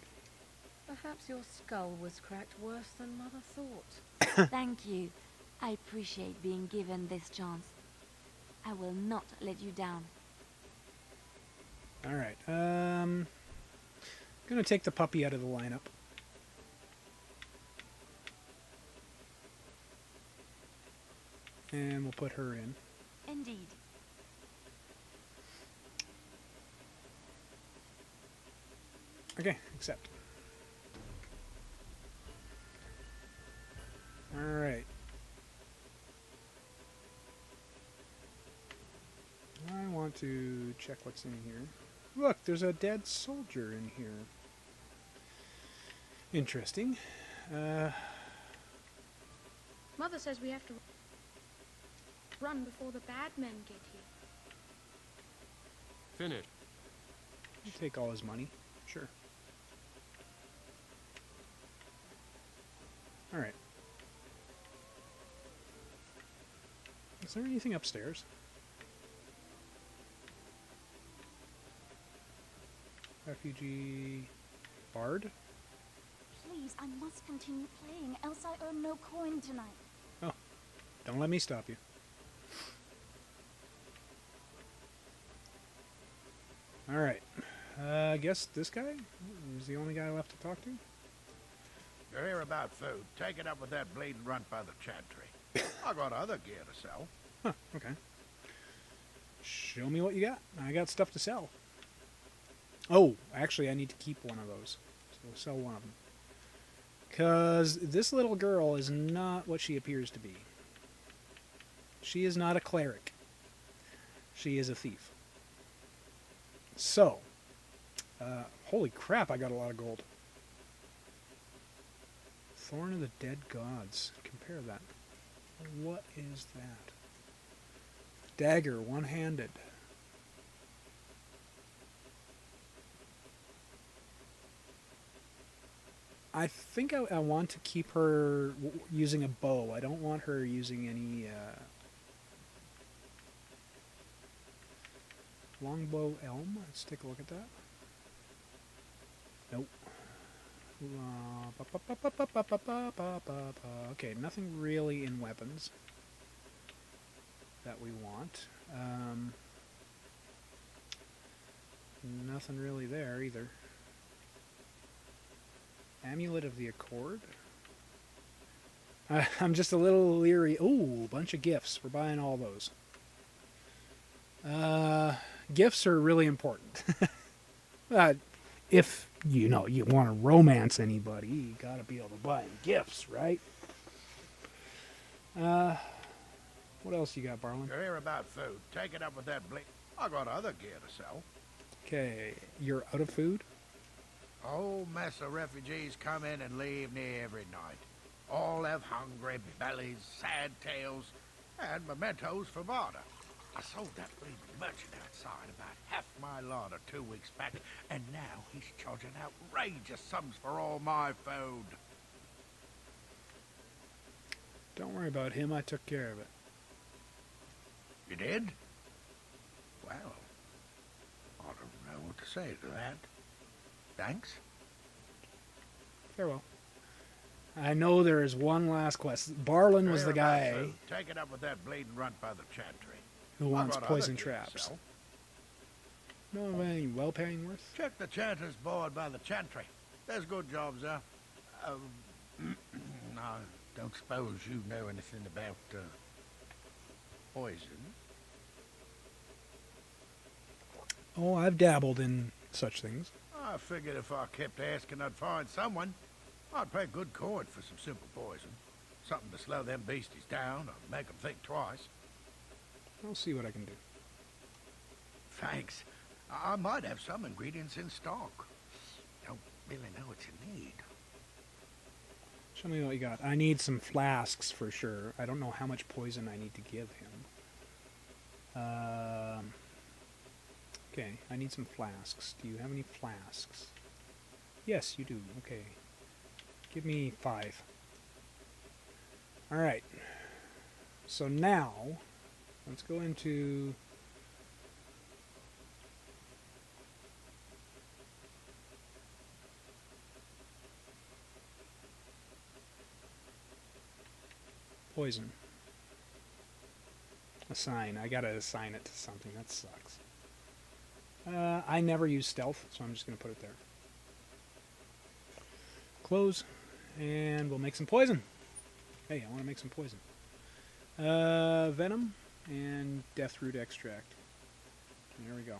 [SPEAKER 18] Perhaps your skull was cracked worse than Mother thought.
[SPEAKER 2] Thank you. I appreciate being given this chance. I will not let you down.
[SPEAKER 1] Alright, gonna take the puppy out of the lineup. And we'll put her in.
[SPEAKER 2] Indeed.
[SPEAKER 1] Okay, accept. Alright. I want to check what's in here. Look, there's a dead soldier in here. Interesting.
[SPEAKER 3] Mother says we have to run before the bad men get here.
[SPEAKER 4] Finish.
[SPEAKER 1] You take all his money. Sure. Alright. Is there anything upstairs? Refugee... Bard?
[SPEAKER 11] Please, I must continue playing, else I earn no coin tonight.
[SPEAKER 1] Oh, don't let me stop you. Alright. I guess this guy is the only guy left to talk to?
[SPEAKER 8] You're here about food. Take it up with that bleeding runt by the chantry. I got other gear to sell.
[SPEAKER 1] Huh, okay. Show me what you got. I got stuff to sell. Oh, actually, I need to keep one of those. So we'll sell one of them. Because this little girl is not what she appears to be. She is not a cleric. She is a thief. So, holy crap, I got a lot of gold. Thorn of the Dead Gods. Compare that. What is that? Dagger, one-handed. I think I want to keep her using a bow. I don't want her using any longbow elm. Let's take a look at that. Nope. Okay, nothing really in weapons that we want. Nothing really there either. Amulet of the Accord. I'm just a little leery. Ooh, bunch of gifts. We're buying all those. Gifts are really important. If, you know, you want to romance anybody, you got to be able to buy them gifts, right? What else you got, Barlin?
[SPEAKER 8] You're here about food. Take it up with that I got other gear to sell.
[SPEAKER 1] Okay, you're out of food?
[SPEAKER 8] A whole mess of refugees come in and leave near every night. All have hungry bellies, sad tales, and mementos for barter. I sold that bleeding merchant outside about half my larder 2 weeks back, and now he's charging outrageous sums for all my food.
[SPEAKER 1] Don't worry about him, I took care of it.
[SPEAKER 8] You did? Well, I don't know what to say to that. Thanks.
[SPEAKER 1] Farewell. I know there is one last quest. Barlin was the guy
[SPEAKER 8] Take it up with that bleeding runt by the chantry.
[SPEAKER 1] who wants poison traps. Know of any well-paying work?
[SPEAKER 8] Check the chanter's board by the chantry. There's good jobs there. No, don't suppose you know anything about poison?
[SPEAKER 1] Oh, I've dabbled in such things.
[SPEAKER 8] I figured if I kept asking, I'd find someone. I'd pay good coin for some simple poison. Something to slow them beasties down or make them think twice.
[SPEAKER 1] I'll see what I can do.
[SPEAKER 8] Thanks. I might have some ingredients in stock. Don't really know what you need.
[SPEAKER 1] Show me what you got. I need some flasks for sure. I don't know how much poison I need to give him. Okay, I need some flasks. Do you have any flasks? Yes, you do. Okay. Give me 5. Alright. So now, let's go into... poison. Assign. I gotta assign it to something. That sucks. I never use stealth, so I'm just gonna put it there. Close. And we'll make some poison. Hey, I want to make some poison. Venom and Deathroot extract. There we go.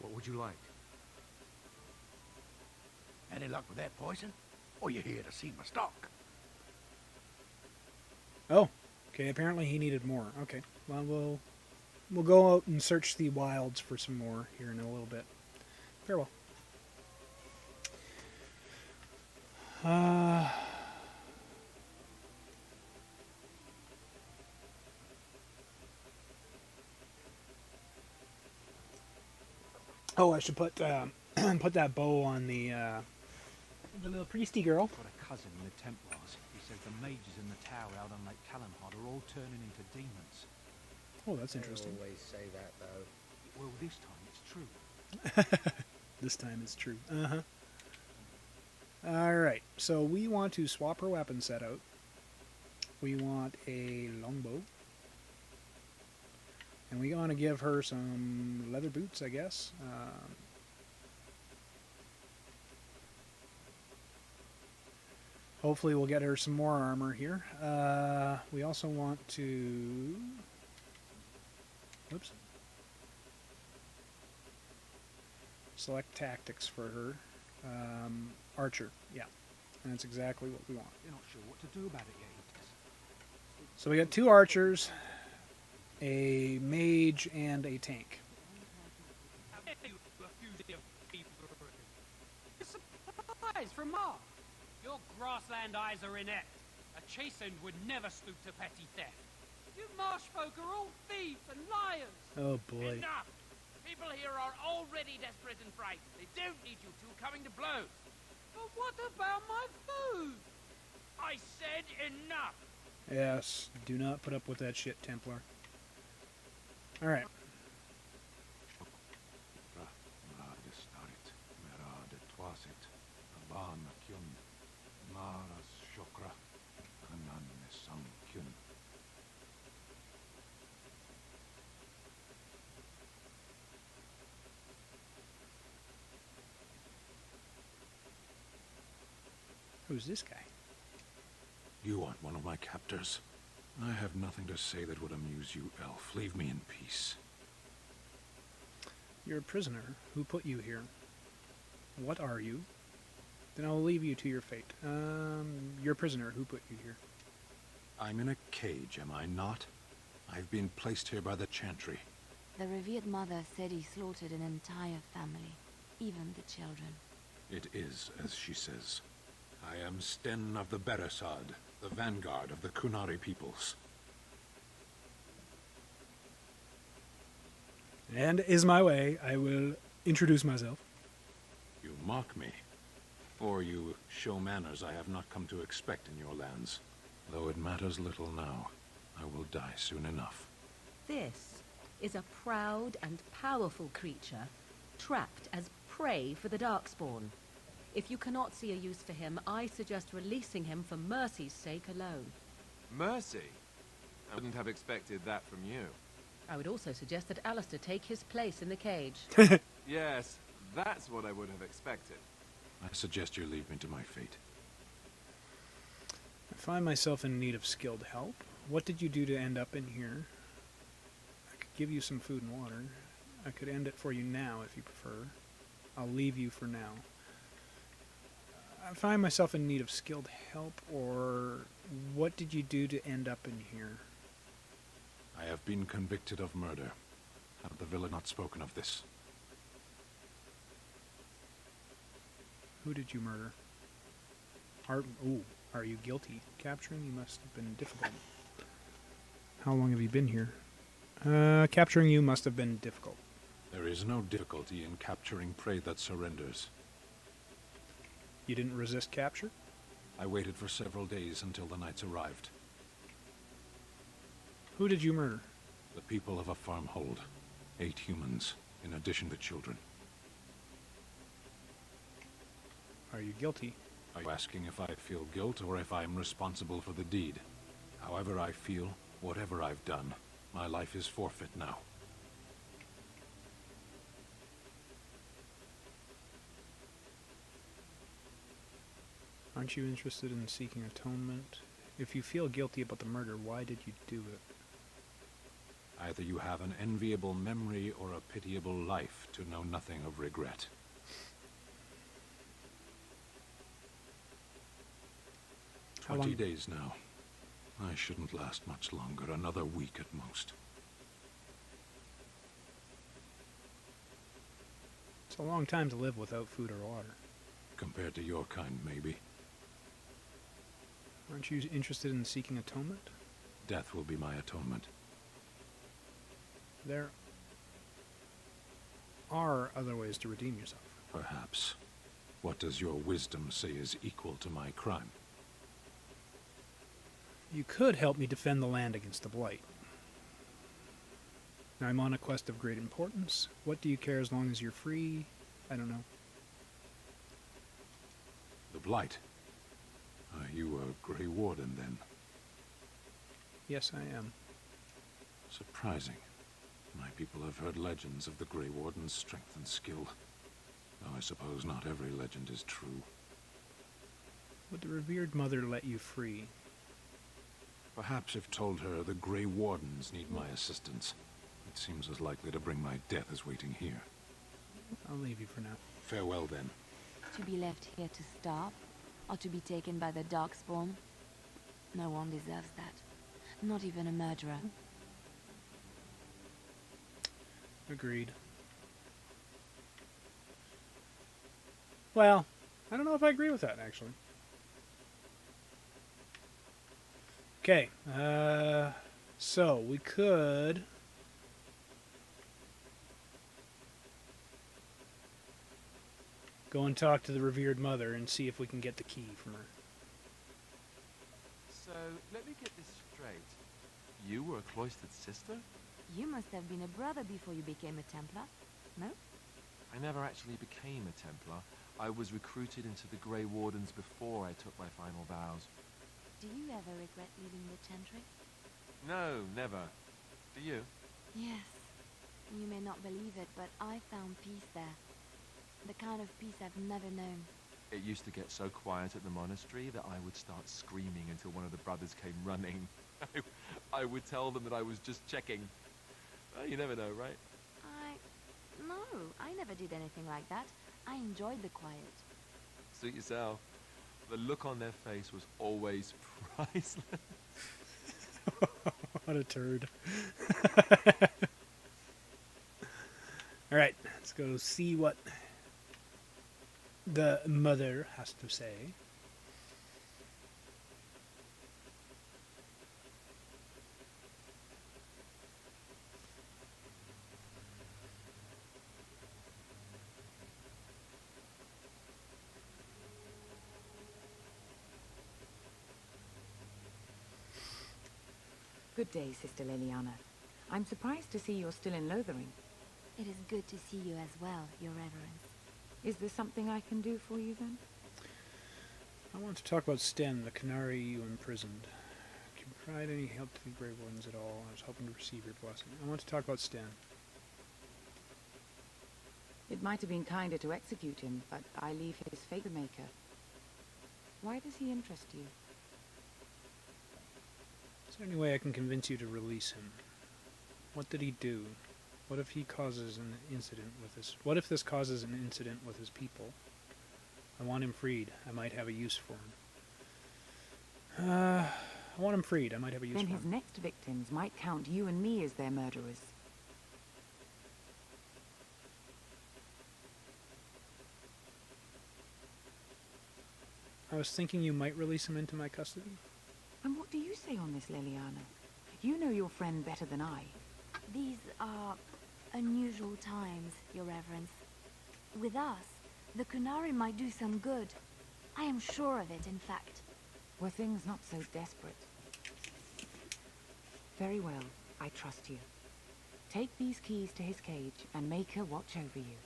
[SPEAKER 7] What would you like?
[SPEAKER 8] Any luck with that poison? Or you here to see my stock?
[SPEAKER 1] Oh, okay. Apparently he needed more. Okay. Well, we'll go out and search the wilds for some more here in a little bit. Farewell. Oh, I should put put that bow on the little priesty girl.
[SPEAKER 14] I've got a cousin in the Templars. He says the mages in the tower out on Lake Calenhard are all turning into demons.
[SPEAKER 1] Oh, that's interesting.
[SPEAKER 16] They always say that, though.
[SPEAKER 14] Well, this time it's true.
[SPEAKER 1] This time it's true. Uh-huh. Alright, so we want to swap her weapon set out. We want a longbow. And we want to give her some leather boots, I guess. Hopefully we'll get her some more armor here. We also want to... Whoops. Select tactics for her. Archer, yeah. And that's exactly what we want.
[SPEAKER 14] You're not sure what to do about it yet.
[SPEAKER 1] So we got 2 archers, a mage, and a tank.
[SPEAKER 12] Supplies from Mark. Your grassland eyes are inept. A chastened would never stoop to petty theft. You marsh folk are all thieves and liars.
[SPEAKER 1] Oh boy.
[SPEAKER 12] Enough! People here are already desperate and frightened. They don't need you two coming to blows. But what about my food? I said enough!
[SPEAKER 1] Yes, do not put up with that shit, Templar. Alright. Who's this guy?
[SPEAKER 5] You aren't one of my captors. I have nothing to say that would amuse you, elf. Leave me in peace.
[SPEAKER 1] You're a prisoner. Who put you here? What are you? Then I'll leave you to your fate. You're a prisoner. Who put you here?
[SPEAKER 5] I'm in a cage, am I not? I've been placed here by the Chantry.
[SPEAKER 2] The revered mother said he slaughtered an entire family, even the children.
[SPEAKER 5] It is, as she says. I am Sten of the Beresad, the vanguard of the Kunari peoples.
[SPEAKER 1] And is my way. I will introduce myself.
[SPEAKER 5] You mock me. Or you show manners I have not come to expect in your lands. Though it matters little now. I will die soon enough.
[SPEAKER 6] This is a proud and powerful creature, trapped as prey for the Darkspawn. If you cannot see a use for him, I suggest releasing him for mercy's sake alone.
[SPEAKER 7] Mercy? I wouldn't have expected that from you.
[SPEAKER 15] I would also suggest that Alistair take his place in the cage.
[SPEAKER 7] Yes, that's what I would have expected.
[SPEAKER 5] I suggest you leave me to my fate.
[SPEAKER 1] I find myself in need of skilled help. What did you do to end up in here? I could give you some food and water. I could end it for you now if you prefer. I'll leave you for now. I find myself in need of skilled help, or what did you do to end up in here?
[SPEAKER 5] I have been convicted of murder. Have the village not spoken of this?
[SPEAKER 1] Who did you murder? Are you guilty? Capturing you must have been difficult. How long have you been here? Capturing you must have been difficult.
[SPEAKER 5] There is no difficulty in capturing prey that surrenders.
[SPEAKER 1] You didn't resist capture?
[SPEAKER 5] I waited for several days until the knights arrived.
[SPEAKER 1] Who did you murder?
[SPEAKER 5] The people of a farmhold. 8 humans, in addition to children.
[SPEAKER 1] Are you guilty?
[SPEAKER 5] Are you asking if I feel guilt or if I am responsible for the deed? However I feel, whatever I've done, my life is forfeit now.
[SPEAKER 1] Aren't you interested in seeking atonement? If you feel guilty about the murder, why did you do it?
[SPEAKER 5] Either you have an enviable memory or a pitiable life to know nothing of regret.
[SPEAKER 1] How
[SPEAKER 5] 20
[SPEAKER 1] long?
[SPEAKER 5] days now. I shouldn't last much longer, another week at most.
[SPEAKER 1] It's a long time to live without food or water.
[SPEAKER 5] Compared to your kind, maybe.
[SPEAKER 1] Aren't you interested in seeking atonement?
[SPEAKER 5] Death will be my atonement.
[SPEAKER 1] There are other ways to redeem yourself.
[SPEAKER 5] Perhaps. What does your wisdom say is equal to my crime?
[SPEAKER 1] You could help me defend the land against the Blight. I'm on a quest of great importance. What do you care as long as you're free? I don't know.
[SPEAKER 5] The Blight? Are you a Gray Warden, then?
[SPEAKER 1] Yes, I am.
[SPEAKER 5] Surprising. My people have heard legends of the Gray Warden's strength and skill. Though I suppose not every legend is true.
[SPEAKER 1] Would the revered mother let you free?
[SPEAKER 5] Perhaps if told her the Gray Wardens need my assistance. It seems as likely to bring my death as waiting here.
[SPEAKER 1] I'll leave you for now.
[SPEAKER 5] Farewell, then.
[SPEAKER 2] To be left here to starve, or to be taken by the Darkspawn? No one deserves that. Not even a murderer.
[SPEAKER 1] Agreed. Well, I don't know if I agree with that, actually. Okay, so we could... go and talk to the revered mother and see if we can get the key from her.
[SPEAKER 7] So, let me get this straight. You were a cloistered sister?
[SPEAKER 2] You must have been a brother before you became a Templar, no?
[SPEAKER 7] I never actually became a Templar. I was recruited into the Grey Wardens before I took my final vows.
[SPEAKER 2] Do you ever regret leaving the Chantry?
[SPEAKER 7] No, never. Do you?
[SPEAKER 2] Yes. You may not believe it, but I found peace there. The kind of peace I've never known.
[SPEAKER 7] It used to get so quiet at the monastery that I would start screaming until one of the brothers came running. I would tell them that I was just checking. Well, you never know, right?
[SPEAKER 2] No, I never did anything like that. I enjoyed the quiet.
[SPEAKER 7] Suit yourself. The look on their face was always priceless.
[SPEAKER 1] What a turd. Alright, let's go see what the mother has to say.
[SPEAKER 22] Good day, Sister Leliana. I'm surprised to see you're still in Lothering.
[SPEAKER 2] It is good to see you as well, Your Reverence.
[SPEAKER 22] Is there something I can do for you, then?
[SPEAKER 1] I want to talk about Sten, the Canary you imprisoned. provide any help to the Gray Wardens at all. I was hoping to receive your blessing. I want to talk about Sten.
[SPEAKER 22] It might have been kinder to execute him, but I leave his fate to the Maker. Why does he interest you?
[SPEAKER 1] Is there any way I can convince you to release him? What did he do? What if he causes an incident with his... What if this causes an incident with his people? I want him freed. I might have a use for him. I want him freed. I might have a use for him.
[SPEAKER 22] Then his next victims might count you and me as their murderers.
[SPEAKER 1] I was thinking you might release him into my custody.
[SPEAKER 22] And what do you say on this, Liliana? You know your friend better than I.
[SPEAKER 2] These are unusual times, Your Reverence. With us, the Kunari might do some good. I am sure of it, in fact.
[SPEAKER 22] Were things not so desperate? Very well, I trust you. Take these keys to his cage and make her watch over you.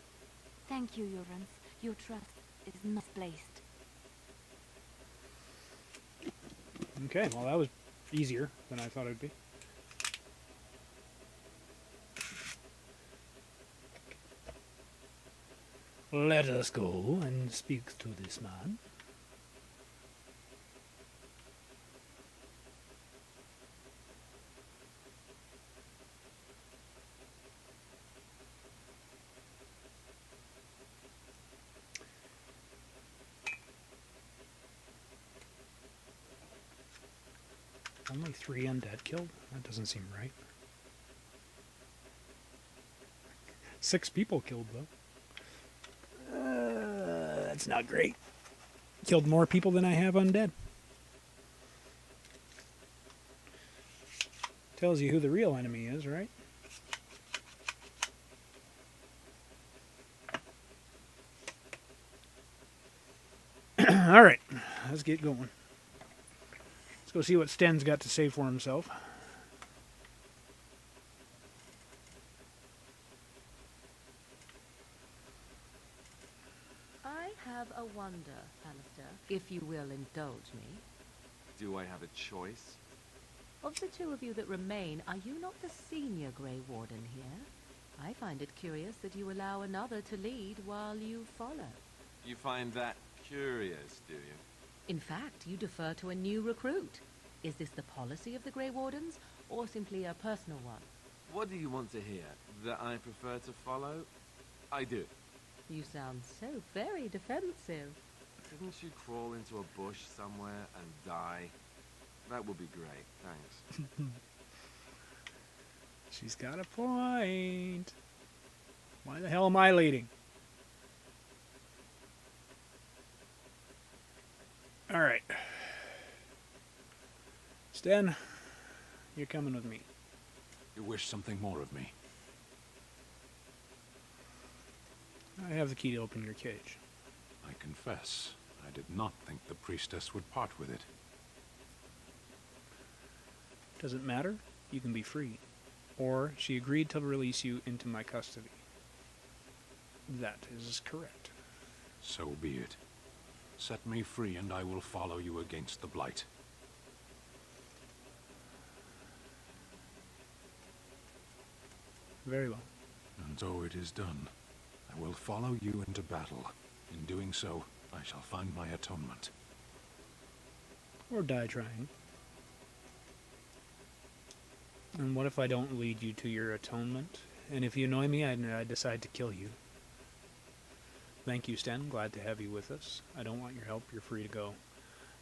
[SPEAKER 2] Thank you, Your Reverence. Your trust is misplaced.
[SPEAKER 1] Okay, well that was easier than I thought it would be. Let us go and speak to this man. Only 3 undead killed? That doesn't seem right. 6 people killed, though. That's not great. Killed more people than I have undead. Tells you who the real enemy is, right? Alright, let's get going. Let's go see what Sten's got to say for himself.
[SPEAKER 15] I have a wonder, Alistair, if you will indulge me.
[SPEAKER 7] Do I have a choice?
[SPEAKER 15] Of the 2 of you that remain, are you not the senior Grey Warden here? I find it curious that you allow another to lead while you follow.
[SPEAKER 7] You find that curious, do you?
[SPEAKER 15] In fact, you defer to a new recruit. Is this the policy of the Grey Wardens, or simply a personal one?
[SPEAKER 7] What do you want to hear? That I prefer to follow? I do.
[SPEAKER 15] You sound so very defensive.
[SPEAKER 7] Didn't you crawl into a bush somewhere and die? That would be great, thanks.
[SPEAKER 1] She's got a point. Why the hell am I leading? Alright. Sten, you're coming with me.
[SPEAKER 5] You wish something more of me?
[SPEAKER 1] I have the key to open your cage.
[SPEAKER 5] I confess, I did not think the priestess would part with it.
[SPEAKER 1] Doesn't matter. You can be free. Or she agreed to release you into my custody. That is correct.
[SPEAKER 5] So be it. Set me free and I will follow you against the Blight.
[SPEAKER 1] Very well.
[SPEAKER 5] And so it is done. I will follow you into battle. In doing so, I shall find my atonement.
[SPEAKER 1] Or die trying. And what if I don't lead you to your atonement? And if you annoy me, I decide to kill you. Thank you, Sten. Glad to have you with us. I don't want your help. You're free to go.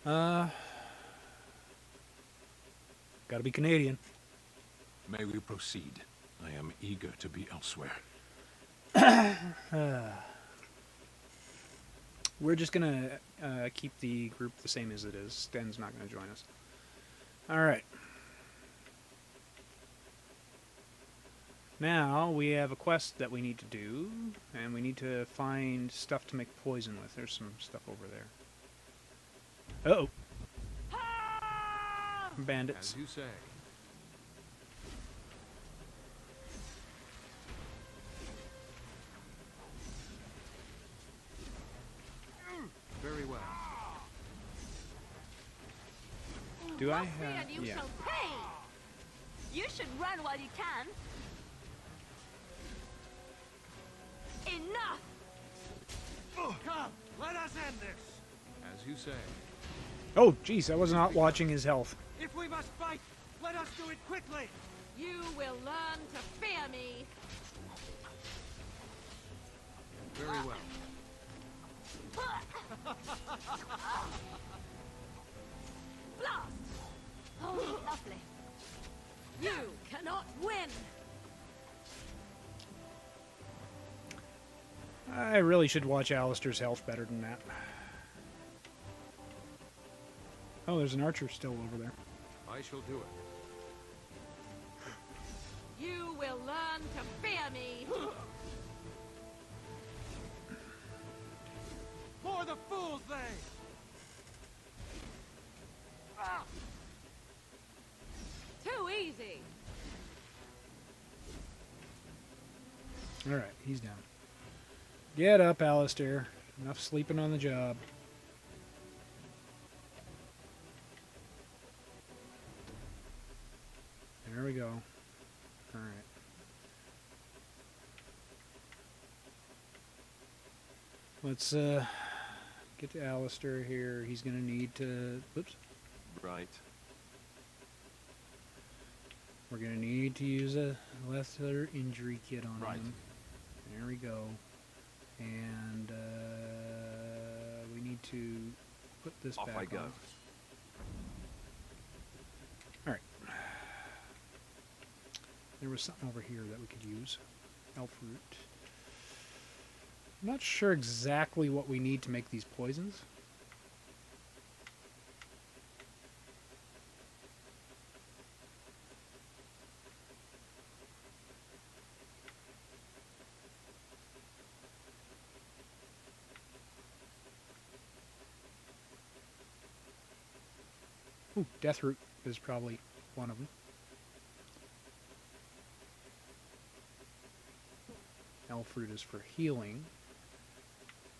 [SPEAKER 1] Gotta be Canadian.
[SPEAKER 5] May we proceed? I am eager to be elsewhere.
[SPEAKER 1] We're just gonna keep the group the same as it is. Sten's not gonna join us. Alright. Now, we have a quest that we need to do, and we need to find stuff to make poison with. There's some stuff over there. Uh-oh. Bandits.
[SPEAKER 4] As you say. Very well.
[SPEAKER 1] Do I
[SPEAKER 18] Free and
[SPEAKER 1] have...
[SPEAKER 18] you
[SPEAKER 1] Yeah.
[SPEAKER 18] shall pay. You should run while you can. Enough!
[SPEAKER 8] Come, let us end this.
[SPEAKER 4] As you say.
[SPEAKER 1] Oh, jeez, I was not watching his health.
[SPEAKER 8] If we must fight, let us do it quickly.
[SPEAKER 18] You will learn to fear me.
[SPEAKER 4] Very well.
[SPEAKER 18] Blast! Oh, lovely. You cannot win.
[SPEAKER 1] I really should watch Alistair's health better than that. Oh, there's an archer still over there.
[SPEAKER 4] I shall do it.
[SPEAKER 18] You will learn to fear me.
[SPEAKER 8] For the fools, they!
[SPEAKER 18] Ah. Too easy.
[SPEAKER 1] Alright, he's down. Get up, Alistair. Enough sleeping on the job. There we go. Alright. Let's get to Alistair here. He's going to need to... Whoops.
[SPEAKER 7] Right.
[SPEAKER 1] We're going to need to use a lesser injury kit on him. There we go. And we need to put this
[SPEAKER 7] Off
[SPEAKER 1] back
[SPEAKER 7] I go.
[SPEAKER 1] on. Alright. There was something over here that we could use. Elf root. I'm not sure exactly what we need to make these poisons. Ooh, death root is probably one of them. Elf root is for healing.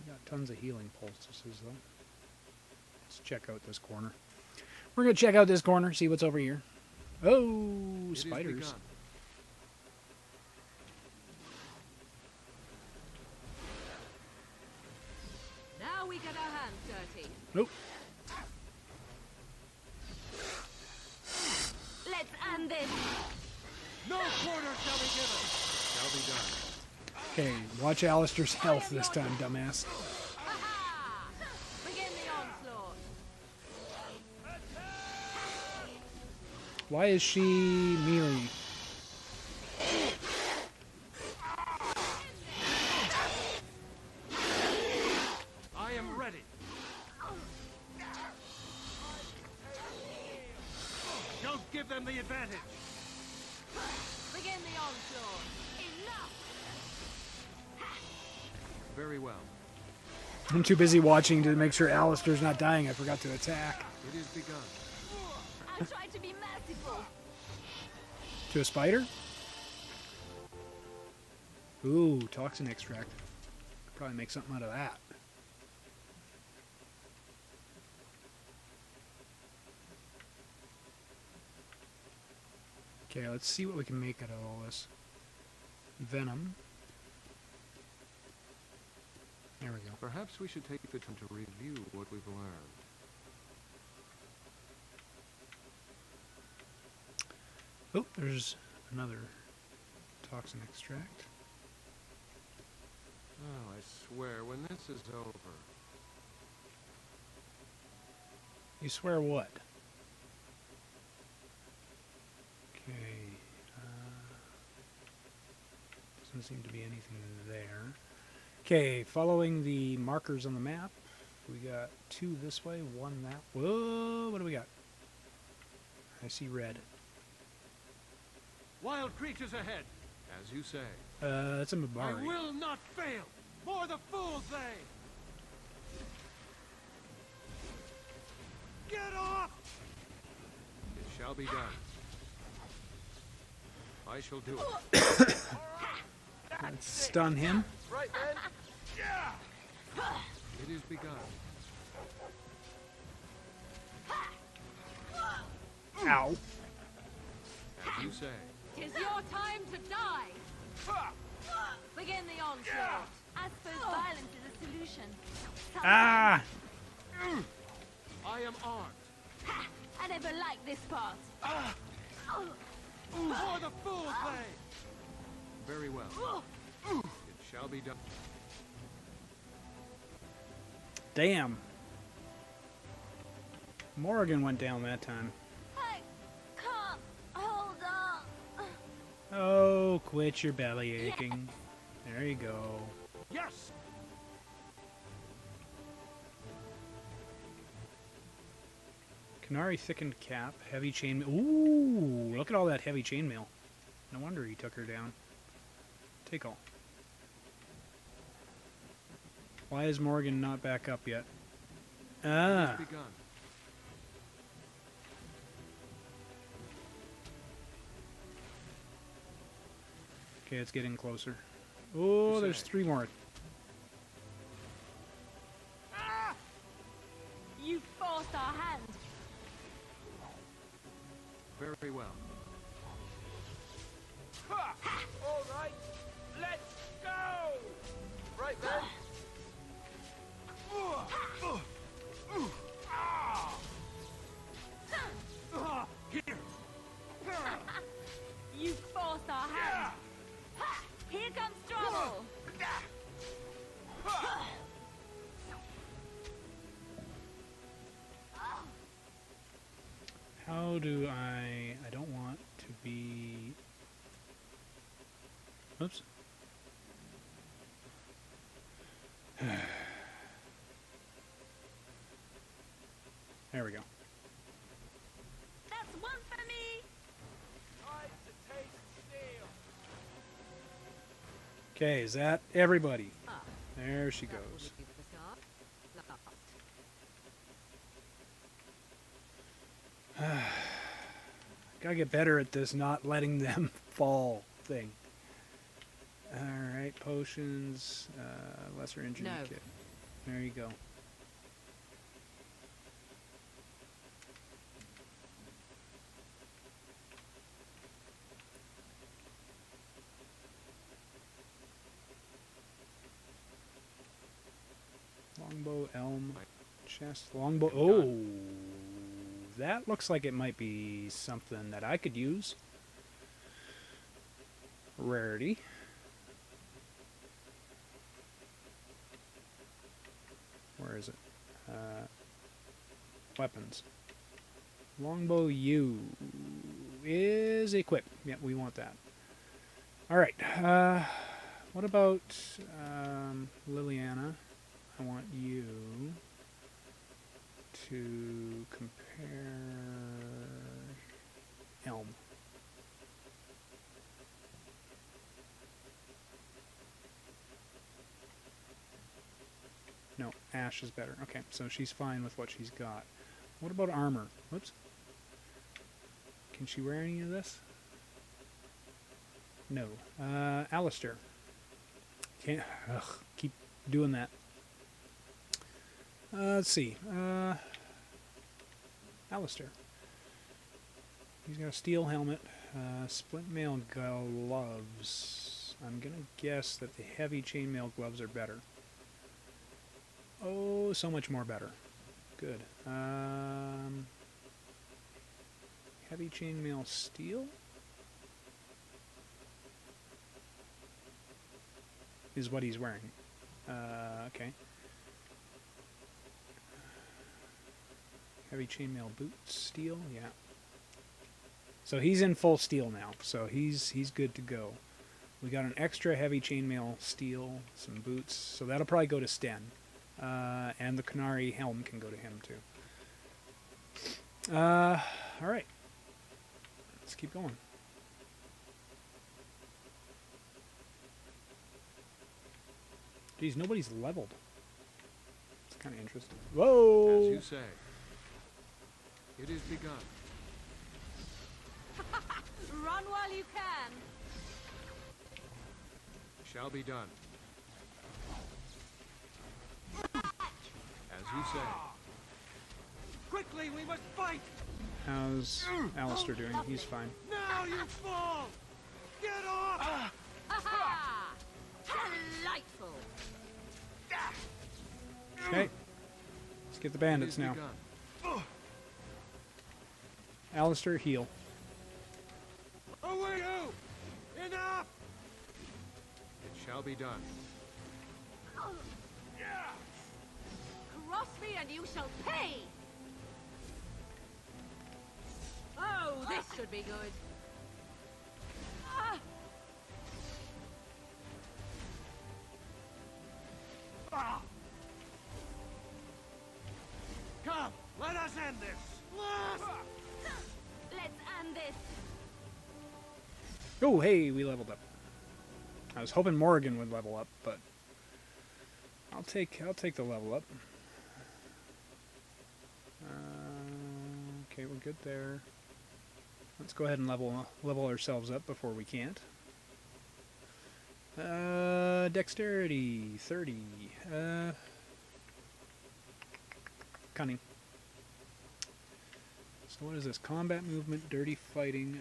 [SPEAKER 1] We got tons of healing poultices though. Let's check out this corner. We're gonna check out this corner, see what's over here. Oh, spiders.
[SPEAKER 18] Now we get our hands dirty.
[SPEAKER 1] Nope.
[SPEAKER 18] Let's end this.
[SPEAKER 8] No quarter shall be given.
[SPEAKER 4] Shall be done.
[SPEAKER 1] Okay, watch Alistair's health this time, dumbass.
[SPEAKER 18] Begin the onslaught.
[SPEAKER 1] Why is she melee?
[SPEAKER 8] I am ready. Don't give them the advantage.
[SPEAKER 18] Begin the onslaught. Enough.
[SPEAKER 4] Very well.
[SPEAKER 1] I'm too busy watching to make sure Alistair's not dying. I forgot to attack.
[SPEAKER 4] It is begun.
[SPEAKER 18] I tried to be merciful.
[SPEAKER 1] To a spider? Ooh, toxin extract. Could probably make something out of that. Okay, let's see what we can make out of all this. Venom. There we go.
[SPEAKER 4] Perhaps we should take the time to review what we've learned.
[SPEAKER 1] Oh, there's another toxin extract.
[SPEAKER 4] Oh, I swear, when this is over...
[SPEAKER 1] You swear what? Okay. Doesn't seem to be anything there. Okay, following the markers on the map, we got 2 this way, 1 that. Whoa, what do we got? I see red.
[SPEAKER 8] Wild creatures ahead.
[SPEAKER 4] As you say.
[SPEAKER 1] That's a
[SPEAKER 8] I
[SPEAKER 1] Mabari.
[SPEAKER 8] will not fail. More the fools, they. Get off!
[SPEAKER 4] It shall be done. I shall do it.
[SPEAKER 1] Let's stun him.
[SPEAKER 8] Right then. Yeah.
[SPEAKER 4] It is begun.
[SPEAKER 1] Ow.
[SPEAKER 4] As you say.
[SPEAKER 18] Tis your time to die. Begin the onslaught.
[SPEAKER 2] I suppose violence is a solution.
[SPEAKER 1] Ah!
[SPEAKER 4] I am armed.
[SPEAKER 2] Ha! I never liked this part.
[SPEAKER 4] For the full play. Very well. It shall be done.
[SPEAKER 1] Damn. Morrigan went down that time.
[SPEAKER 2] I can't hold on.
[SPEAKER 1] Oh, quit your belly aching. There you go.
[SPEAKER 4] Yes.
[SPEAKER 1] Canary thickened cap, heavy chainmail. Ooh, look at all that heavy chainmail. No wonder he took her down. Take all. Why is Morgan not back up yet? Ah.
[SPEAKER 4] Begun.
[SPEAKER 1] Okay, it's getting closer. Oh, there's 3 more.
[SPEAKER 2] You forced our hand.
[SPEAKER 4] Very well.
[SPEAKER 12] All right, let's go! Right then.
[SPEAKER 4] Here.
[SPEAKER 2] You forced our hand. Here comes trouble.
[SPEAKER 1] How do I don't want to be... Oops. There we go.
[SPEAKER 2] That's one for me.
[SPEAKER 12] Time to taste steel.
[SPEAKER 1] Okay, is that everybody? There she goes. Gotta get better at this not letting them fall thing. Alright, potions, lesser injury kit. There you go. Longbow, elm, chest, longbow. Oh, that looks like it might be something that I could use. Rarity. Where is it? Weapons. Longbow U is equipped. Yeah, we want that. Alright. What about Liliana? I want you to compare Elm. No, Ash is better. Okay, so she's fine with what she's got. What about armor? Whoops. Can she wear any of this? No. Alistair. Can't. Ugh, keep doing that. Let's see. Alistair. He's got a steel helmet, splint mail gloves. I'm gonna guess that the heavy chainmail gloves are better. Oh, so much more better. Good. Heavy chainmail steel is what he's wearing. Okay. Heavy chainmail boots, steel, yeah. So he's in full steel now, so he's good to go. We got an extra heavy chainmail steel, some boots, so that'll probably go to Sten. And the Canary helm can go to him too. Alright. Let's keep going. Geez, nobody's leveled. It's kind of interesting. Whoa!
[SPEAKER 4] As you say. It is begun.
[SPEAKER 18] Run while you can.
[SPEAKER 4] Shall be done. As you say.
[SPEAKER 12] Quickly, we must fight!
[SPEAKER 1] How's Alistair doing? He's fine.
[SPEAKER 8] Now you fall! Get off!
[SPEAKER 18] Ha-ha! Delightful!
[SPEAKER 1] Okay. Let's get the bandits now. Alistair, heal.
[SPEAKER 8] Away you! Enough!
[SPEAKER 7] It shall be done.
[SPEAKER 18] Cross me and you shall pay! Oh, this should be good. Ah.
[SPEAKER 8] Come, let us end this!
[SPEAKER 18] Let's end this!
[SPEAKER 1] Oh, hey, we leveled up. I was hoping Morrigan would level up, but I'll take the level up. Okay, we're good there. Let's go ahead and level ourselves up before we can't. Dexterity 30. Cunning. So what is this? Combat movement, dirty fighting.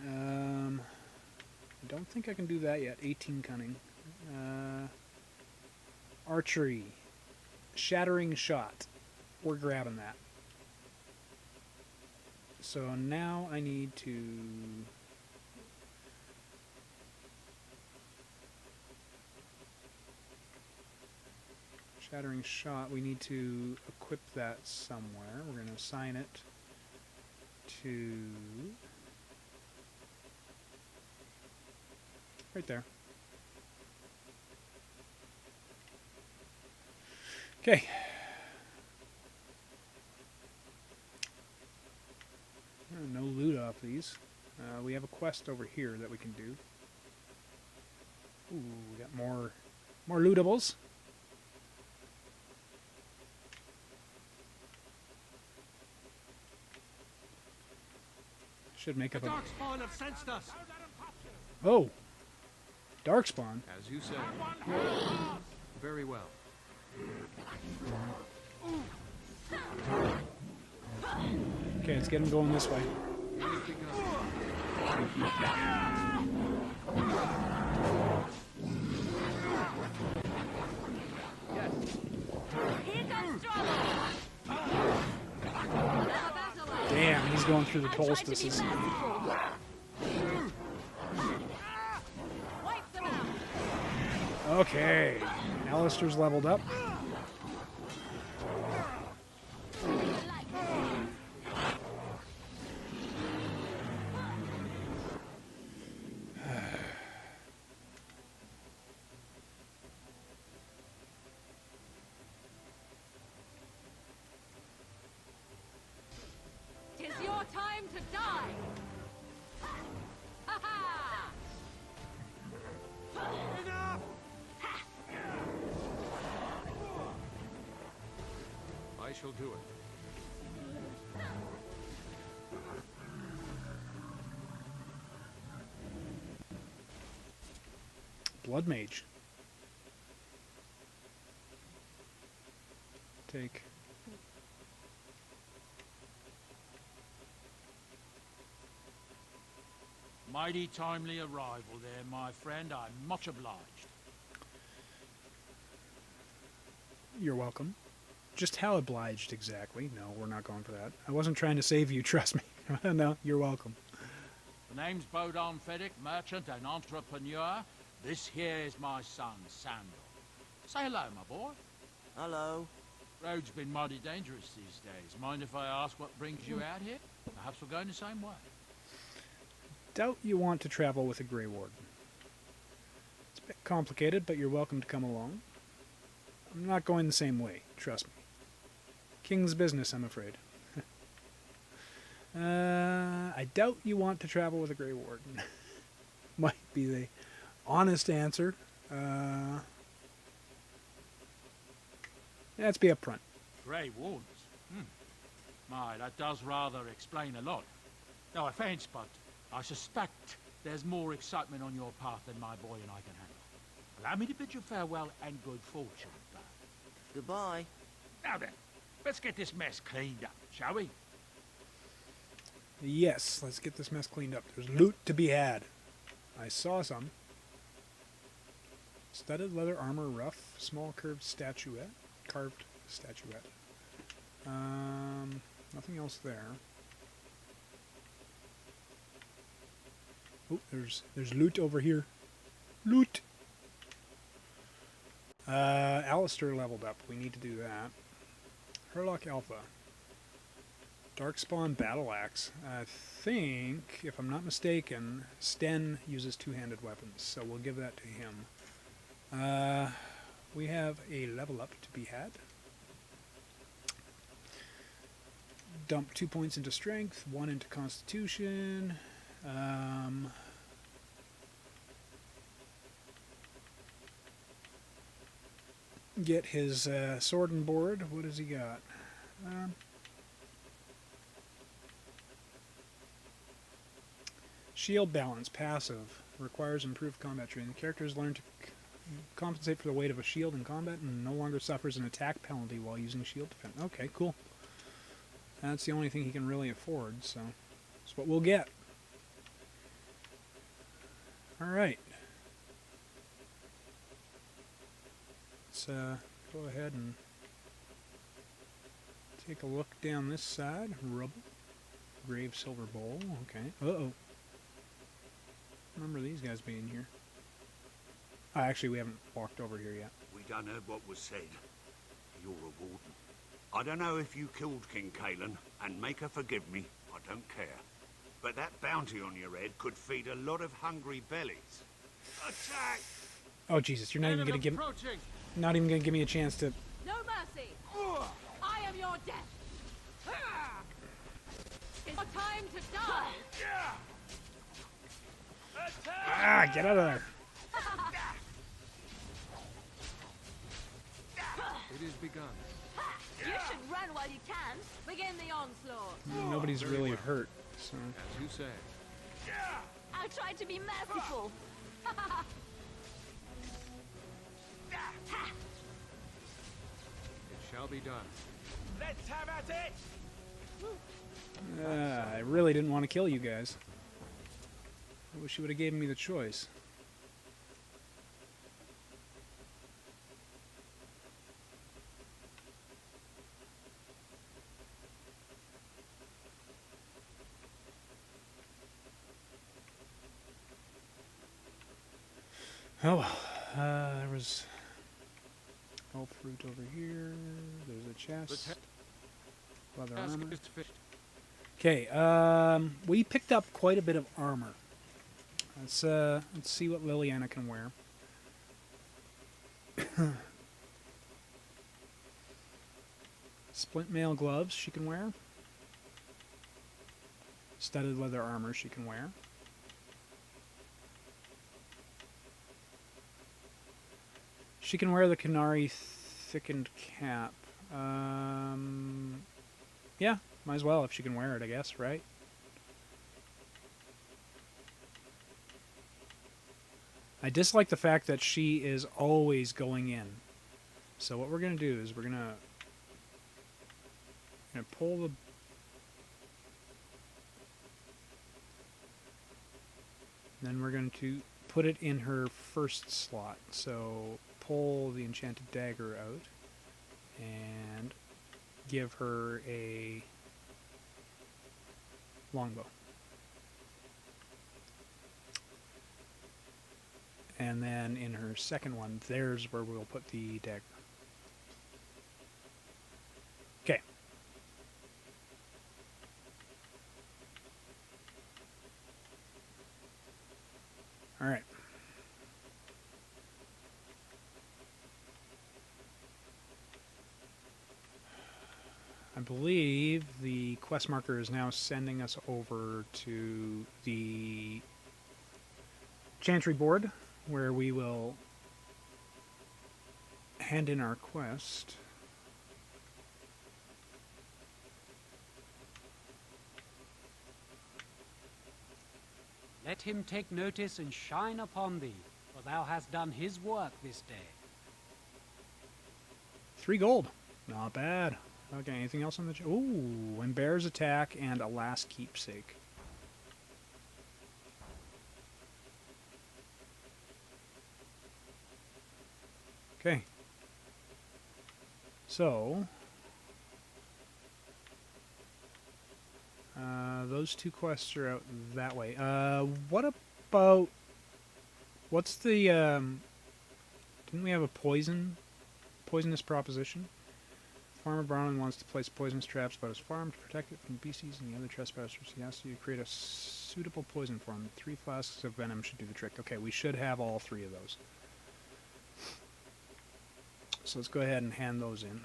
[SPEAKER 1] I don't think I can do that yet. 18 cunning. Archery. Shattering shot. We're grabbing that. So now I need to... Shattering shot, we need to equip that somewhere. We're going to assign it to... right there. Okay. No loot off these. We have a quest over here that we can do. Ooh, we got more lootables. Should make up a...
[SPEAKER 8] Darkspawn have sensed us!
[SPEAKER 1] Oh! Darkspawn?
[SPEAKER 7] As you said. Very well.
[SPEAKER 1] Okay, let's get him going this way. Damn, he's going through the solstices. Okay, Alistair's leveled up.
[SPEAKER 18] Tis your time to die! Ha-ha!
[SPEAKER 8] Enough!
[SPEAKER 7] I shall do it.
[SPEAKER 1] Blood Mage. Take.
[SPEAKER 12] Mighty timely arrival there, my friend. I'm much obliged.
[SPEAKER 1] You're welcome. Just how obliged exactly? No, we're not going for that. I wasn't trying to save you, trust me. No, you're welcome.
[SPEAKER 12] The name's Bodon Feddick, merchant and entrepreneur. This here is my son, Sandal. Say hello, my boy.
[SPEAKER 9] Hello.
[SPEAKER 12] Road's been mighty dangerous these days. Mind if I ask what brings you out here? Perhaps we're going the same way.
[SPEAKER 1] Doubt you want to travel with a Gray Warden. It's a bit complicated, but you're welcome to come along. I'm not going the same way, trust me. King's business, I'm afraid. I doubt you want to travel with a Grey Warden. Might be the honest answer. Let's be upfront.
[SPEAKER 12] Grey Wardens? My, that does rather explain a lot. No offence, but I suspect there's more excitement on your path than my boy and I can handle. Allow me to bid you farewell and good fortune, lad.
[SPEAKER 9] Goodbye.
[SPEAKER 12] Now then, let's get this mess cleaned up, shall we?
[SPEAKER 1] Yes, let's get this mess cleaned up. There's loot to be had. I saw some. Studded leather armor, rough, small carved statuette. Nothing else there. Oh, there's loot over here. Loot! Alistair leveled up. We need to do that. Herlock Alpha. Darkspawn Battle Axe. I think, if I'm not mistaken, Sten uses two-handed weapons, so we'll give that to him. We have a level up to be had. Dump 2 points into Strength, 1 into Constitution. Get his sword and board. What has he got? Shield balance, passive, requires improved combat training. The characters learn to compensate for the weight of a shield in combat and no longer suffers an attack penalty while using shield defense. Okay, cool. That's the only thing he can really afford, so that's what we'll get. Alright. Let's go ahead and take a look down this side. Rubble. Grave silver bowl. Okay. Uh-oh. Remember these guys being here. Actually, we haven't walked over here yet.
[SPEAKER 10] We done heard what was said. You're a warden. I don't know if you killed King Kalen, and make her forgive me, I don't care. But that bounty on your head could feed a lot of hungry bellies. Attack!
[SPEAKER 1] Oh Jesus, you're not even gonna give me a chance to.
[SPEAKER 18] No mercy! I am your death! It's time to die!
[SPEAKER 1] Ah, get out of there!
[SPEAKER 5] It is begun.
[SPEAKER 18] You should run while you can. Begin the onslaught.
[SPEAKER 1] Nobody's really hurt, so.
[SPEAKER 5] As you say.
[SPEAKER 11] I'll try to be merciful.
[SPEAKER 5] It shall be done.
[SPEAKER 8] Let's have at it!
[SPEAKER 1] I really didn't want to kill you guys. I wish you would have given me the choice. Oh well. There was elf fruit over here. There's a chest. Leather armor. Okay, we picked up quite a bit of armor. Let's see what Liliana can wear. Splint mail gloves she can wear. Studded leather armor she can wear. She can wear the Canary thickened cap. Yeah, might as well if she can wear it, I guess, right? I dislike the fact that she is always going in. So what we're going to do is we're going to pull the... Then we're going to put it in her first slot. So pull the enchanted dagger out and give her a longbow. And then in her second one, there's where we'll put the dagger. Okay. All right. I believe the quest marker is now sending us over to the Chantry board, where we will hand in our quest.
[SPEAKER 17] Let him take notice and shine upon thee, for thou hast done his work this day.
[SPEAKER 1] 3 gold. Not bad. Okay, anything else on the... Ooh, when bears attack and a last keepsake. Okay. So... those two quests are out that way. What about... What's the, Didn't we have a poisonous proposition? Farmer Brown wants to place poisonous traps about his farm to protect it from beasties and the other trespassers. He asks you to create a suitable poison for him. 3 flasks of venom should do the trick. Okay, we should have all 3 of those. So let's go ahead and hand those in.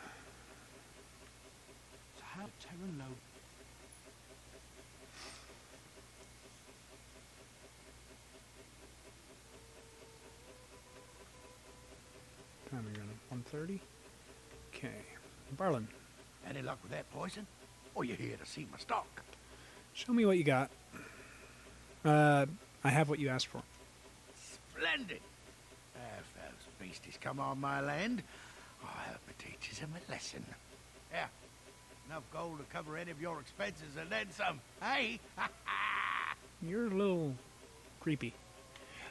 [SPEAKER 14] So how did Terran know?
[SPEAKER 1] Time are you running? 1:30? Okay. Barlin.
[SPEAKER 10] Any luck with that poison? Or you here to see my stock?
[SPEAKER 1] Show me what you got. I have what you asked for.
[SPEAKER 10] Splendid! If those beasties come on my land, I hope it teaches them a lesson. Yeah, enough gold to cover any of your expenses and then some. Hey!
[SPEAKER 1] You're a little creepy.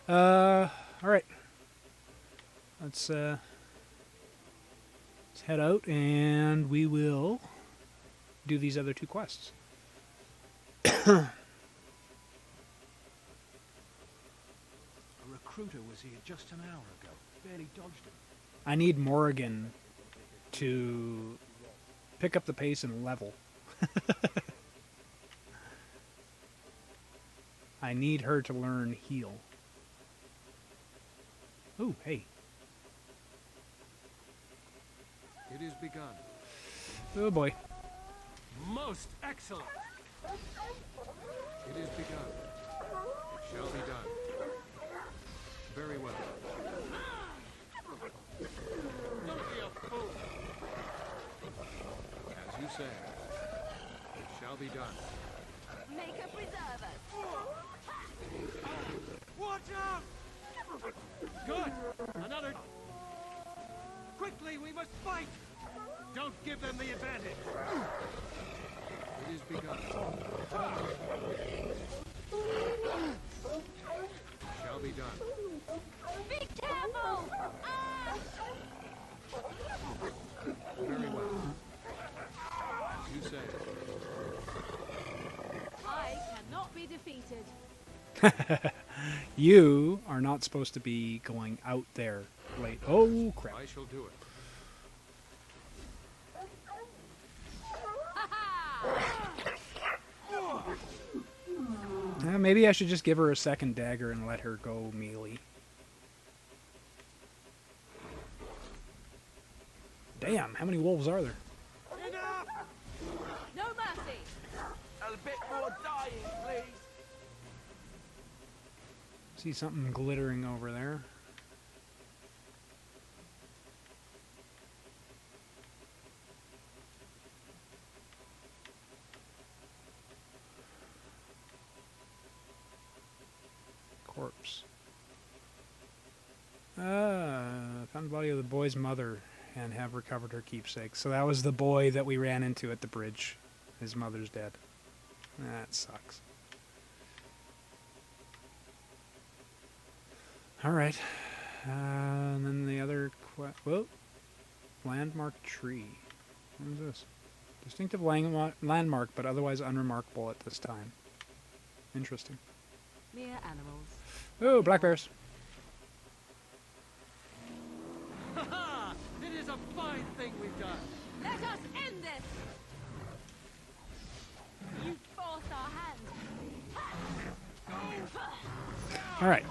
[SPEAKER 1] Alright. Let's head out and we will do these other 2 quests.
[SPEAKER 14] A recruiter was here just an hour ago. Barely dodged him.
[SPEAKER 1] I need Morrigan to pick up the pace and level. I need her to learn heal. Ooh, hey.
[SPEAKER 4] It is begun.
[SPEAKER 1] Oh boy.
[SPEAKER 4] Most excellent. It is begun. It shall be done. Very well. Don't be a fool. As you say, it shall be done.
[SPEAKER 2] Make a preserver.
[SPEAKER 12] Watch out! Good! Another... Quickly, we must fight! Don't give them the advantage!
[SPEAKER 4] It is begun. Shall be done.
[SPEAKER 2] Be careful!
[SPEAKER 4] Very well. As you say.
[SPEAKER 18] I cannot be defeated.
[SPEAKER 1] You are not supposed to be going out there late. Oh, crap.
[SPEAKER 4] I shall do it.
[SPEAKER 1] Maybe I should just give her a second dagger and let her go melee. Damn, how many wolves are there?
[SPEAKER 18] Enough! No mercy!
[SPEAKER 12] A bit more dying, please!
[SPEAKER 1] See something glittering over there. Corpse. Found the body of the boy's mother and have recovered her keepsake. So that was the boy that we ran into at the bridge. His mother's dead. That sucks. Alright. And then the other... Whoa. Landmark tree. What is this? Distinctive landmark, but otherwise unremarkable at this time. Interesting.
[SPEAKER 15] Mere animals.
[SPEAKER 1] Oh, black bears.
[SPEAKER 12] Ha ha! It is a fine thing we've done!
[SPEAKER 18] Let us end this!
[SPEAKER 2] You forced our hand.
[SPEAKER 1] Alright.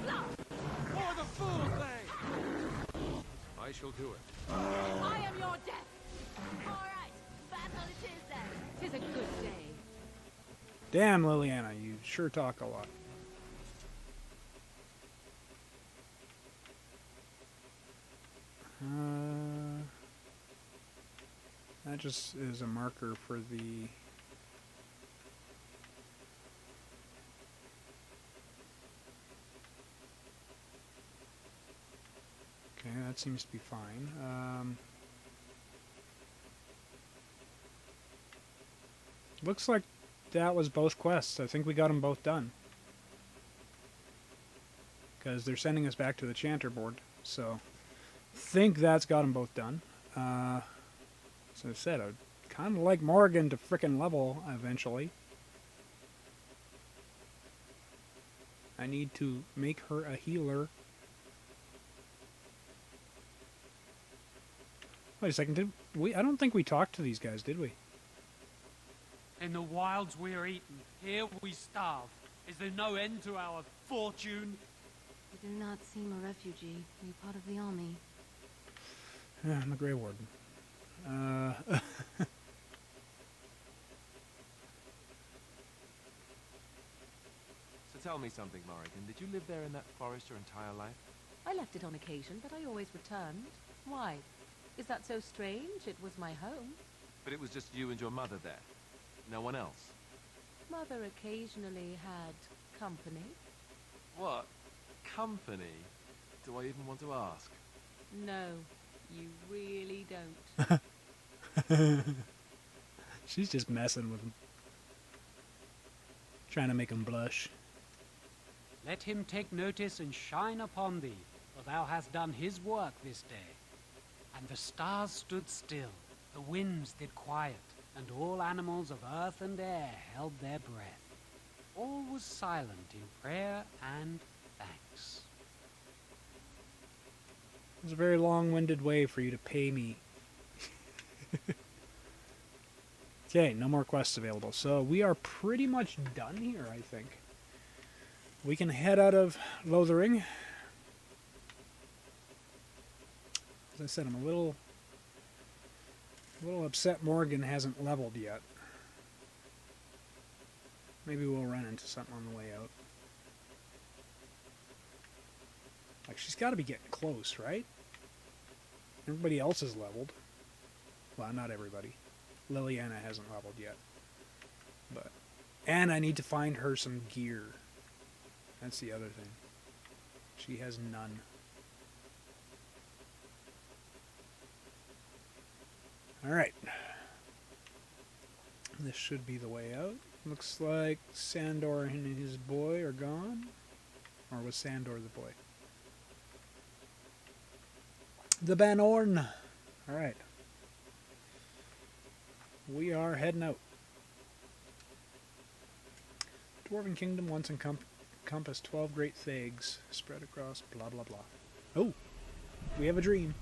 [SPEAKER 12] For the fool thing!
[SPEAKER 4] I shall do it.
[SPEAKER 18] I am your death!
[SPEAKER 2] Alright, battle it is then.
[SPEAKER 18] 'Tis a good day.
[SPEAKER 1] Damn, Liliana, you sure talk a lot. That just is a marker for the... Okay, that seems to be fine. Looks like that was both quests. I think we got them both done. Because they're sending us back to the Chanter board. So, think that's got them both done. As I said, I'd kind of like Morrigan to frickin' level eventually. I need to make her a healer. Wait a second, did we? I don't think we talked to these guys, did we?
[SPEAKER 17] In the wilds we are eaten, here we starve. Is there no end to our fortune?
[SPEAKER 2] You do not seem a refugee. Are you part of the army?
[SPEAKER 1] Yeah, I'm a Gray Warden.
[SPEAKER 7] So tell me something, Morrigan. Did you live there in that forest your entire life?
[SPEAKER 15] I left it on occasion, but I always returned. Why? Is that so strange? It was my home.
[SPEAKER 7] But it was just you and your mother there. No one else.
[SPEAKER 15] Mother occasionally had company.
[SPEAKER 7] What? Company? Do I even want to ask?
[SPEAKER 15] No, you really don't.
[SPEAKER 1] She's just messing with him. Trying to make him blush.
[SPEAKER 17] Let him take notice and shine upon thee, for thou hast done his work this day. And the stars stood still, the winds did quiet, and all animals of earth and air held their breath. All was silent in prayer and thanks.
[SPEAKER 1] It's a very long-winded way for you to pay me. Okay, no more quests available. So we are pretty much done here, I think. We can head out of Lothering. As I said, I'm a little upset Morgan hasn't leveled yet. Maybe we'll run into something on the way out. Like, she's got to be getting close, right? Everybody else is leveled. Well, not everybody. Liliana hasn't leveled yet. But, and I need to find her some gear. That's the other thing. She has none. Alright. This should be the way out. Looks like Sandor and his boy are gone. Or was Sandor the boy? The Van Orn. Alright. We are heading out. Dwarven Kingdom once encompassed 12 great thags spread across blah blah blah. Oh! We have a dream.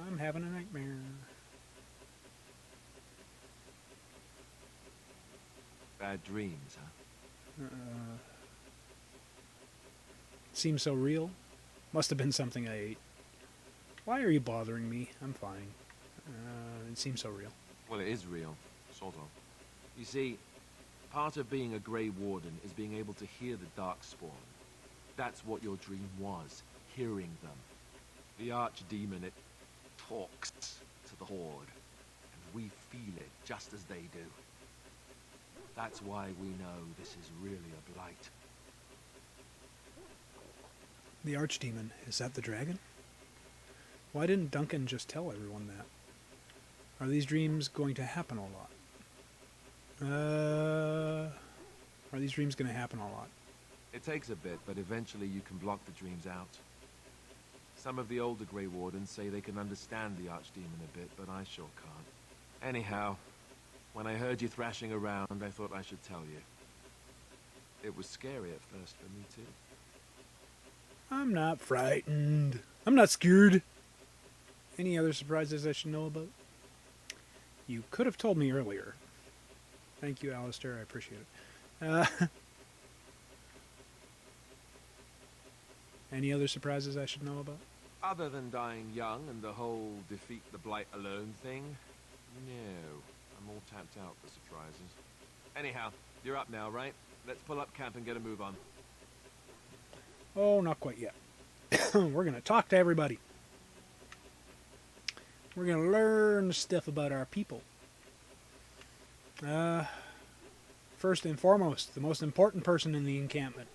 [SPEAKER 1] I'm having a nightmare.
[SPEAKER 7] Bad dreams, huh?
[SPEAKER 1] Seems so real. Must have been something I ate. Why are you bothering me? I'm fine. It seems so real.
[SPEAKER 7] Well, it is real. Sort of. You see, part of being a Grey Warden is being able to hear the Darkspawn. That's what your dream was, hearing them. The Archdemon, it talks to the Horde, and we feel it just as they do. That's why we know this is really a blight.
[SPEAKER 1] The Archdemon, is that the dragon? Why didn't Duncan just tell everyone that? Are these dreams going to happen a lot? Are these dreams going to happen a lot?
[SPEAKER 7] It takes a bit, but eventually you can block the dreams out. Some of the older Grey Wardens say they can understand the Archdemon a bit, but I sure can't. Anyhow, when I heard you thrashing around, I thought I should tell you. It was scary at first for me, too.
[SPEAKER 1] I'm not frightened. I'm not scared. Any other surprises I should know about? You could have told me earlier. Thank you, Alistair. I appreciate it. Any other surprises I should know about?
[SPEAKER 7] Other than dying young and the whole defeat the Blight alone thing, no. I'm all tapped out for surprises. Anyhow, you're up now, right? Let's pull up camp and get a move on.
[SPEAKER 1] Oh, not quite yet. We're going to talk to everybody. We're going to learn stuff about our people. First and foremost, the most important person in the encampment.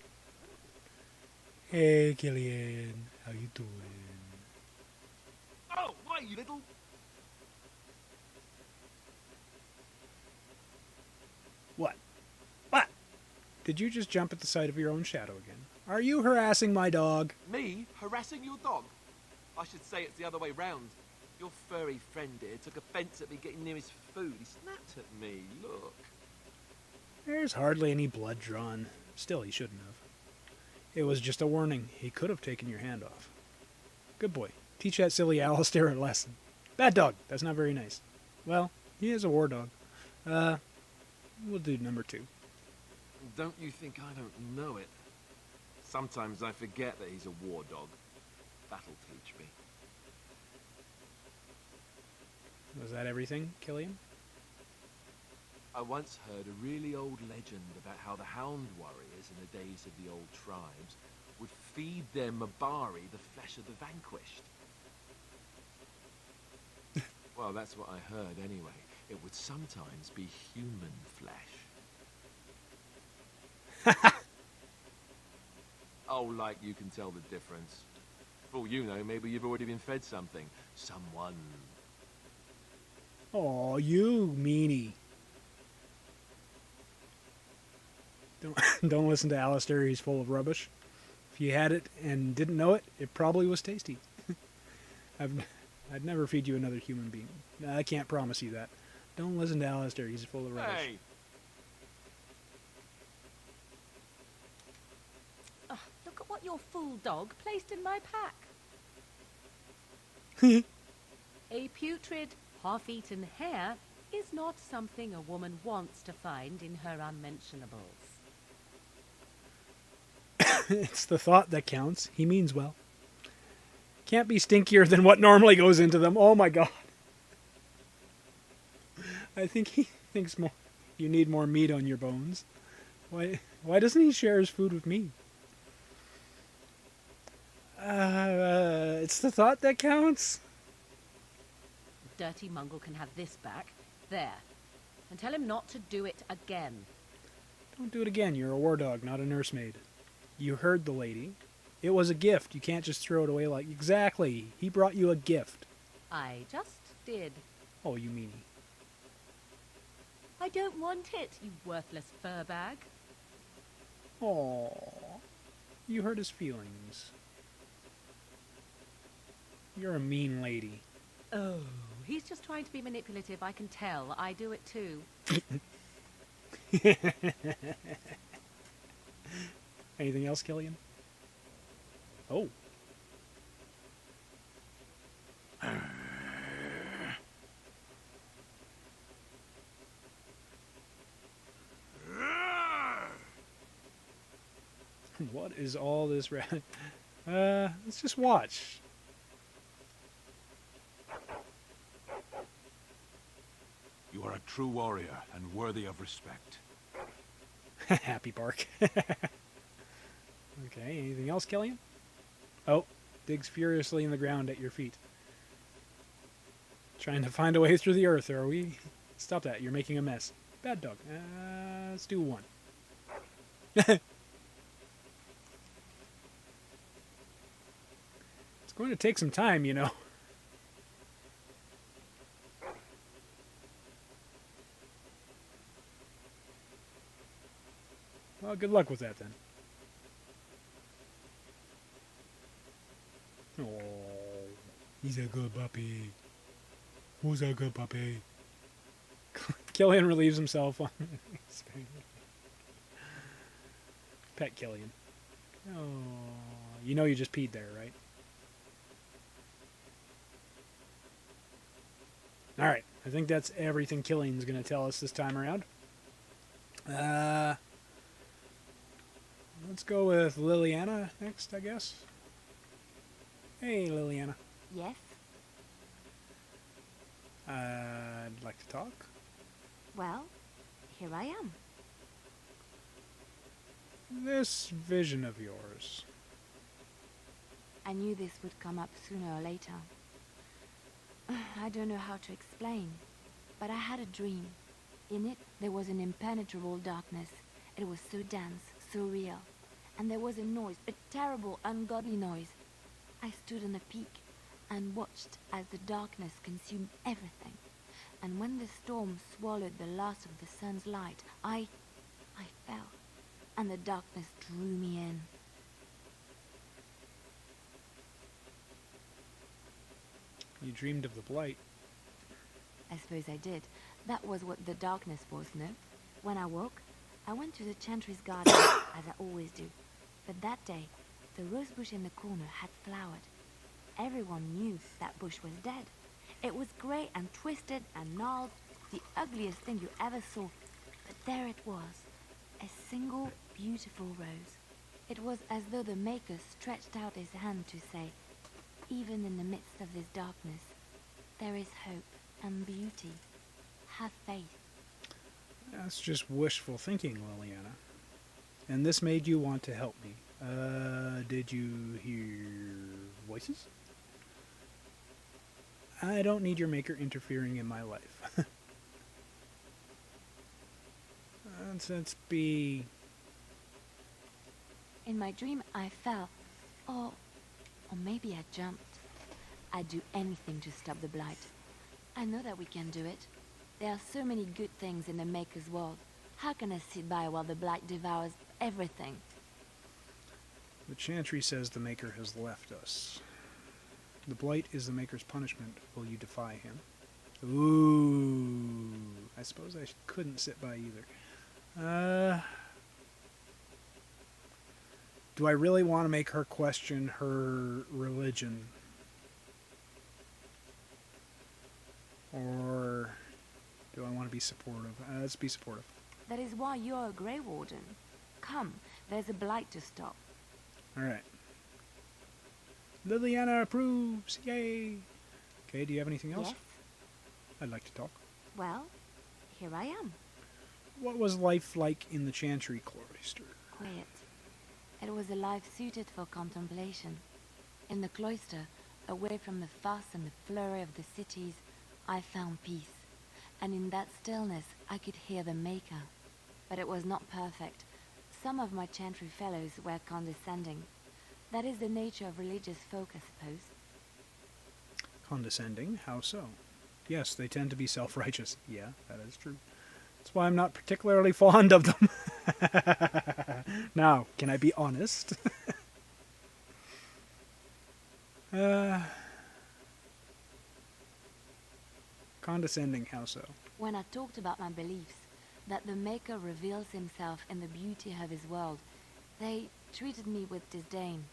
[SPEAKER 1] Hey, Killian. How you doing?
[SPEAKER 7] Oh, why, you little...
[SPEAKER 1] What? What? Did you just jump at the sight of your own shadow again? Are you harassing my dog?
[SPEAKER 7] Me? Harassing your dog? I should say it's the other way round. Your furry friend here took offence at me getting near his food. He snapped at me, look.
[SPEAKER 1] There's hardly any blood drawn. Still, he shouldn't have. It was just a warning. He could have taken your hand off. Good boy. Teach that silly Alistair a lesson. Bad dog. That's not very nice. Well, he is a war dog. We'll do number 2.
[SPEAKER 7] Don't you think I don't know it? Sometimes I forget that he's a war dog. That'll teach me.
[SPEAKER 1] Was that everything, Killian?
[SPEAKER 7] I once heard a really old legend about how the Hound warriors in the days of the old tribes would feed their Mabari the flesh of the vanquished. Well, that's what I heard anyway. It would sometimes be human flesh. Oh, like you can tell the difference. For all you know, maybe you've already been fed something. Someone.
[SPEAKER 1] Aw, you meanie. Don't listen to Alistair, he's full of rubbish. If you had it and didn't know it, it probably was tasty. I'd never feed you another human being. I can't promise you that. Don't listen to Alistair, he's full of rubbish.
[SPEAKER 7] Hey!
[SPEAKER 15] Look at what your fool dog placed in my pack. A putrid, half-eaten hare is not something a woman wants to find in her unmentionables.
[SPEAKER 1] It's the thought that counts. He means well. Can't be stinkier than what normally goes into them. Oh my god. I think he thinks more. You need more meat on your bones. Why doesn't he share his food with me? It's the thought that counts.
[SPEAKER 15] Dirty Mungle can have this back. There. And tell him not to do it again.
[SPEAKER 1] Don't do it again. You're a war dog, not a nursemaid. You heard the lady. It was a gift. You can't just throw it away like... Exactly. He brought you a gift.
[SPEAKER 15] I just did.
[SPEAKER 1] Oh, you meanie.
[SPEAKER 15] I don't want it, you worthless fur bag.
[SPEAKER 1] Aww. You hurt his feelings. You're a mean lady.
[SPEAKER 15] Oh, he's just trying to be manipulative, I can tell. I do it too.
[SPEAKER 1] Anything else, Killian? Oh. What is all this? Let's just watch.
[SPEAKER 5] You are a true warrior and worthy of respect.
[SPEAKER 1] Happy bark. Okay, anything else, Killian? Oh, digs furiously in the ground at your feet. Trying to find a way through the earth, are we? Stop that, you're making a mess. Bad dog. Let's do 1. It's going to take some time, you know. Well, good luck with that, then. Oh, he's a good puppy. Who's a good puppy? Killian relieves himself on his finger. Pet Killian. Oh, you know you just peed there, right? Alright, I think that's everything Killian's going to tell us this time around. Let's go with Liliana next, I guess. Hey, Liliana.
[SPEAKER 2] Yes?
[SPEAKER 1] I'd like to talk.
[SPEAKER 2] Well, here I am.
[SPEAKER 1] This vision of yours.
[SPEAKER 2] I knew this would come up sooner or later. I don't know how to explain, but I had a dream. In it, there was an impenetrable darkness. It was so dense, so real. And there was a noise, a terrible, ungodly noise. I stood on a peak and watched as the darkness consumed everything. And when the storm swallowed the last of the sun's light, I fell, and the darkness drew me in.
[SPEAKER 1] You dreamed of the Blight.
[SPEAKER 2] I suppose I did. That was what the darkness was, no? When I woke, I went to the Chantry's garden, as I always do. But that day, the rose bush in the corner had flowered. Everyone knew that bush was dead. It was grey and twisted and gnarled, the ugliest thing you ever saw. But there it was, a single beautiful rose. It was as though the Maker stretched out his hand to say, even in the midst of this darkness, there is hope and beauty. Have faith.
[SPEAKER 1] That's just wishful thinking, Liliana. And this made you want to help me. Did you hear voices? I don't need your Maker interfering in my life. Let's be...
[SPEAKER 2] In my dream, I fell. Or maybe I jumped. I'd do anything to stop the Blight. I know that we can do it. There are so many good things in the Maker's world. How can I sit by while the Blight devours everything?
[SPEAKER 1] The Chantry says the Maker has left us. The Blight is the Maker's punishment. Will you defy him? Ooh. I suppose I couldn't sit by either. Do I really want to make her question her religion? Or do I want to be supportive? Let's be supportive.
[SPEAKER 2] That is why you're a Grey Warden. Come, there's a Blight to stop.
[SPEAKER 1] Alright. Liliana approves! Yay! Okay, do you have anything else?
[SPEAKER 2] Yes.
[SPEAKER 1] I'd like to talk.
[SPEAKER 2] Well, here I am.
[SPEAKER 1] What was life like in the Chantry Cloister?
[SPEAKER 2] Quiet. It was a life suited for contemplation. In the cloister, away from the fuss and the flurry of the cities, I found peace. And in that stillness, I could hear the Maker. But it was not perfect. Some of my Chantry fellows were condescending. That is the nature of religious folk, I suppose.
[SPEAKER 1] Condescending? How so? Yes, they tend to be self-righteous. Yeah, that is true. That's why I'm not particularly fond of them. Now, can I be honest? Condescending, how so?
[SPEAKER 2] When I talked about my beliefs, that the Maker reveals himself in the beauty of his world, they treated me with disdain.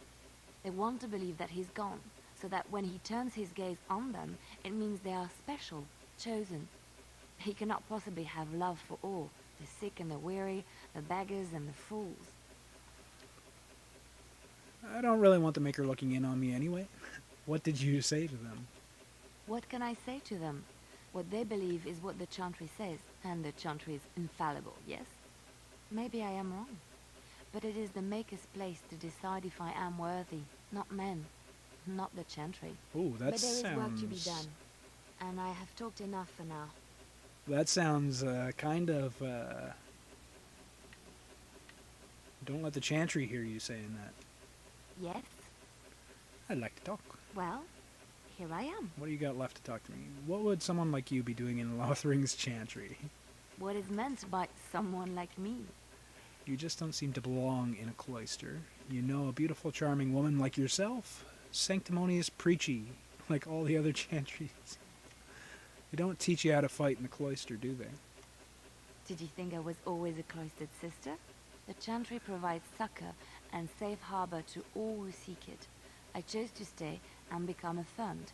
[SPEAKER 2] They want to believe that he's gone, so that when he turns his gaze on them, it means they are special, chosen. He cannot possibly have love for all, the sick and the weary, the beggars and the fools.
[SPEAKER 1] I don't really want the Maker looking in on me anyway. What did you say to them?
[SPEAKER 2] What can I say to them? What they believe is what the Chantry says, and the Chantry is infallible, yes? Maybe I am wrong. But it is the Maker's place to decide if I am worthy, not men, not the Chantry.
[SPEAKER 1] Ooh, that
[SPEAKER 2] but there is work to be
[SPEAKER 1] sounds...
[SPEAKER 2] done, and I have talked enough for now.
[SPEAKER 1] That sounds kind of... Don't let the Chantry hear you saying that.
[SPEAKER 2] Yes?
[SPEAKER 1] I'd like to talk.
[SPEAKER 2] Well, here I am.
[SPEAKER 1] What do you got left to talk to me? What would someone like you be doing in Lothering's Chantry?
[SPEAKER 2] What is meant by someone like me?
[SPEAKER 1] You just don't seem to belong in a cloister. You know, a beautiful, charming woman like yourself. Sanctimonious, preachy, like all the other Chantries. They don't teach you how to fight in the cloister, do they?
[SPEAKER 2] Did you think I was always a cloistered sister? The Chantry provides succor and safe harbor to all who seek it. I chose to stay and become affirmed.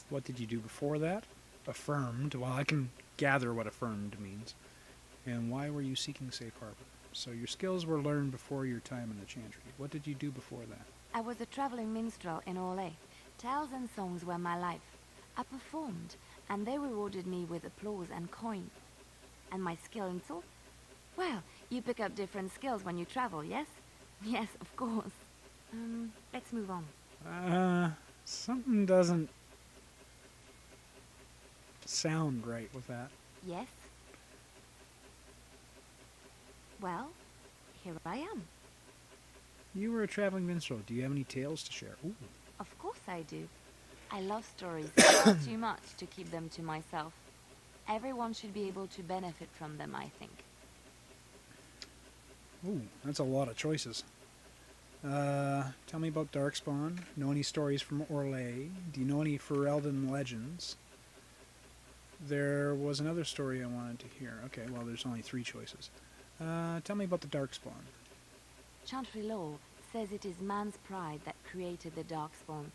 [SPEAKER 1] What did you do before that? Affirmed? Well, I can gather what affirmed means. And why were you seeking safe harbor? So your skills were learned before your time in the Chantry. What did you do before that?
[SPEAKER 2] I was a traveling minstrel in Orlais. Tales and songs were my life. I performed, and they rewarded me with applause and coin. And my skill in sword? Well, you pick up different skills when you travel, yes? Yes, of course. Let's move on.
[SPEAKER 1] Something doesn't sound right with that.
[SPEAKER 2] Yes? Well, here I am.
[SPEAKER 1] You were a traveling minstrel. Do you have any tales to share? Ooh.
[SPEAKER 2] Of course I do. I love stories far too much to keep them to myself. Everyone should be able to benefit from them, I think.
[SPEAKER 1] Ooh, that's a lot of choices. Tell me about Darkspawn. Know any stories from Orlais? Do you know any Ferelden legends? There was another story I wanted to hear. Okay, well, there's only 3 choices. Tell me about the Darkspawn.
[SPEAKER 2] Chantry lore says it is man's pride that created the Darkspawn.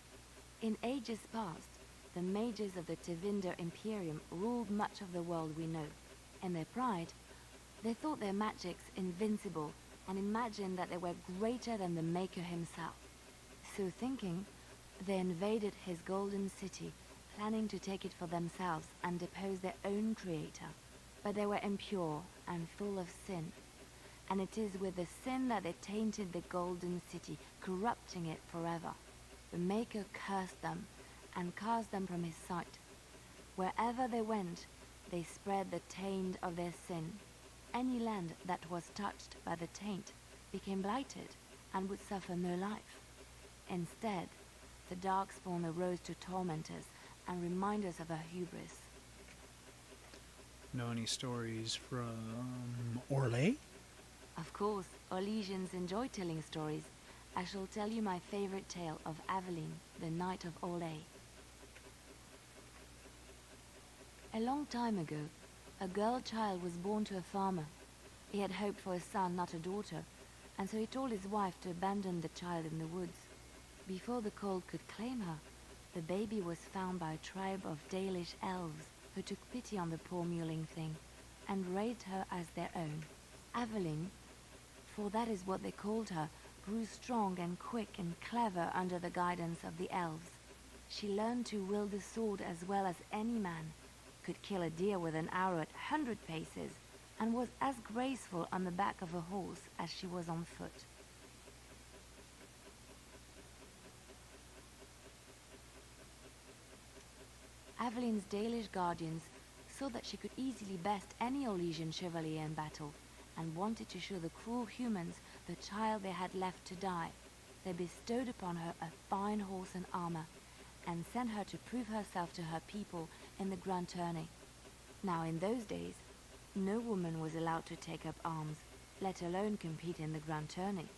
[SPEAKER 2] In ages past, the mages of the Tevinder Imperium ruled much of the world we know. In their pride, they thought their magics invincible and imagined that they were greater than the Maker himself. So thinking, they invaded his golden city, planning to take it for themselves and depose their own creator. But they were impure and full of sin. And it is with the sin that they tainted the golden city, corrupting it forever. The Maker cursed them and cast them from his sight. Wherever they went, they spread the taint of their sin. Any land that was touched by the taint became blighted and would suffer no life. Instead, the Darkspawn arose to torment us and remind us of our hubris.
[SPEAKER 1] Know any stories from Orlais?
[SPEAKER 2] Of course, Orlesians enjoy telling stories. I shall tell you my favorite tale of Aveline, the Knight of Orlais. A long time ago, a girl child was born to a farmer. He had hoped for a son, not a daughter, and so he told his wife to abandon the child in the woods. Before the cold could claim her, the baby was found by a tribe of Dalish elves who took pity on the poor mewling thing and raised her as their own. Aveline, for that is what they called her, grew strong and quick and clever under the guidance of the elves. She learned to wield the sword as well as any man, could kill a deer with an arrow at 100 paces, and was as graceful on the back of a horse as she was on foot. Aveline's Dalish guardians saw that she could easily best any Orlesian chevalier in battle, and wanted to show the cruel humans the child they had left to die. They bestowed upon her a fine horse and armor, and sent her to prove herself to her people in the grand tourney. Now in those days, no woman was allowed to take up arms, let alone compete in the grand tourney,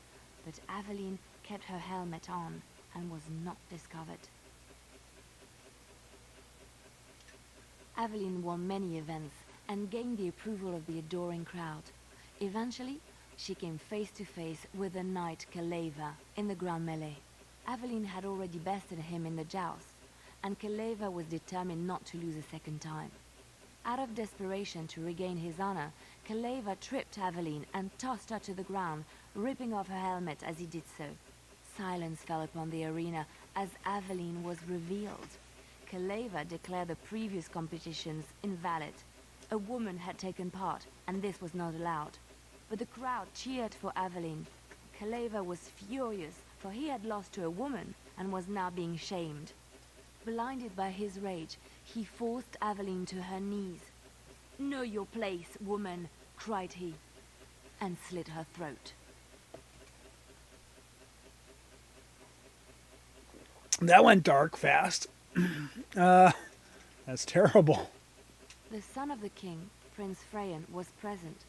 [SPEAKER 2] but Aveline kept her helmet on and was not discovered. Aveline won many events and gained the approval of the adoring crowd. Eventually, she came face to face with the knight Kaleva in the grand melee. Aveline had already bested him in the joust, and Kaleva was determined not to lose a second time. Out of desperation to regain his honor, Kaleva tripped Aveline and tossed her to the ground, ripping off her helmet as he did so. Silence fell upon the arena as Aveline was revealed. Kaleva declared the previous competitions invalid. A woman had taken part, and this was not allowed. But the crowd cheered for Aveline. Kaleva was furious, for he had lost to a woman and was now being shamed. Blinded by his rage, he forced Aveline to her knees. "Know your place, woman," cried he, and slit her throat.
[SPEAKER 1] That went dark fast. That's terrible.
[SPEAKER 2] The son of the king, Prince Freyan, was present.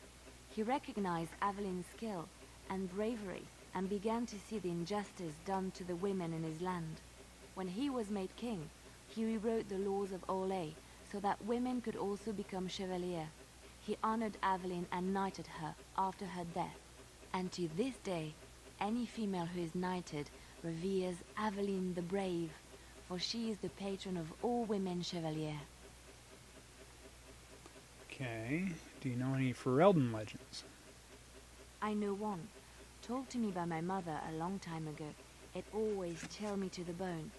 [SPEAKER 2] He recognized Aveline's skill and bravery and began to see the injustice done to the women in his land. When he was made king, he rewrote the laws of Orlais so that women could also become chevalier. He honored Aveline and knighted her after her death. And to this day, any female who is knighted reveres Aveline the Brave, for she is the patron of all women chevalier.
[SPEAKER 1] Okay. Do you know any Ferelden legends?
[SPEAKER 2] I know one, told to me by my mother a long time ago. It always chilled me to the bone.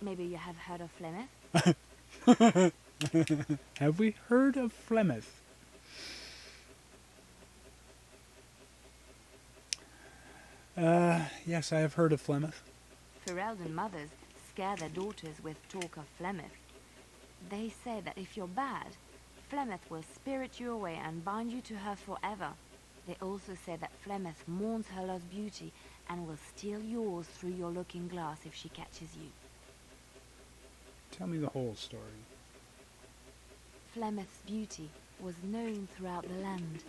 [SPEAKER 2] Maybe you have heard of Flemeth?
[SPEAKER 1] Have we heard of Flemeth? Yes, I have heard of Flemeth.
[SPEAKER 2] Ferelden mothers scare their daughters with talk of Flemeth. They say that if you're bad, Flemeth will spirit you away and bind you to her forever. They also say that Flemeth mourns her lost beauty and will steal yours through your looking glass if she catches you.
[SPEAKER 1] Tell me the whole story.
[SPEAKER 2] Flemeth's beauty was known throughout the land.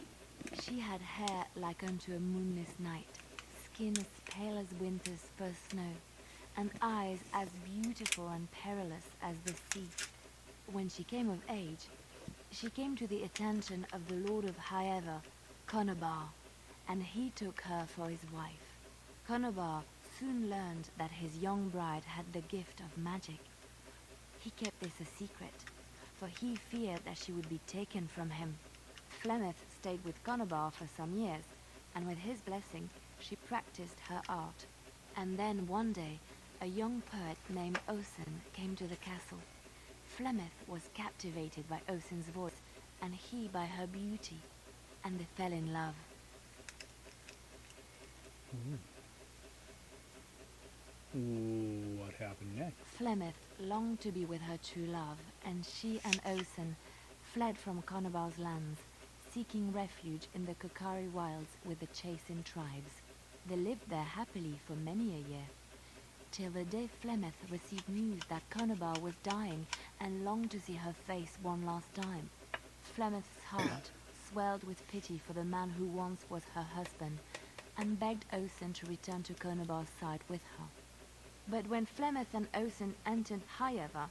[SPEAKER 2] She had hair like unto a moonless night, skin as pale as winter's first snow, and eyes as beautiful and perilous as the sea. When she came of age, she came to the attention of the Lord of Highever, Conobar, and he took her for his wife. Conobar soon learned that his young bride had the gift of magic. He kept this a secret, for he feared that she would be taken from him. Flemeth stayed with Conobar for some years, and with his blessing, she practiced her art. And then one day, a young poet named Osen came to the castle. Flemeth was captivated by Osen's voice, and he by her beauty, and they fell in love.
[SPEAKER 1] What happened next?
[SPEAKER 2] Flemeth longed to be with her true love, and she and Osen fled from Conobar's lands, seeking refuge in the Kokari wilds with the Chasen tribes. They lived there happily for many a year, till the day Flemeth received news that Conobar was dying and longed to see her face one last time. Flemeth's heart swelled with pity for the man who once was her husband, and begged Osen to return to Conobar's side with her. But when Flemeth and Osen entered Highever,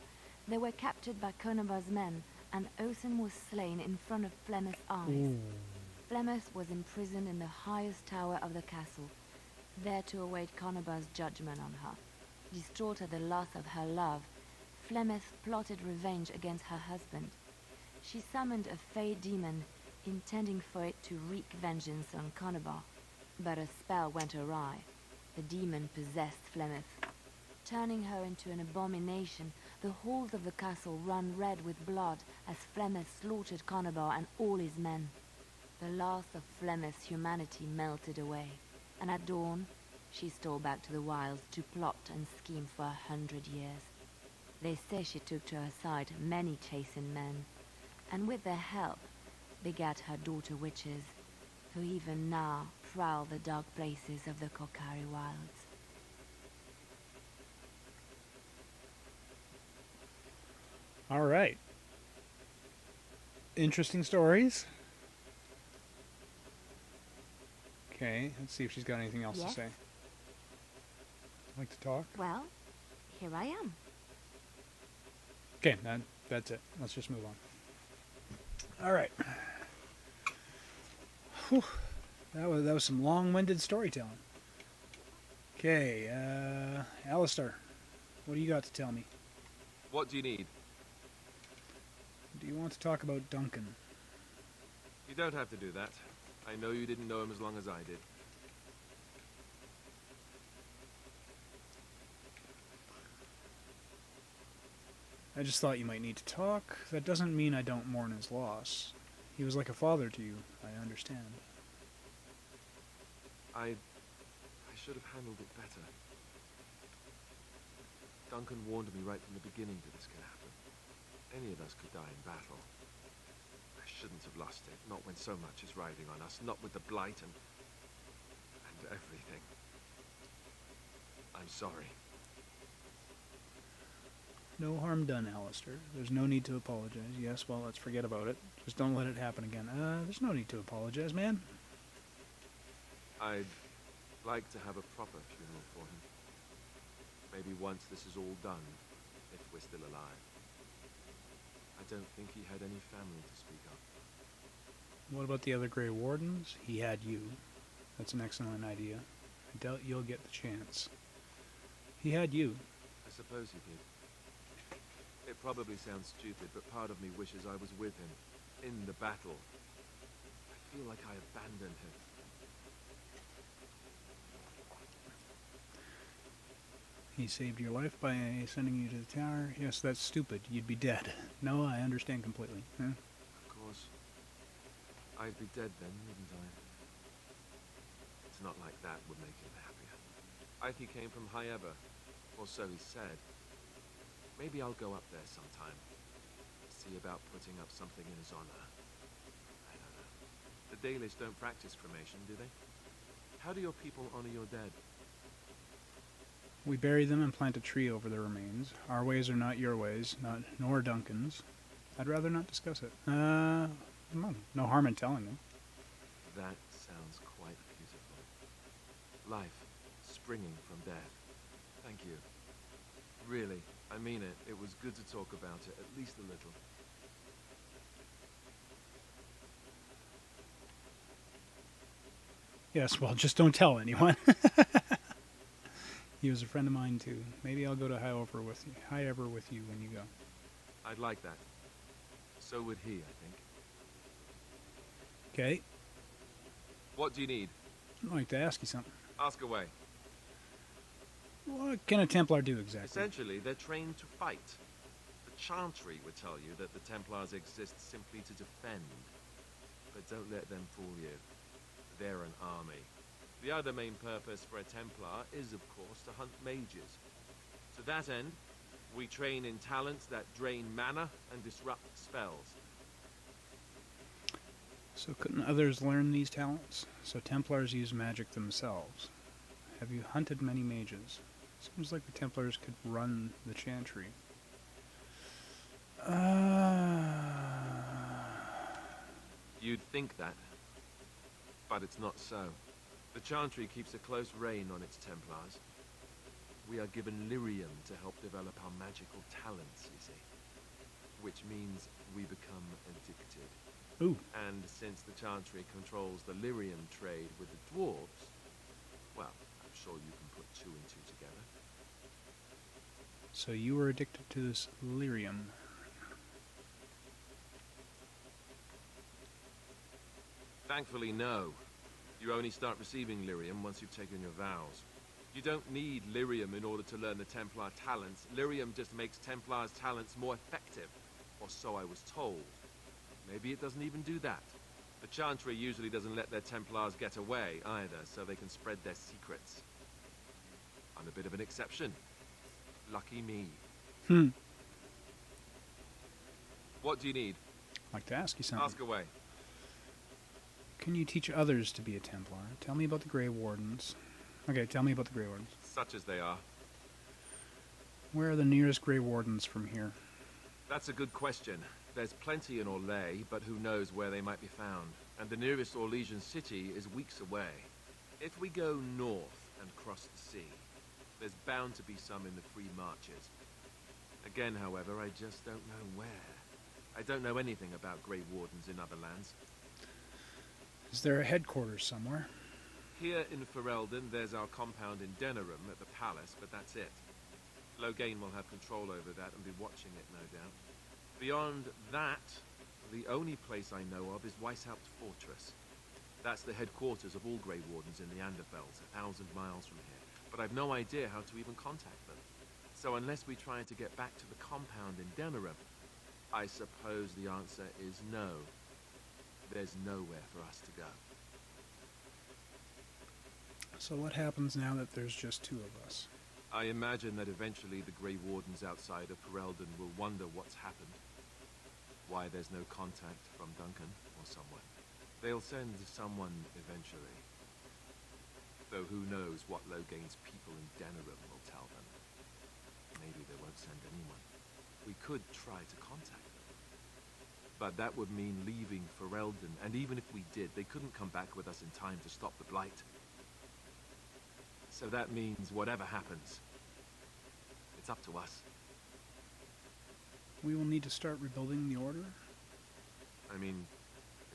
[SPEAKER 2] they were captured by Conobar's men, and Osen was slain in front of Flemeth's eyes. Flemeth was imprisoned in the highest tower of the castle, there to await Conobar's judgment on her. Distraught at the loss of her love, Flemeth plotted revenge against her husband. She summoned a fey demon, intending for it to wreak vengeance on Conobar. But a spell went awry. The demon possessed Flemeth. Turning her into an abomination, the halls of the castle ran red with blood as Flemeth slaughtered Conobar and all his men. The last of Flemeth's humanity melted away, and at dawn, she stole back to the wilds to plot and scheme for 100 years. They say she took to her side many chastened men, and with their help, begat her daughter witches, who even now prowl the dark places of the Kokari wilds.
[SPEAKER 1] All right. Interesting stories. Okay, let's see if she's got anything else
[SPEAKER 2] Yes?
[SPEAKER 1] to say. Like to talk?
[SPEAKER 2] Well, here I am.
[SPEAKER 1] Okay, that's it. Let's just move on. All right. Whew. That was some long-winded storytelling. Okay, Alistair, what do you got to tell me?
[SPEAKER 7] What do you need?
[SPEAKER 1] Do you want to talk about Duncan?
[SPEAKER 7] You don't have to do that. I know you didn't know him as long as I did.
[SPEAKER 1] I just thought you might need to talk. That doesn't mean I don't mourn his loss. He was like a father to you, I understand.
[SPEAKER 7] I should have handled it better. Duncan warned me right from the beginning that this could happen. Any of us could die in battle. I shouldn't have lost it, not when so much is riding on us, not with the Blight and everything. I'm sorry.
[SPEAKER 1] No harm done, Alistair. There's no need to apologize. Yes, well, let's forget about it. Just don't let it happen again. There's no need to apologize, man.
[SPEAKER 7] I'd like to have a proper funeral for him. Maybe once this is all done, if we're still alive. I don't think he had any family to speak of.
[SPEAKER 1] What about the other Gray Wardens? He had you. That's an excellent idea. I doubt you'll get the chance. He had you.
[SPEAKER 7] I suppose he did. It probably sounds stupid, but part of me wishes I was with him, in the battle. I feel like I abandoned him.
[SPEAKER 1] He saved your life by sending you to the tower. Yes, that's stupid. You'd be dead. No, I understand completely. Huh?
[SPEAKER 7] Of course. I'd be dead then, wouldn't I? It's not like that would make him happier. He came from Highever, or so he said. Maybe I'll go up there sometime. See about putting up something in his honor. I don't know. The Dalish don't practice cremation, do they? How do your people honor your dead?
[SPEAKER 1] We bury them and plant a tree over their remains. Our ways are not your ways, nor Duncan's. I'd rather not discuss it. No harm in telling them.
[SPEAKER 7] That sounds quite beautiful. Life, springing from death. Thank you. Really, I mean it. It was good to talk about it, at least a little.
[SPEAKER 1] Yes, well, just don't tell anyone. He was a friend of mine, too. Maybe I'll go to Highover with you when you go.
[SPEAKER 7] I'd like that. So would he, I think.
[SPEAKER 1] Okay.
[SPEAKER 7] What do you need?
[SPEAKER 1] I'd like to ask you something.
[SPEAKER 7] Ask away.
[SPEAKER 1] What can a Templar do exactly?
[SPEAKER 7] Essentially, they're trained to fight. The Chantry would tell you that the Templars exist simply to defend. But don't let them fool you. They're an army. The other main purpose for a Templar is, of course, to hunt mages. To that end, we train in talents that drain mana and disrupt spells.
[SPEAKER 1] So couldn't others learn these talents? So Templars use magic themselves. Have you hunted many mages? Seems like the Templars could run the Chantry.
[SPEAKER 7] You'd think that, but it's not so. The Chantry keeps a close rein on its Templars. We are given lyrium to help develop our magical talents, you see. Which means we become addicted.
[SPEAKER 1] Ooh.
[SPEAKER 7] And since the Chantry controls the lyrium trade with the dwarves, well, I'm sure you can put two and two together.
[SPEAKER 1] So you were addicted to this lyrium.
[SPEAKER 7] Thankfully, no. You only start receiving lyrium once you've taken your vows. You don't need lyrium in order to learn the Templar talents. Lyrium just makes Templars' talents more effective. Or so I was told. Maybe it doesn't even do that. The Chantry usually doesn't let their Templars get away, either, so they can spread their secrets. I'm a bit of an exception. Lucky me. What do you need?
[SPEAKER 1] I'd like to ask you something.
[SPEAKER 7] Ask away.
[SPEAKER 1] Can you teach others to be a Templar? Tell me about the Gray Wardens. Okay, tell me about the Gray Wardens.
[SPEAKER 7] Such as they are.
[SPEAKER 1] Where are the nearest Gray Wardens from here?
[SPEAKER 7] That's a good question. There's plenty in Orlais, but who knows where they might be found. And the nearest Orlesian city is weeks away. If we go north and cross the sea, there's bound to be some in the Free Marches. Again, however, I just don't know where. I don't know anything about Grey Wardens in other lands.
[SPEAKER 1] Is there a headquarters somewhere?
[SPEAKER 7] Here in Ferelden, there's our compound in Denerim at the palace, but that's it. Loghain will have control over that and be watching it, no doubt. Beyond that, the only place I know of is Weishaupt Fortress. That's the headquarters of all Grey Wardens in the Anderfelds, 1,000 miles from here. But I've no idea how to even contact them. So unless we try to get back to the compound in Denerim, I suppose the answer is no. There's nowhere for us to go.
[SPEAKER 1] So what happens now that there's just two of us?
[SPEAKER 7] I imagine that eventually the Grey Wardens outside of Ferelden will wonder what's happened. Why there's no contact from Duncan or someone. They'll send someone eventually. Though who knows what Loghain's people in Denerim will tell them. Maybe they won't send anyone. We could try to contact them. But that would mean leaving Ferelden, and even if we did, they couldn't come back with us in time to stop the Blight. So that means whatever happens, it's up to us.
[SPEAKER 1] We will need to start rebuilding the Order?
[SPEAKER 7] I mean,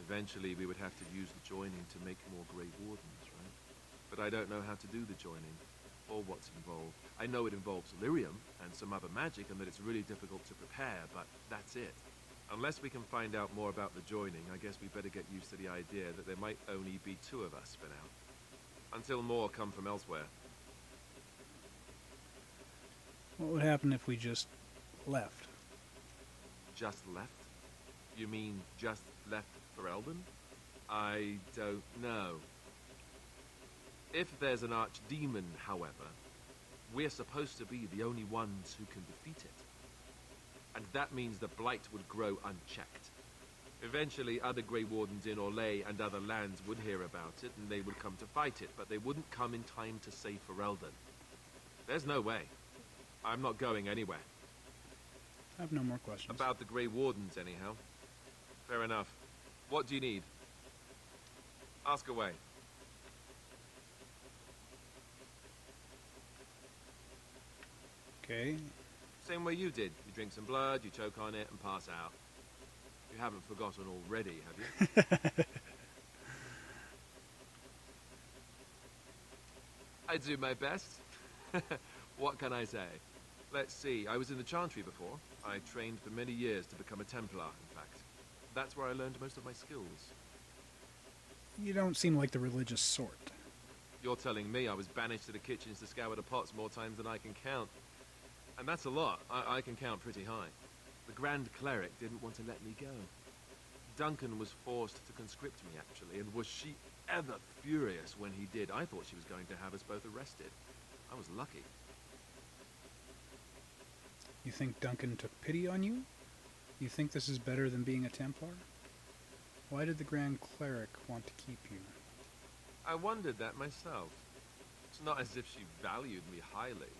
[SPEAKER 7] eventually we would have to use the joining to make more Grey Wardens, right? But I don't know how to do the joining, or what's involved. I know it involves lyrium and some other magic, and that it's really difficult to prepare, but that's it. Unless we can find out more about the joining, I guess we better get used to the idea that there might only be two of us for now. Until more come from elsewhere.
[SPEAKER 1] What would happen if we just left?
[SPEAKER 7] Just left? You mean just left Ferelden? I don't know. If there's an archdemon, however, we're supposed to be the only ones who can defeat it. And that means the blight would grow unchecked. Eventually, other Grey Wardens in Orlais and other lands would hear about it, and they would come to fight it, but they wouldn't come in time to save Ferelden. There's no way. I'm not going anywhere.
[SPEAKER 1] I have no more questions.
[SPEAKER 7] About the Grey Wardens, anyhow. Fair enough. What do you need? Ask away.
[SPEAKER 1] Okay.
[SPEAKER 7] Same way you did. You drink some blood, you choke on it, and pass out. You haven't forgotten already, have you? I do my best. What can I say? Let's see, I was in the Chantry before. I trained for many years to become a Templar, in fact. That's where I learned most of my skills.
[SPEAKER 1] You don't seem like the religious sort.
[SPEAKER 7] You're telling me I was banished to the kitchens to scour the pots more times than I can count. And that's a lot. I can count pretty high. The Grand Cleric didn't want to let me go. Duncan was forced to conscript me, actually, and was she ever furious when he did. I thought she was going to have us both arrested. I was lucky.
[SPEAKER 1] You think Duncan took pity on you? You think this is better than being a Templar? Why did the Grand Cleric want to keep you?
[SPEAKER 7] I wondered that myself. It's not as if she valued me highly.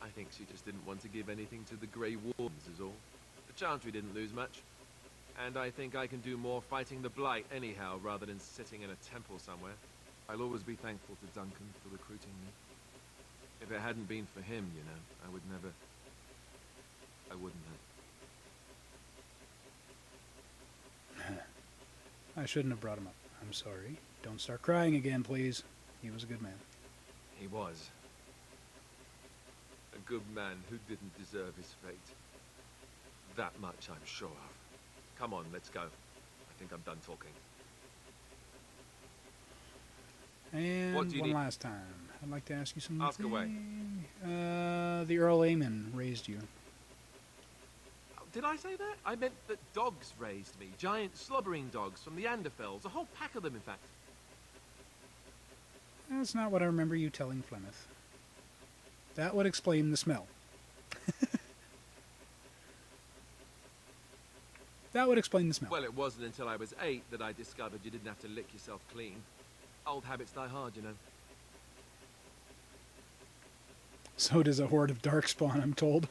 [SPEAKER 7] I think she just didn't want to give anything to the Grey Wardens is all. The Chantry didn't lose much. And I think I can do more fighting the Blight anyhow, rather than sitting in a temple somewhere. I'll always be thankful to Duncan for recruiting me. If it hadn't been for him, you know, I would never... I wouldn't have.
[SPEAKER 1] I shouldn't have brought him up. I'm sorry. Don't start crying again, please. He was a good man.
[SPEAKER 7] He was. A good man who didn't deserve his fate. That much I'm sure of. Come on, let's go. I think I'm done talking.
[SPEAKER 1] And
[SPEAKER 7] what do you
[SPEAKER 1] one
[SPEAKER 7] need?
[SPEAKER 1] last time, I'd like to ask you something.
[SPEAKER 7] Ask away.
[SPEAKER 1] The Earl Aemon raised you.
[SPEAKER 7] Did I say that? I meant that dogs raised me. Giant slobbering dogs from the Anderfells. A whole pack of them, in fact.
[SPEAKER 1] That's not what I remember you telling Flemeth. That would explain the smell. That would explain the smell.
[SPEAKER 7] Well, it wasn't until I was 8 that I discovered you didn't have to lick yourself clean. Old habits die hard, you know.
[SPEAKER 1] So does a horde of darkspawn, I'm told.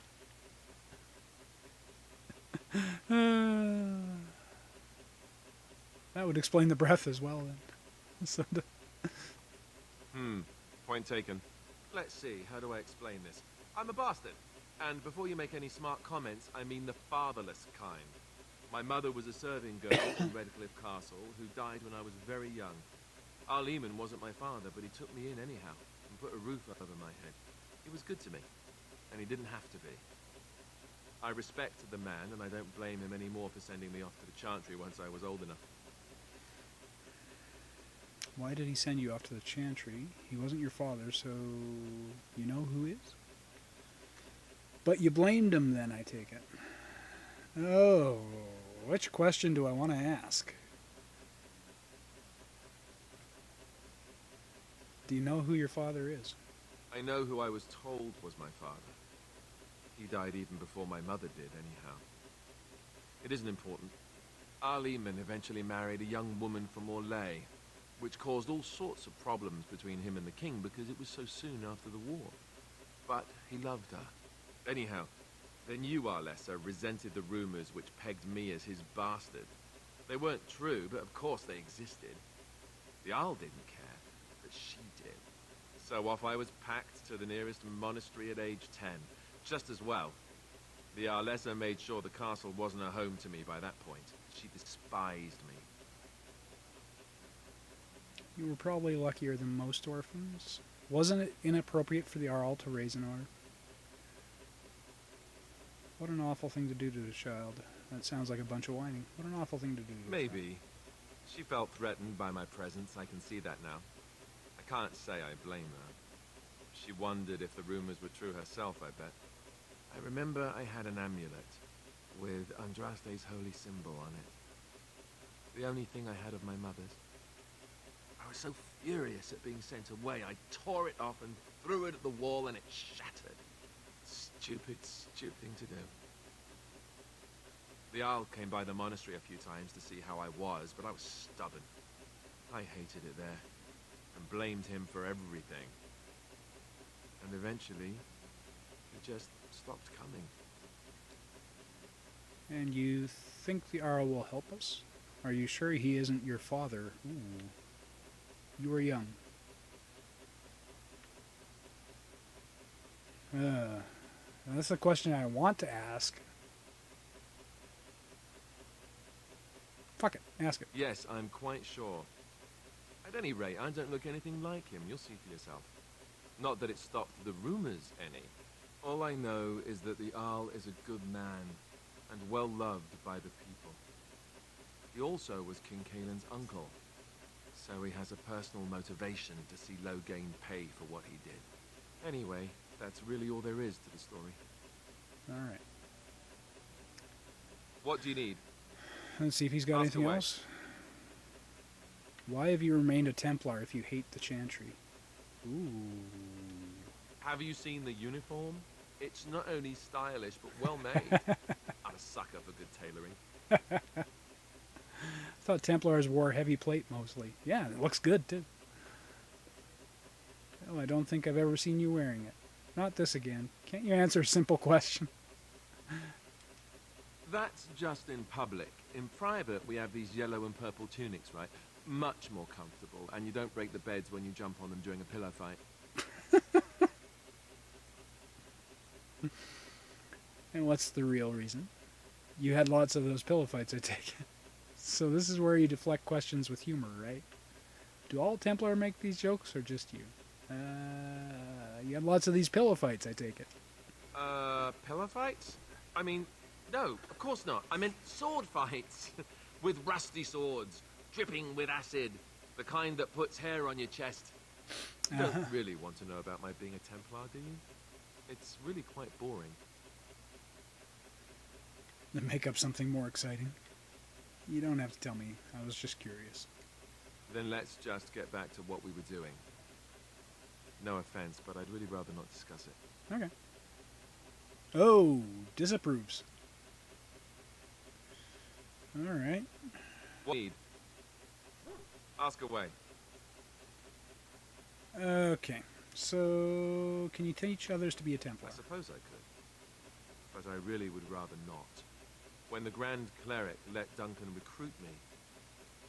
[SPEAKER 1] That would explain the breath as well, then. So
[SPEAKER 7] Point taken. Let's see, how do I explain this? I'm a bastard. And before you make any smart comments, I mean the fatherless kind. My mother was a serving girl in Redcliffe Castle who died when I was very young. Arl Eamon wasn't my father, but he took me in anyhow and put a roof over my head. He was good to me, and he didn't have to be. I respect the man, and I don't blame him anymore for sending me off to the Chantry once I was old enough.
[SPEAKER 1] why did he send you off to the Chantry? He wasn't your father, so you know who is? But you blamed him then, I take it. Oh, which question do I want to ask? Do you know who your father is?
[SPEAKER 7] I know who I was told was my father. He died even before my mother did, anyhow. It isn't important. Arl Eamon eventually married a young woman from Orlais, which caused all sorts of problems between him and the king because it was so soon after the war. But he loved her. Anyhow, then you, Arlessa, resented the rumors which pegged me as his bastard. They weren't true, but of course they existed. The Arl didn't care, but she did. So off I was packed to the nearest monastery at age 10. Just as well. The Arlessa made sure the castle wasn't a home to me by that point. She despised me.
[SPEAKER 1] You were probably luckier than most orphans. Wasn't it inappropriate for the Arl to raise an orphan? What an awful thing to do to a child. That sounds like a bunch of whining. What an awful thing to do to a child.
[SPEAKER 7] Maybe. She felt threatened by my presence. I can see that now. I can't say I blame her. She wondered if the rumors were true herself, I bet. I remember I had an amulet with Andraste's holy symbol on it. The only thing I had of my mother's. I was so furious at being sent away, I tore it off and threw it at the wall and it shattered. Stupid, stupid thing to do. The Owl came by the monastery a few times to see how I was, but I was stubborn. I hated it there, and blamed him for everything. And eventually, he just stopped coming.
[SPEAKER 1] And you think the Arl will help us? Are you sure he isn't your father? Ooh. You were young. That's the question I want to ask. Fuck it, ask it.
[SPEAKER 7] Yes, I'm quite sure. At any rate, I don't look anything like him. You'll see for yourself. Not that it stopped the rumors any. All I know is that the Arl is a good man, and well loved by the people. He also was King Kaelin's uncle, so he has a personal motivation to see Loghain pay for what he did. Anyway, that's really all there is to the story.
[SPEAKER 1] Alright.
[SPEAKER 7] What do you need?
[SPEAKER 1] Let's see if he's got anything else. Why have you remained a Templar if you hate the Chantry? Ooh.
[SPEAKER 7] Have you seen the uniform? It's not only stylish, but well made. I'm a sucker for good tailoring.
[SPEAKER 1] I thought Templars wore heavy plate mostly. Yeah, it looks good too. Oh, I don't think I've ever seen you wearing it. Not this again. Can't you answer a simple question?
[SPEAKER 7] That's just in public. In private, we have these yellow and purple tunics, right? Much more comfortable, and you don't break the beds when you jump on them during a pillow fight.
[SPEAKER 1] And what's the real reason? You had lots of those pillow fights, I take it. So this is where you deflect questions with humor, right? Do all Templar make these jokes, or just you? You had lots of these pillow fights, I take it.
[SPEAKER 7] Pillow fights? I mean, no, of course not. I meant sword fights. With rusty swords, dripping with acid. The kind that puts hair on your chest. You don't really want to know about my being a Templar, do you? It's really quite boring.
[SPEAKER 1] Then make up something more exciting. You don't have to tell me. I was just curious.
[SPEAKER 7] Then let's just get back to what we were doing. No offense, but I'd really rather not discuss it.
[SPEAKER 1] Okay. Oh, disapproves. Alright.
[SPEAKER 7] What do you need? Ask away.
[SPEAKER 1] Okay. So, can you teach others to be a Templar?
[SPEAKER 7] I suppose I could. But I really would rather not. When the Grand Cleric let Duncan recruit me,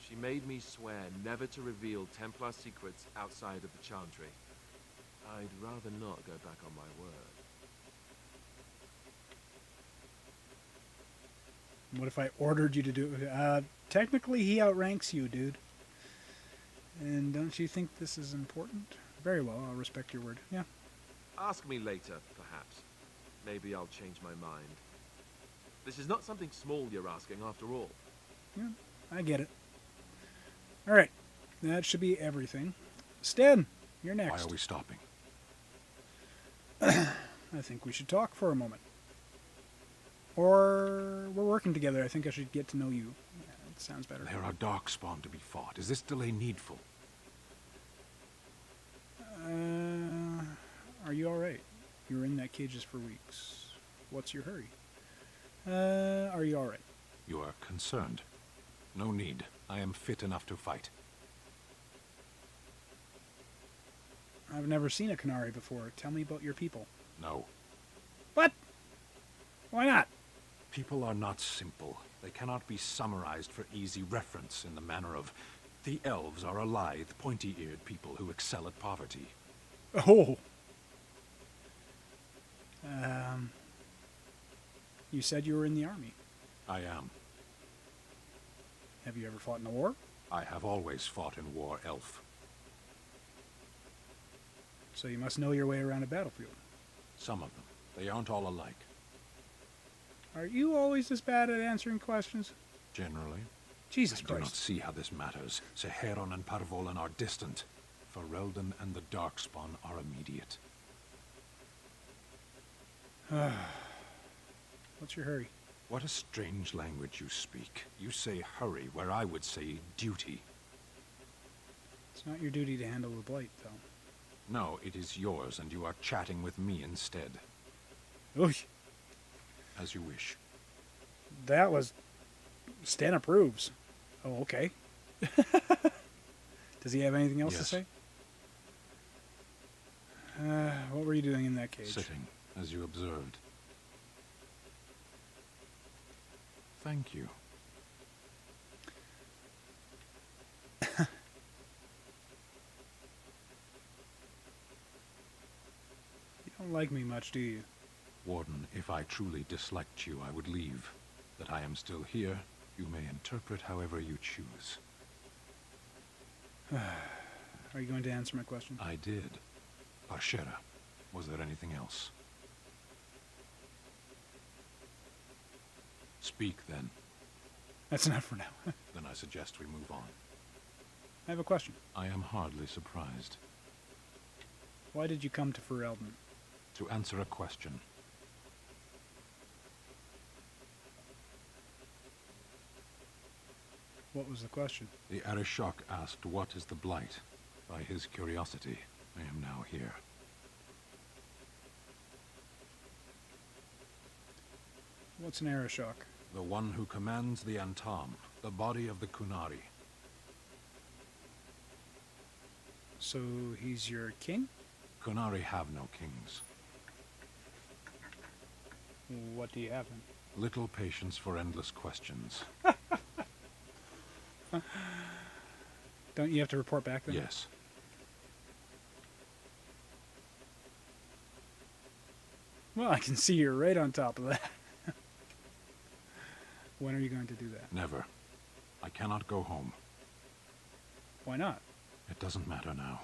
[SPEAKER 7] she made me swear never to reveal Templar secrets outside of the Chantry. I'd rather not go back on my word.
[SPEAKER 1] What if I ordered you to do it? Technically, he outranks you, dude. And don't you think this is important? Very well, I'll respect your word. Yeah.
[SPEAKER 7] Ask me later, perhaps. Maybe I'll change my mind. This is not something small you're asking, after all.
[SPEAKER 1] Yeah, I get it. Alright, that should be everything. Sten, you're next.
[SPEAKER 5] Why are we stopping?
[SPEAKER 1] I think we should talk for a moment. Or we're working together. I think I should get to know you. Yeah, it sounds better.
[SPEAKER 5] There are darkspawn to be fought. Is this delay needful?
[SPEAKER 1] Are you alright? You were in that cages for weeks. What's your hurry? Are you alright?
[SPEAKER 5] You are concerned. No need. I am fit enough to fight.
[SPEAKER 1] I've never seen a Canary before. Tell me about your people.
[SPEAKER 5] No.
[SPEAKER 1] What? Why not?
[SPEAKER 5] People are not simple. They cannot be summarized for easy reference in the manner of, the elves are a lithe, pointy-eared people who excel at poverty.
[SPEAKER 1] Oh. You said you were in the army.
[SPEAKER 5] I am.
[SPEAKER 1] Have you ever fought in a war?
[SPEAKER 5] I have always fought in war, elf.
[SPEAKER 1] So you must know your way around a battlefield.
[SPEAKER 5] Some of them. They aren't all alike.
[SPEAKER 1] Are you always this bad at answering questions?
[SPEAKER 5] Generally.
[SPEAKER 1] Jesus
[SPEAKER 5] I
[SPEAKER 1] Christ.
[SPEAKER 5] do not see how this matters. Seheron and Parvolan are distant. Ferelden and the Darkspawn are immediate.
[SPEAKER 1] What's your hurry?
[SPEAKER 5] What a strange language you speak. You say hurry, where I would say duty.
[SPEAKER 1] It's not your duty to handle the blight, though.
[SPEAKER 5] No, it is yours, and you are chatting with me instead.
[SPEAKER 1] Oy.
[SPEAKER 5] As you wish.
[SPEAKER 1] That was... Stan approves. Oh, okay. Does he have anything else to
[SPEAKER 5] Yes.
[SPEAKER 1] say? What were you doing in that cage?
[SPEAKER 5] Sitting, as you observed. Thank you.
[SPEAKER 1] You don't like me much, do you?
[SPEAKER 5] Warden, if I truly disliked you, I would leave. That I am still here, you may interpret however you choose.
[SPEAKER 1] Are you going to answer my question?
[SPEAKER 5] I did. Parshera, was there anything else? Speak, then.
[SPEAKER 1] That's enough for now.
[SPEAKER 5] Then I suggest we move on.
[SPEAKER 1] I have a question.
[SPEAKER 5] I am hardly surprised.
[SPEAKER 1] Why did you come to Ferelden?
[SPEAKER 5] To answer a question.
[SPEAKER 1] What was the question?
[SPEAKER 5] The Arishok asked what is the Blight. By his curiosity, I am now here.
[SPEAKER 1] What's an Arishok?
[SPEAKER 5] The one who commands the Antam, the body of the Kunari.
[SPEAKER 1] So he's your king?
[SPEAKER 5] Kunari have no kings.
[SPEAKER 1] What do you have then?
[SPEAKER 5] Little patience for endless questions.
[SPEAKER 1] Don't you have to report back then?
[SPEAKER 5] Yes.
[SPEAKER 1] Well, I can see you're right on top of that. When are you going to do that?
[SPEAKER 5] Never. I cannot go home.
[SPEAKER 1] Why not?
[SPEAKER 5] It doesn't matter now.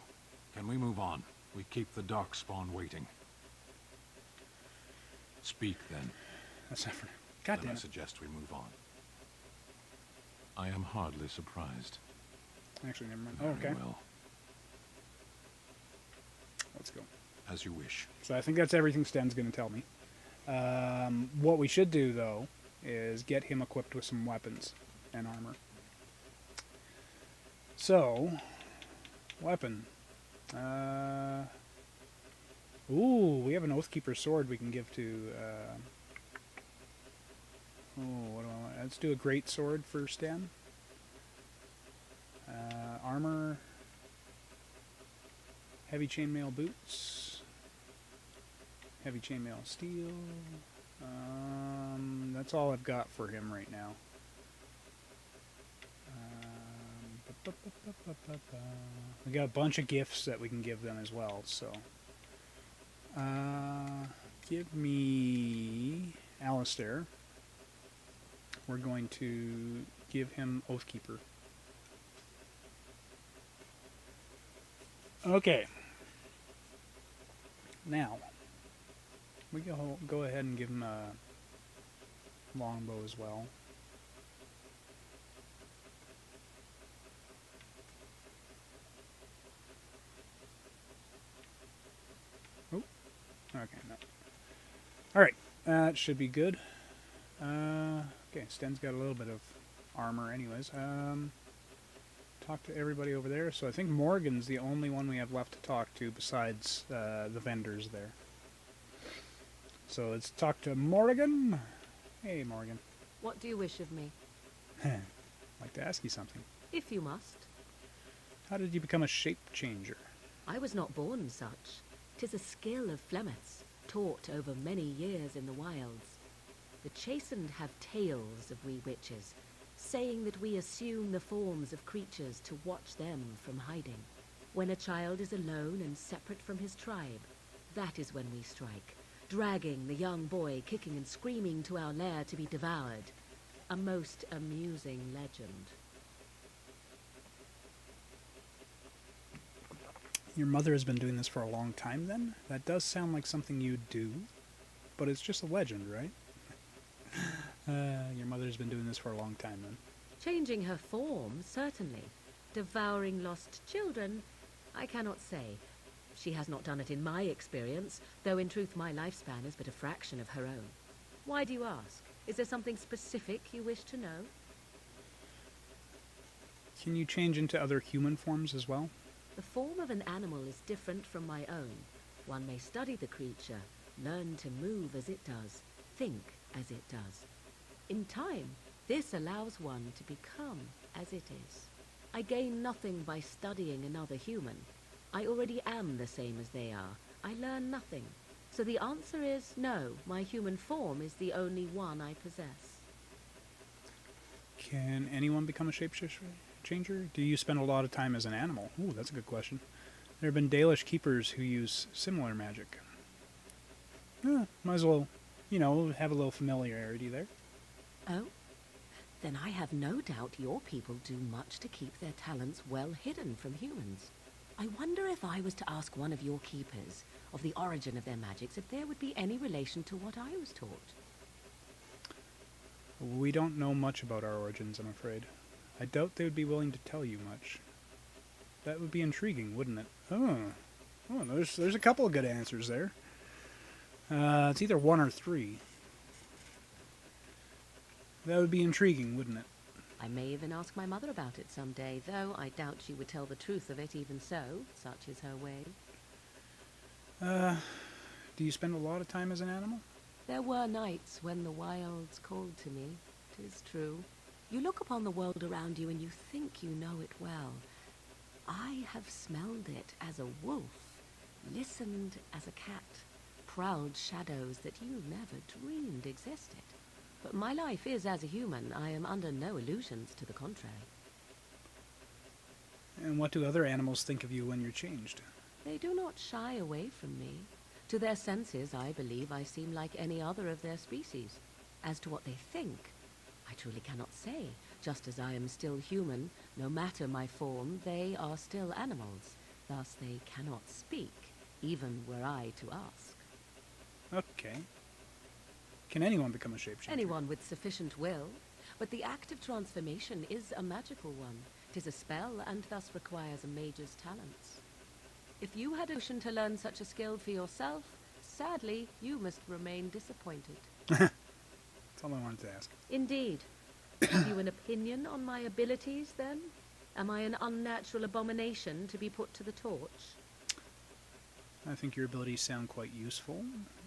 [SPEAKER 5] Can we move on? We keep the Darkspawn waiting. Speak, then.
[SPEAKER 1] That's not for now. God
[SPEAKER 5] Then
[SPEAKER 1] damn
[SPEAKER 5] I
[SPEAKER 1] it.
[SPEAKER 5] suggest we move on. I am hardly surprised.
[SPEAKER 1] Actually, never mind.
[SPEAKER 5] Very
[SPEAKER 1] Oh, okay.
[SPEAKER 5] well.
[SPEAKER 1] Let's go.
[SPEAKER 5] As you wish.
[SPEAKER 1] So I think that's everything Sten's going to tell me. What we should do, though, is get him equipped with some weapons and armor. So, weapon. Ooh, we have an Oathkeeper sword we can give to... what do I want? Let's do a great sword for Sten. Armor. Heavy chainmail boots. Heavy chainmail steel. That's all I've got for him right now. We got a bunch of gifts that we can give them as well, so... give me Alistair. We're going to give him Oathkeeper. Okay. Now, we go ahead and give him a longbow as well. Oh, okay, no. Alright, that should be good. Okay, Sten's got a little bit of armor anyways. Talk to everybody over there. So I think Morgan's the only one we have left to talk to besides the vendors there. So let's talk to Morgan. Hey, Morgan.
[SPEAKER 6] What do you wish of me?
[SPEAKER 1] I'd like to ask you something.
[SPEAKER 6] If you must.
[SPEAKER 1] How did you become a shape changer?
[SPEAKER 6] I was not born such. 'Tis a skill of Flemeth's, taught over many years in the wilds. The chastened have tales of we witches, saying that we assume the forms of creatures to watch them from hiding. When a child is alone and separate from his tribe, that is when we strike, dragging the young boy kicking and screaming to our lair to be devoured. A most amusing legend.
[SPEAKER 1] Your mother has been doing this for a long time then? That does sound like something you do, but it's just a legend, right? Your mother's been doing this for a long time then.
[SPEAKER 6] Changing her form, certainly. Devouring lost children, I cannot say. She has not done it in my experience, though in truth my lifespan is but a fraction of her own. Why do you ask? Is there something specific you wish to know?
[SPEAKER 1] Can you change into other human forms as well?
[SPEAKER 6] The form of an animal is different from my own. One may study the creature, learn to move as it does, think as it does. In time, this allows one to become as it is. I gain nothing by studying another human. I already am the same as they are. I learn nothing. So the answer is no, my human form is the only one I possess.
[SPEAKER 1] Can anyone become a shape-changer? Do you spend a lot of time as an animal? Ooh, that's a good question. There have been Dalish keepers who use similar magic. Might as well, have a little familiarity there.
[SPEAKER 6] Oh? Then I have no doubt your people do much to keep their talents well hidden from humans. I wonder if I was to ask one of your keepers of the origin of their magics, if there would be any relation to what I was taught.
[SPEAKER 1] We don't know much about our origins, I'm afraid. I doubt they would be willing to tell you much. That would be intriguing, wouldn't it? Oh, there's a couple of good answers there. It's either 1 or 3. That would be intriguing, wouldn't it?
[SPEAKER 6] I may even ask my mother about it someday, though I doubt she would tell the truth of it even so. Such is her way.
[SPEAKER 1] Do you spend a lot of time as an animal?
[SPEAKER 6] There were nights when the wilds called to me, 'tis true. You look upon the world around you and you think you know it well. I have smelled it as a wolf, listened as a cat, prowled shadows that you never dreamed existed. But my life is as a human. I am under no illusions to the contrary.
[SPEAKER 1] And what do other animals think of you when you're changed?
[SPEAKER 6] They do not shy away from me. To their senses, I believe I seem like any other of their species. As to what they think, I truly cannot say. Just as I am still human, no matter my form, they are still animals. Thus they cannot speak, even were I to ask.
[SPEAKER 1] Okay. Can anyone become a shapeshifter?
[SPEAKER 6] Anyone with sufficient will. But the act of transformation is a magical one. 'Tis a spell, and thus requires a mage's talents. If you had a notion to learn such a skill for yourself, sadly, you must remain disappointed.
[SPEAKER 1] That's all I wanted to ask.
[SPEAKER 6] Indeed. Have you an opinion on my abilities, then? Am I an unnatural abomination to be put to the torch?
[SPEAKER 1] I think your abilities sound quite useful.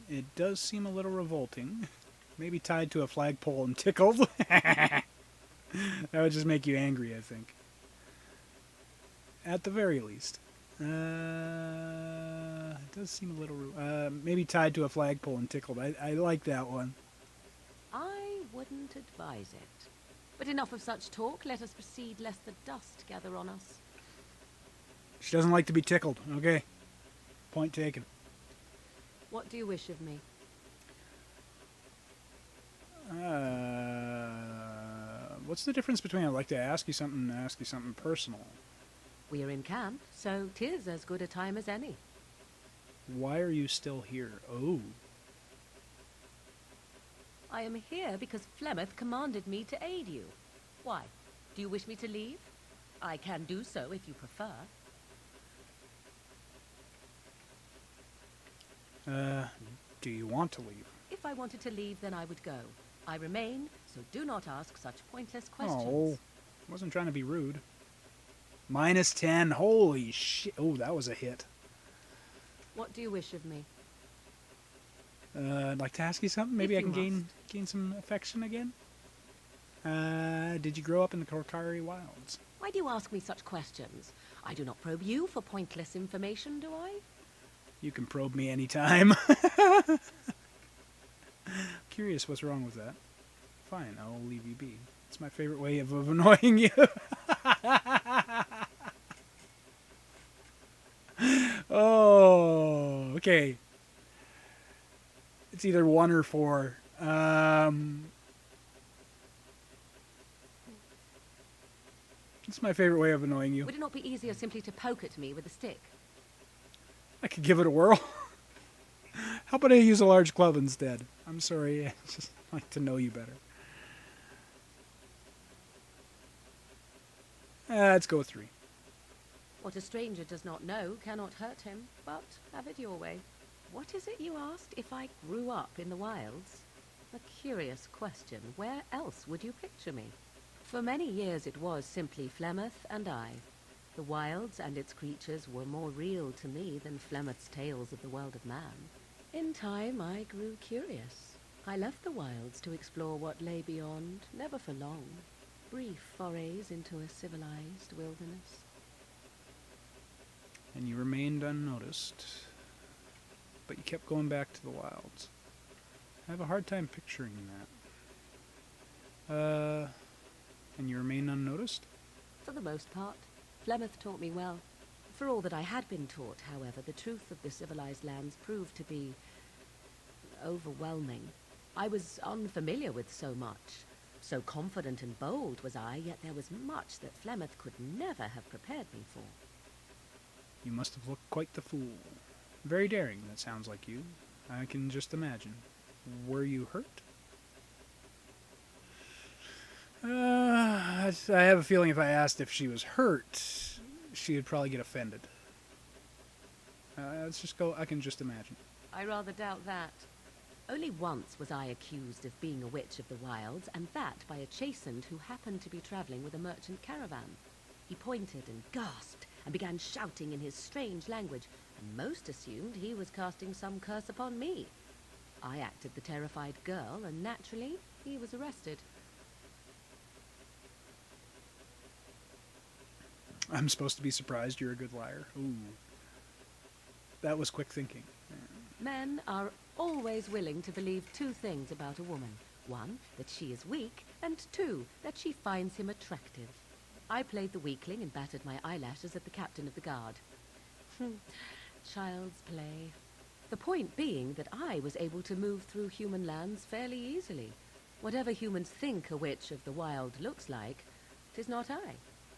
[SPEAKER 1] It does seem a little revolting. Maybe tied to a flagpole and tickled. That would just make you angry, I think. At the very least. It does seem a little... maybe tied to a flagpole and tickled. I like that one.
[SPEAKER 6] I wouldn't advise it. But enough of such talk. Let us proceed, lest the dust gather on us.
[SPEAKER 1] She doesn't like to be tickled. Okay. Point taken.
[SPEAKER 6] What do you wish of me?
[SPEAKER 1] What's the difference between I'd like to ask you something and ask you something personal?
[SPEAKER 6] We are in camp, so 'tis as good a time as any.
[SPEAKER 1] Why are you still here? Oh.
[SPEAKER 6] I am here because Flemeth commanded me to aid you. Why? Do you wish me to leave? I can do so if you prefer.
[SPEAKER 1] Do you want to leave?
[SPEAKER 6] If I wanted to leave, then I would go. I remain, so do not ask such pointless questions.
[SPEAKER 1] Oh, wasn't trying to be rude. -10. Holy shit. Oh, that was a hit.
[SPEAKER 6] What do you wish of me?
[SPEAKER 1] I'd like to ask you something. Maybe I can gain some affection again. Did you grow up in the Korkari wilds?
[SPEAKER 6] Why do you ask me such questions? I do not probe you for pointless information, do I?
[SPEAKER 1] You can probe me anytime. Curious what's wrong with that. Fine, I'll leave you be. It's my favorite way of annoying you. Oh, okay. It's either 1 or 4. It's my favorite way of annoying you.
[SPEAKER 6] Would it not be easier simply to poke at me with a stick?
[SPEAKER 1] I could give it a whirl. How about I use a large club instead? I'm sorry, I just like to know you better. Let's go with 3.
[SPEAKER 6] What a stranger does not know cannot hurt him, but have it your way. What is it you asked if I grew up in the wilds? A curious question. Where else would you picture me? For many years it was simply Flemeth and I. The wilds and its creatures were more real to me than Flemeth's tales of the world of man. In time I grew curious. I left the wilds to explore what lay beyond, never for long. Brief forays into a civilized wilderness.
[SPEAKER 1] And you remained unnoticed, but you kept going back to the wilds. I have a hard time picturing that. And you remained unnoticed?
[SPEAKER 6] For the most part. Flemeth taught me well. For all that I had been taught, however, the truth of the civilized lands proved to be overwhelming. I was unfamiliar with so much. So confident and bold was I, yet there was much that Flemeth could never have prepared me for.
[SPEAKER 1] You must have looked quite the fool. Very daring, that sounds like you. I can just imagine. Were you hurt? I have a feeling if I asked if she was hurt, she would probably get offended. Let's just go, I can just imagine.
[SPEAKER 6] I rather doubt that. Only once was I accused of being a witch of the wilds, and that by a chastened who happened to be traveling with a merchant caravan. He pointed and gasped, and began shouting in his strange language, and most assumed he was casting some curse upon me. I acted the terrified girl, and naturally, he was arrested.
[SPEAKER 1] I'm supposed to be surprised you're a good liar. Ooh. That was quick thinking.
[SPEAKER 6] Men are always willing to believe two things about a woman. One, that she is weak, and two, that she finds him attractive. I played the weakling and battered my eyelashes at the captain of the guard. Child's play. The point being that I was able to move through human lands fairly easily. Whatever humans think a witch of the wild looks like, 'tis not I.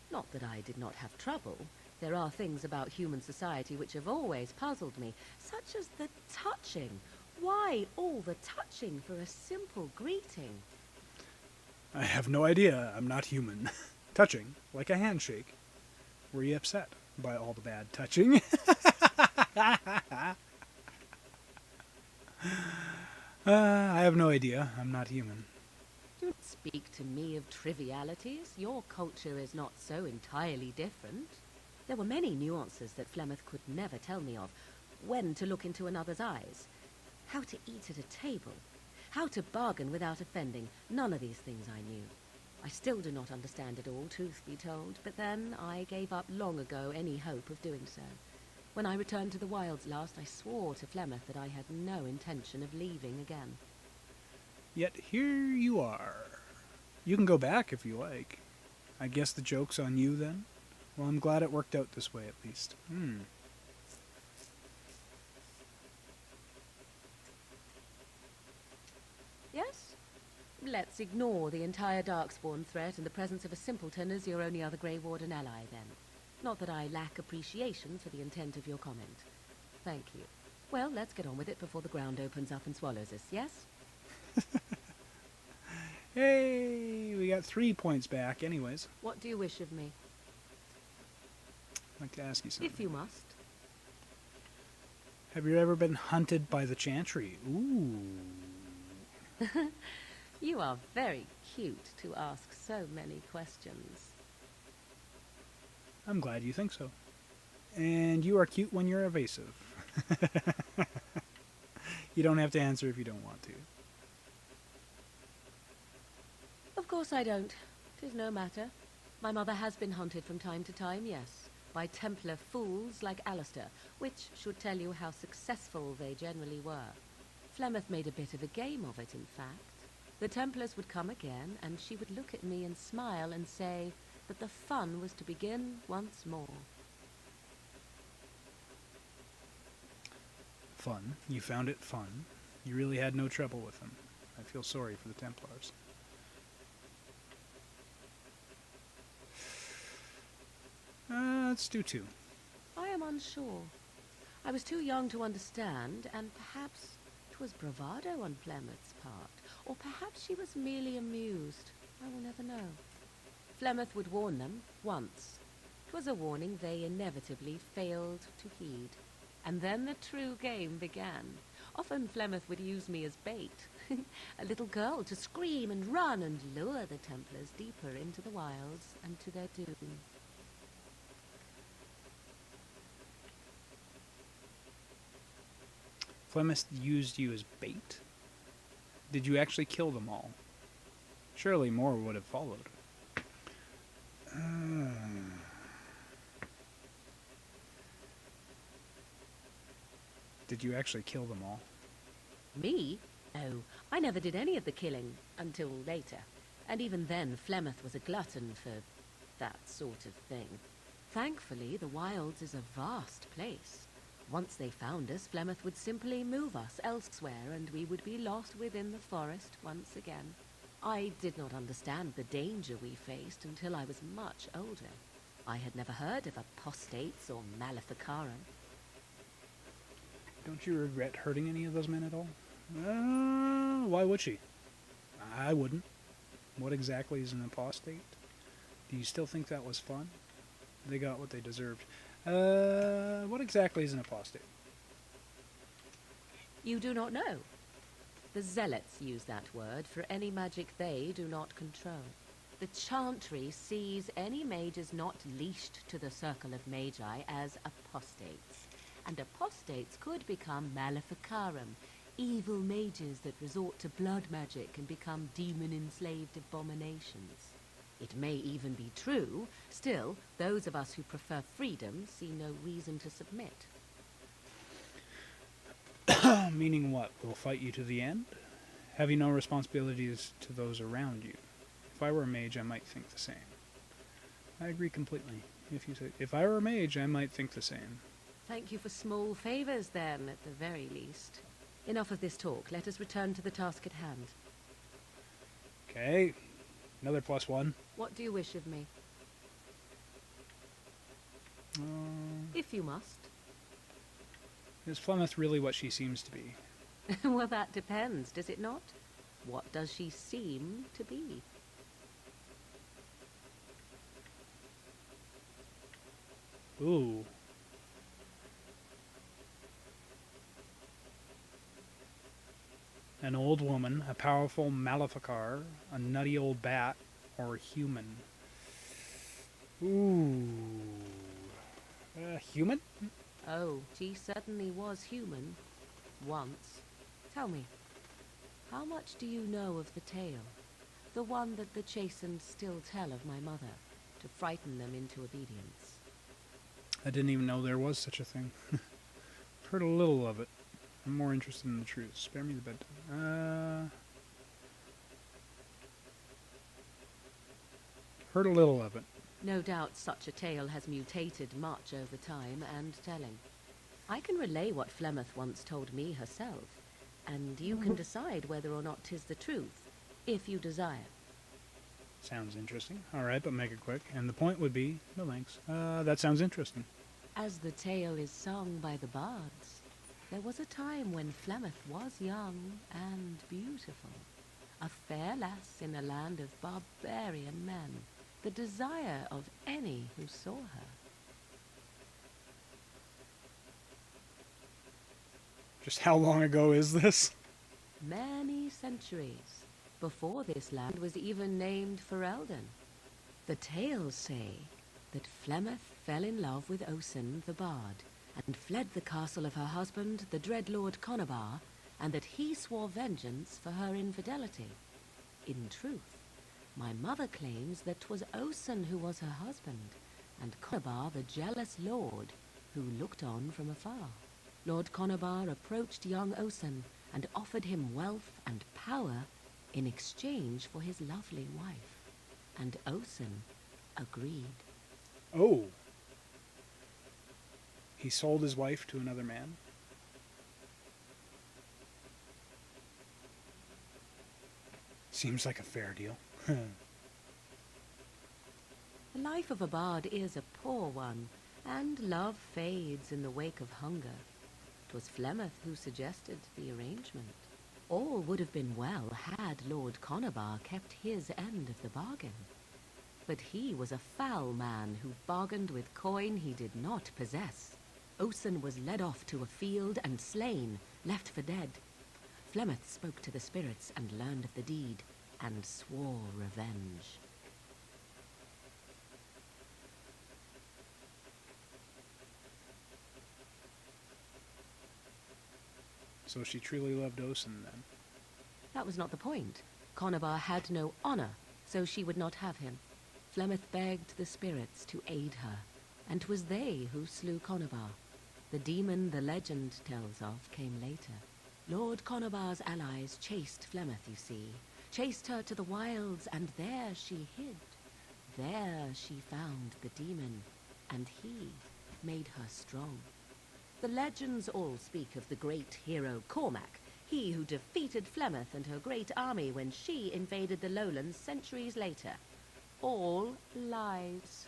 [SPEAKER 6] Not that I did not have trouble. There are things about human society which have always puzzled me, such as the touching. Why all the touching for a simple greeting?
[SPEAKER 1] I have no idea. I'm not human. Touching, like a handshake. Were you upset by all the bad touching? I have no idea. I'm not human.
[SPEAKER 6] Don't speak to me of trivialities. Your culture is not so entirely different. There were many nuances that Flemeth could never tell me of. When to look into another's eyes. How to eat at a table. How to bargain without offending. None of these things I knew. I still do not understand it all, truth be told, but then I gave up long ago any hope of doing so. When I returned to the wilds last, I swore to Flemeth that I had no intention of leaving again.
[SPEAKER 1] Yet here you are. You can go back if you like. I guess the joke's on you then? Well, I'm glad it worked out this way at least.
[SPEAKER 6] Yes? Let's ignore the entire Darkspawn threat in the presence of a simpleton as your only other Grey Warden ally, then. Not that I lack appreciation for the intent of your comment. Thank you. Well, let's get on with it before the ground opens up and swallows us, yes?
[SPEAKER 1] Hey, we got 3 points back anyways.
[SPEAKER 6] What do you wish of me?
[SPEAKER 1] I'd like to ask you something.
[SPEAKER 6] If you must.
[SPEAKER 1] Have you ever been hunted by the Chantry? Ooh.
[SPEAKER 6] You are very cute to ask so many questions.
[SPEAKER 1] I'm glad you think so. And you are cute when you're evasive. You don't have to answer if you don't want to.
[SPEAKER 6] Of course I don't. 'Tis no matter. My mother has been hunted from time to time, yes, by Templar fools like Alistair, which should tell you how successful they generally were. Flemeth made a bit of a game of it, in fact. The Templars would come again, and she would look at me and smile and say that the fun was to begin once more.
[SPEAKER 1] Fun. You found it fun. You really had no trouble with them. I feel sorry for the Templars. Let's do 2.
[SPEAKER 6] I am unsure. I was too young to understand, and perhaps 'twas bravado on Flemeth's part, or perhaps she was merely amused. I will never know. Flemeth would warn them, once. 'Twas a warning they inevitably failed to heed. And then the true game began. Often Flemeth would use me as bait. A little girl to scream and run and lure the Templars deeper into the wilds and to their doom.
[SPEAKER 1] Flemeth used you as bait? Did you actually kill them all? Surely more would have followed. Did you actually kill them all?
[SPEAKER 6] Me? No, I never did any of the killing until later. And even then, Flemeth was a glutton for that sort of thing. Thankfully, the Wilds is a vast place. Once they found us, Flemeth would simply move us elsewhere, and we would be lost within the forest once again. I did not understand the danger we faced until I was much older. I had never heard of apostates or maleficarum.
[SPEAKER 1] Don't you regret hurting any of those men at all? Why would she? I wouldn't. What exactly is an apostate? Do you still think that was fun? They got what they deserved. What exactly is an apostate?
[SPEAKER 6] You do not know. The Zealots use that word for any magic they do not control. The Chantry sees any mages not leashed to the Circle of Magi as apostates. And apostates could become maleficarum, evil mages that resort to blood magic and become demon-enslaved abominations. It may even be true. Still, those of us who prefer freedom see no reason to submit.
[SPEAKER 1] Meaning what? We'll fight you to the end? Have you no responsibilities to those around you? If I were a mage, I might think the same. I agree completely. If I were a mage, I might think the same.
[SPEAKER 6] Thank you for small favors, then, at the very least. Enough of this talk. Let us return to the task at hand.
[SPEAKER 1] Okay. Another +1.
[SPEAKER 6] What do you wish of me? If you must.
[SPEAKER 1] Is Flemeth really what she seems to be?
[SPEAKER 6] Well, that depends, does it not? What does she seem to be?
[SPEAKER 1] Ooh. An old woman, a powerful maleficar, a nutty old bat, or a human. Ooh. Human?
[SPEAKER 6] Oh, she certainly was human. Once. Tell me, how much do you know of the tale? The one that the chastened still tell of my mother, to frighten them into obedience.
[SPEAKER 1] I didn't even know there was such a thing. I've heard a little of it. I'm more interested in the truth. Spare me the bedtime. Heard a little of it.
[SPEAKER 6] No doubt such a tale has mutated much over time and telling. I can relay what Flemeth once told me herself, and you can decide whether or not 'tis the truth, if you desire.
[SPEAKER 1] Sounds interesting. Alright, but make it quick. And the point would be, no thanks. That sounds interesting.
[SPEAKER 6] As the tale is sung by the bards, there was a time when Flemeth was young and beautiful, a fair lass in a land of barbarian men, the desire of any who saw her.
[SPEAKER 1] Just how long ago is this?
[SPEAKER 6] Many centuries, before this land was even named Ferelden. The tales say that Flemeth fell in love with Osen the bard, and fled the castle of her husband, the dread Lord Conabar, and that he swore vengeance for her infidelity. In truth, my mother claims that 'twas Osen who was her husband, and Conabar the jealous lord, who looked on from afar. Lord Conabar approached young Osen and offered him wealth and power in exchange for his lovely wife, and Osen agreed.
[SPEAKER 1] Oh. He sold his wife to another man? Seems like a fair deal.
[SPEAKER 6] The life of a bard is a poor one, and love fades in the wake of hunger. 'Twas Flemeth who suggested the arrangement. All would have been well had Lord Conabar kept his end of the bargain. But he was a foul man who bargained with coin he did not possess. Osen was led off to a field and slain, left for dead. Flemeth spoke to the spirits and learned of the deed, and swore revenge.
[SPEAKER 1] So she truly loved Osen then?
[SPEAKER 6] That was not the point. Conobar had no honor, so she would not have him. Flemeth begged the spirits to aid her, and 'twas they who slew Conobar. The demon the legend tells of came later. Lord Conobar's allies chased Flemeth, you see. Chased her to the wilds, and there she hid. There she found the demon, and he made her strong. The legends all speak of the great hero Cormac, he who defeated Flemeth and her great army when she invaded the lowlands centuries later. All lies.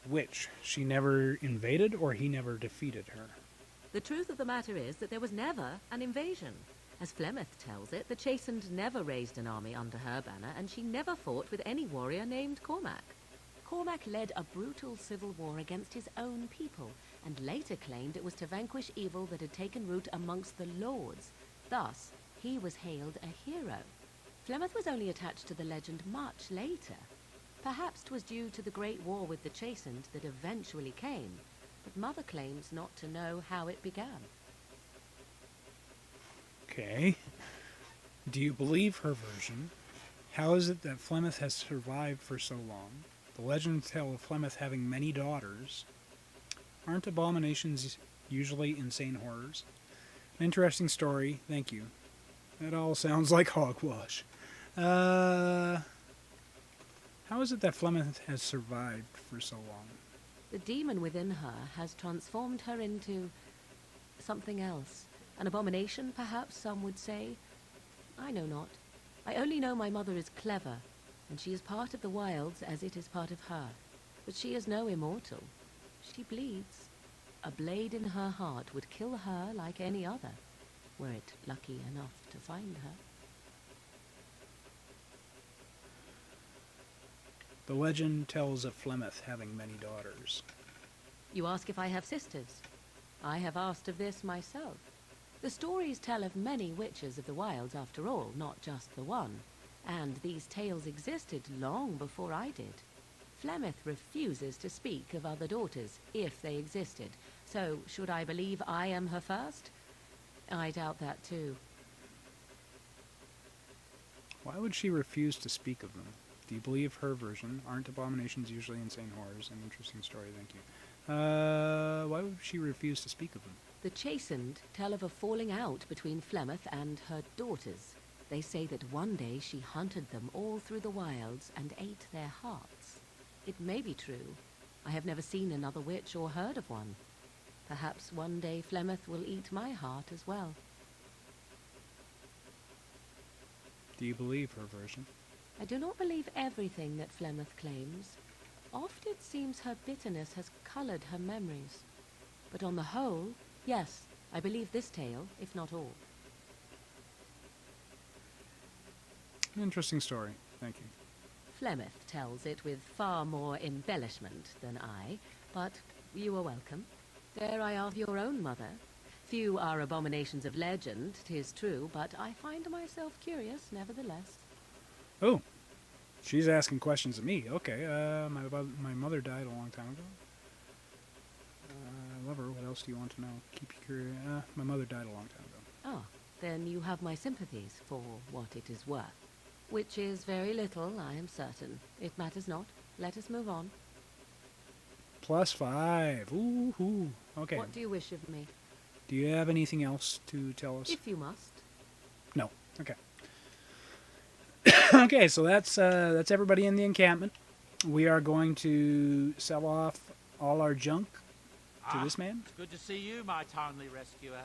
[SPEAKER 1] Which? She never invaded, or he never defeated her?
[SPEAKER 6] The truth of the matter is that there was never an invasion. As Flemeth tells it, the Chastened never raised an army under her banner, and she never fought with any warrior named Cormac. Cormac led a brutal civil war against his own people, and later claimed it was to vanquish evil that had taken root amongst the lords. Thus, he was hailed a hero. Flemeth was only attached to the legend much later. Perhaps 'twas due to the great war with the Chastened that eventually came, but Mother claims not to know how it began.
[SPEAKER 1] Okay. Do you believe her version? How is it that Flemeth has survived for so long? The legends tell of Flemeth having many daughters. Aren't abominations usually insane horrors? An interesting story, thank you. That all sounds like hogwash. How is it that Flemeth has survived for so long?
[SPEAKER 6] The demon within her has transformed her into something else. An abomination, perhaps some would say. I know not. I only know my mother is clever, and she is part of the wilds as it is part of her. But she is no immortal. She bleeds. A blade in her heart would kill her like any other, were it lucky enough to find her.
[SPEAKER 1] The legend tells of Flemeth having many daughters.
[SPEAKER 6] You ask if I have sisters. I have asked of this myself. The stories tell of many witches of the wilds after all, not just the one. And these tales existed long before I did. Flemeth refuses to speak of other daughters, if they existed. So, should I believe I am her first? I doubt that too.
[SPEAKER 1] Why would she refuse to speak of them? Do you believe her version? Aren't abominations usually insane horrors? An interesting story, thank you. Why would she refuse to speak of them?
[SPEAKER 6] The Chastened tell of a falling out between Flemeth and her daughters. They say that one day she hunted them all through the wilds and ate their hearts. It may be true. I have never seen another witch or heard of one. Perhaps one day Flemeth will eat my heart as well.
[SPEAKER 1] Do you believe her version?
[SPEAKER 6] I do not believe everything that Flemeth claims. Oft it seems her bitterness has coloured her memories. But on the whole, yes, I believe this tale, if not all.
[SPEAKER 1] An interesting story, thank you.
[SPEAKER 6] Flemeth tells it with far more embellishment than I, but you are welcome. Dare I of your own mother? Few are abominations of legend, 'tis true, but I find myself curious nevertheless.
[SPEAKER 1] Oh, she's asking questions of me. Okay, my mother died a long time ago. I love her. What else do you want to know? Keep you curious. My mother died a long time ago.
[SPEAKER 6] Ah, then you have my sympathies for what it is worth. Which is very little, I am certain. It matters not. Let us move on.
[SPEAKER 1] +5. Ooh. Okay.
[SPEAKER 6] What do you wish of me?
[SPEAKER 1] Do you have anything else to tell us?
[SPEAKER 6] If you must.
[SPEAKER 1] No. Okay. Okay, so that's everybody in the encampment. We are going to sell off all our junk to this man.
[SPEAKER 12] It's good to see you, my timely rescuer.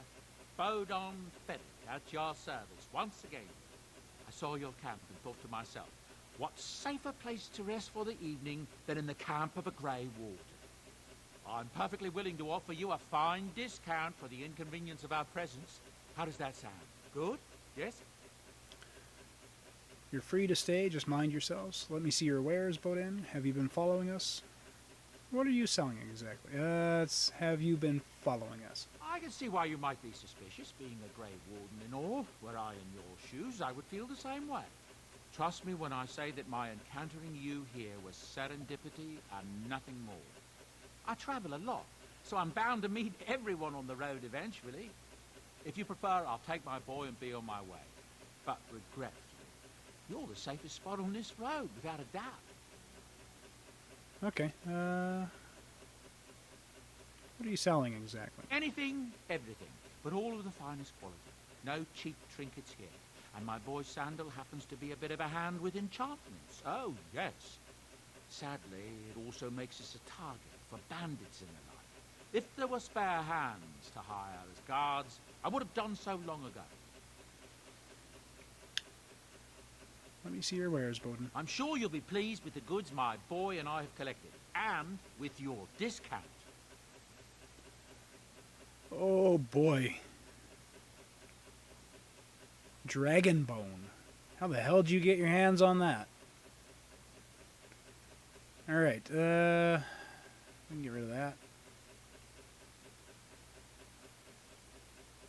[SPEAKER 12] Bodon Fenwick, at your service once again. I saw your camp and thought to myself, what safer place to rest for the evening than in the camp of a Grey Warden? I'm perfectly willing to offer you a fine discount for the inconvenience of our presence. How does that sound? Good? Yes?
[SPEAKER 1] You're free to stay, just mind yourselves. Let me see your wares, Bodin. Have you been following us? What are you selling exactly? Have you been following us?
[SPEAKER 12] I can see why you might be suspicious, being a Grey Warden and all. Were I in your shoes, I would feel the same way. Trust me when I say that my encountering you here was serendipity and nothing more. I travel a lot, so I'm bound to meet everyone on the road eventually. If you prefer, I'll take my boy and be on my way. But regretfully, you're the safest spot on this road, without a doubt.
[SPEAKER 1] Okay, what are you selling exactly?
[SPEAKER 12] Anything, everything, but all of the finest quality. No cheap trinkets here. And my boy Sandal happens to be a bit of a hand with enchantments. Oh, yes. Sadly, it also makes us a target for bandits and the like. If there were spare hands to hire as guards, I would have done so long ago.
[SPEAKER 1] Let me see your wares, Bowden.
[SPEAKER 12] I'm sure you'll be pleased with the goods my boy and I have collected, and with your discount.
[SPEAKER 1] Oh boy. Dragon bone. How the hell did you get your hands on that? Alright, we can get rid of that.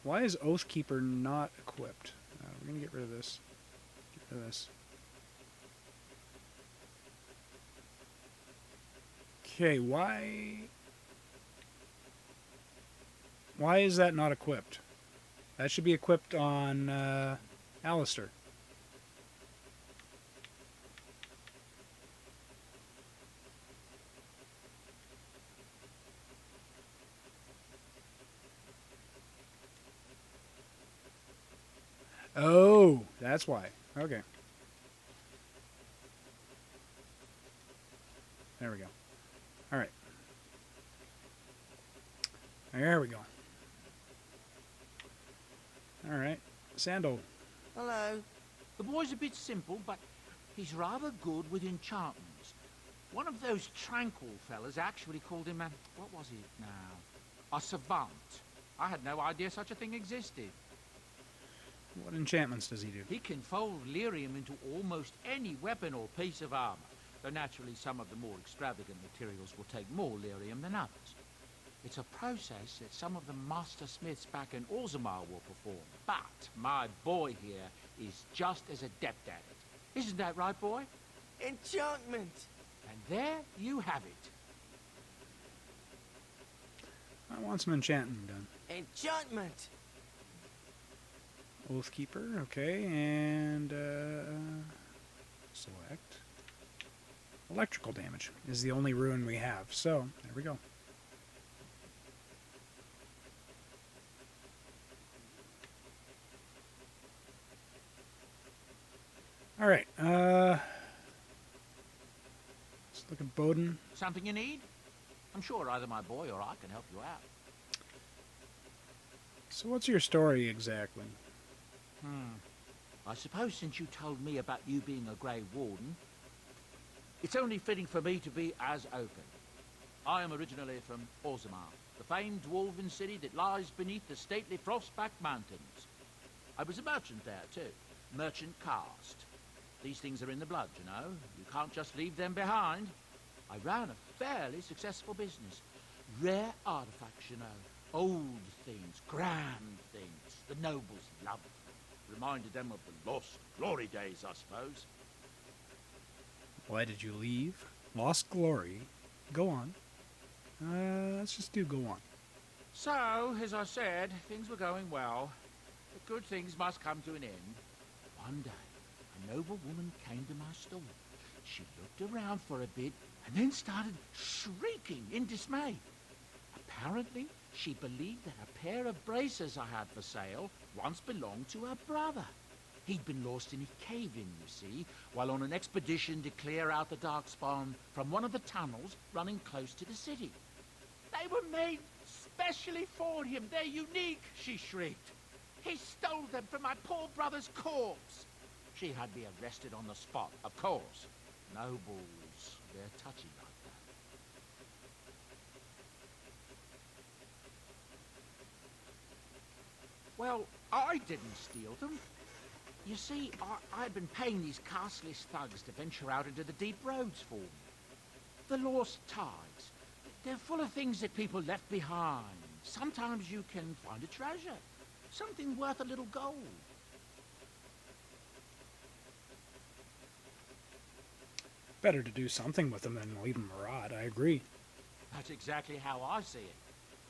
[SPEAKER 1] Why is Oathkeeper not equipped? We're gonna get rid of this. Get rid of this. Okay, why is that not equipped? That should be equipped on Alistair. Oh, that's why. Okay. There we go. All right. There we go. All right. Sandal.
[SPEAKER 9] Hello.
[SPEAKER 12] The boy's a bit simple, but he's rather good with enchantments. One of those tranquil fellas actually called him a... what was it now? A savant. I had no idea such a thing existed.
[SPEAKER 1] What enchantments does he do?
[SPEAKER 12] He can fold lyrium into almost any weapon or piece of armor, though naturally some of the more extravagant materials will take more lyrium than others. It's a process that some of the master smiths back in Orzammar will perform, but my boy here is just as adept at it. Isn't that right, boy?
[SPEAKER 9] Enchantment!
[SPEAKER 12] And there you have it.
[SPEAKER 1] I want some enchanting done.
[SPEAKER 9] Enchantment!
[SPEAKER 1] Oathkeeper, okay, and select. Electrical damage is the only rune we have, so there we go. All right, let's look at Bowden.
[SPEAKER 12] Something you need? I'm sure either my boy or I can help you out.
[SPEAKER 1] So what's your story exactly?
[SPEAKER 12] I suppose since you told me about you being a Grey Warden, it's only fitting for me to be as open. I am originally from Orzammar, the famed dwarven city that lies beneath the stately Frostback Mountains. I was a merchant there, too. Merchant caste. These things are in the blood, you know. You can't just leave them behind. I ran a fairly successful business. Rare artifacts, you know. Old things, grand things. The nobles loved them. Reminded them of the lost glory days, I suppose.
[SPEAKER 1] Why did you leave? Lost glory. Go on. Let's just do go on.
[SPEAKER 12] So, as I said, things were going well. But good things must come to an end. One day, a noble woman came to my store. She looked around for a bit and then started shrieking in dismay. Apparently, she believed that a pair of braces I had for sale once belonged to her brother. He'd been lost in a cave-in, you see, while on an expedition to clear out the Darkspawn from one of the tunnels running close to the city. They were made specially for him. They're unique, she shrieked. He stole them from my poor brother's corpse. She had me arrested on the spot, of course. Nobles, they're touchy like that. Well, I didn't steal them. You see, I'd been paying these castless thugs to venture out into the deep roads for me. The lost tides. They're full of things that people left behind. Sometimes you can find a treasure. Something worth a little gold.
[SPEAKER 1] Better to do something with them than leave them rot, I agree.
[SPEAKER 12] That's exactly how I see it.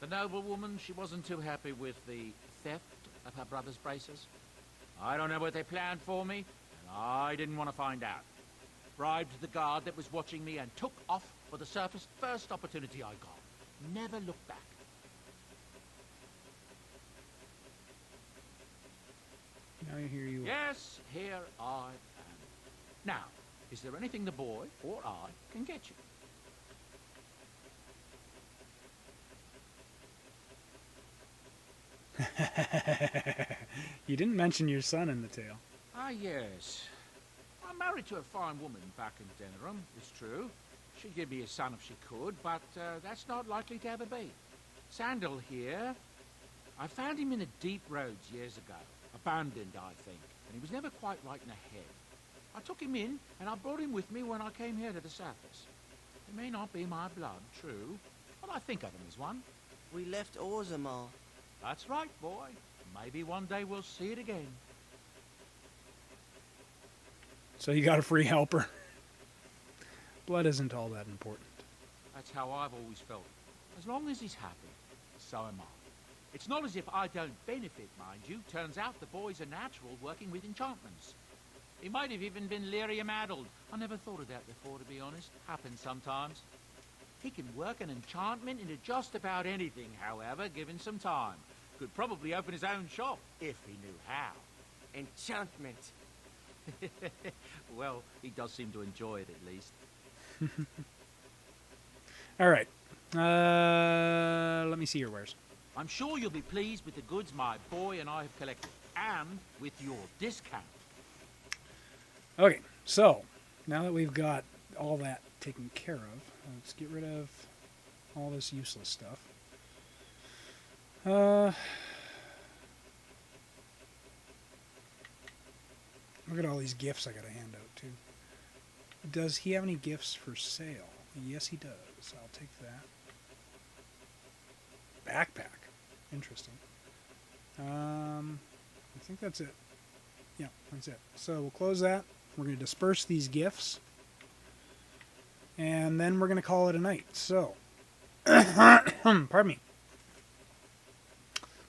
[SPEAKER 12] The noblewoman, she wasn't too happy with the theft of her brother's braces? I don't know what they planned for me, and I didn't want to find out. Bribed the guard that was watching me and took off for the surface first opportunity I got. Never looked back.
[SPEAKER 1] Now here you are.
[SPEAKER 12] Yes, here I am. Now, is there anything the boy or I can get you?
[SPEAKER 1] You didn't mention your son in the tale.
[SPEAKER 12] Ah, yes. I'm married to a fine woman back in Denerim, it's true. She'd give me a son if she could, but that's not likely to ever be. Sandal here, I found him in the deep roads years ago. Abandoned, I think, and he was never quite right in the head. I took him in, and I brought him with me when I came here to the surface. He may not be my blood, true, but I think of him as one.
[SPEAKER 9] We left Orzammar.
[SPEAKER 12] That's right, boy. Maybe one day we'll see it again.
[SPEAKER 1] So you got a free helper. Blood isn't all that important.
[SPEAKER 12] That's how I've always felt. As long as he's happy, so am I. It's not as if I don't benefit, mind you. Turns out the boy's a natural working with enchantments. He might have even been lyrium-addled. I never thought of that before, to be honest. Happens sometimes. He can work an enchantment into just about anything, however, given some time. Could probably open his own shop, if he knew how.
[SPEAKER 9] Enchantment.
[SPEAKER 12] Well, he does seem to enjoy it, at least.
[SPEAKER 1] All right. Let me see your wares.
[SPEAKER 12] I'm sure you'll be pleased with the goods my boy and I have collected, and with your discount.
[SPEAKER 1] Okay, so now that we've got all that taken care of, let's get rid of all this useless stuff. Look at all these gifts I gotta hand out too. Does he have any gifts for sale? Yes, he does. I'll take that. Backpack. Interesting. I think that's it. Yeah, that's it. So we'll close that. We're going to disperse these gifts. And then we're going to call it a night. So, pardon me.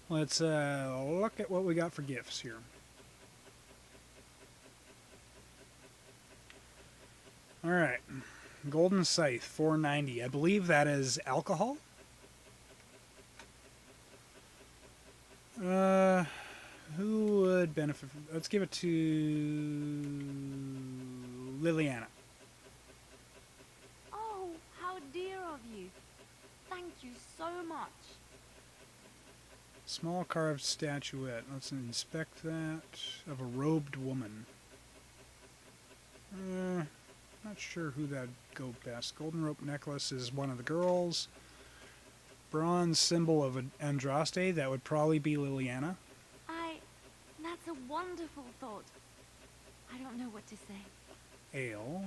[SPEAKER 1] Let's look at what we got for gifts here. All right. Golden Scythe, 490. I believe that is alcohol. Who would benefit from... Let's give it to Liliana.
[SPEAKER 2] Oh, how dear of you. Thank you so much.
[SPEAKER 1] Small carved statuette. Let's inspect that. Of a robed woman. Not sure who that'd go best. Golden rope necklace is one of the girls. Bronze symbol of Andraste. That would probably be Liliana.
[SPEAKER 2] That's a wonderful thought. I don't know what to say.
[SPEAKER 1] Ale.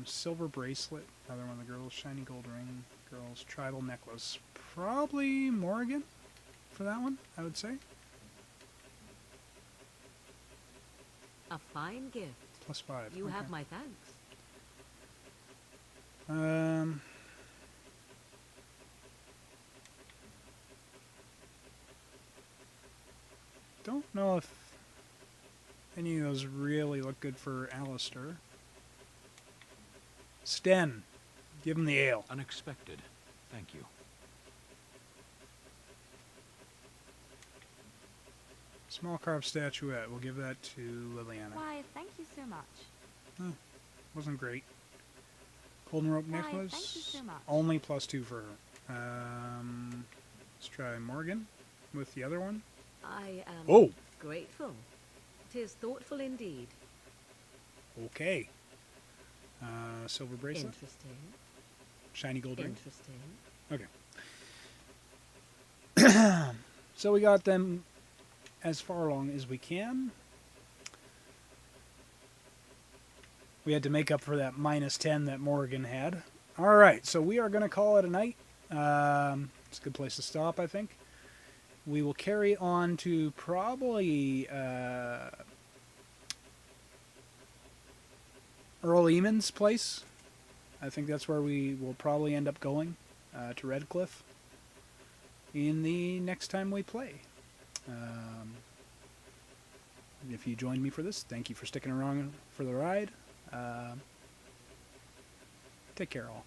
[SPEAKER 1] Silver bracelet. Another one of the girls. Shiny gold ring. Girls. Tribal necklace. Probably Morrigan for that one, I would say.
[SPEAKER 6] A fine gift.
[SPEAKER 1] +5.
[SPEAKER 6] You
[SPEAKER 1] okay.
[SPEAKER 6] have my thanks.
[SPEAKER 1] Don't know if any of those really look good for Alistair. Sten, give him the ale.
[SPEAKER 5] Unexpected. Thank you.
[SPEAKER 1] Small carved statuette. We'll give that to Liliana.
[SPEAKER 2] Why, thank you so much.
[SPEAKER 1] Wasn't great. Golden rope
[SPEAKER 2] Why,
[SPEAKER 1] necklace.
[SPEAKER 2] thank you so much.
[SPEAKER 1] Only +2 for her. Let's try Morgan with the other one.
[SPEAKER 6] I am
[SPEAKER 1] Oh!
[SPEAKER 6] grateful. 'Tis thoughtful indeed.
[SPEAKER 1] Okay. Silver bracelet.
[SPEAKER 6] Interesting.
[SPEAKER 1] Shiny gold ring.
[SPEAKER 6] Interesting.
[SPEAKER 1] Okay. So we got them as far along as we can. We had to make up for that -10 that Morgan had. All right, so we are going to call it a night. It's a good place to stop, I think. We will carry on to probably Earl Eamon's place. I think that's where we will probably end up going, to Redcliffe, in the next time we play. If you joined me for this, thank you for sticking around for the ride. Take care, all.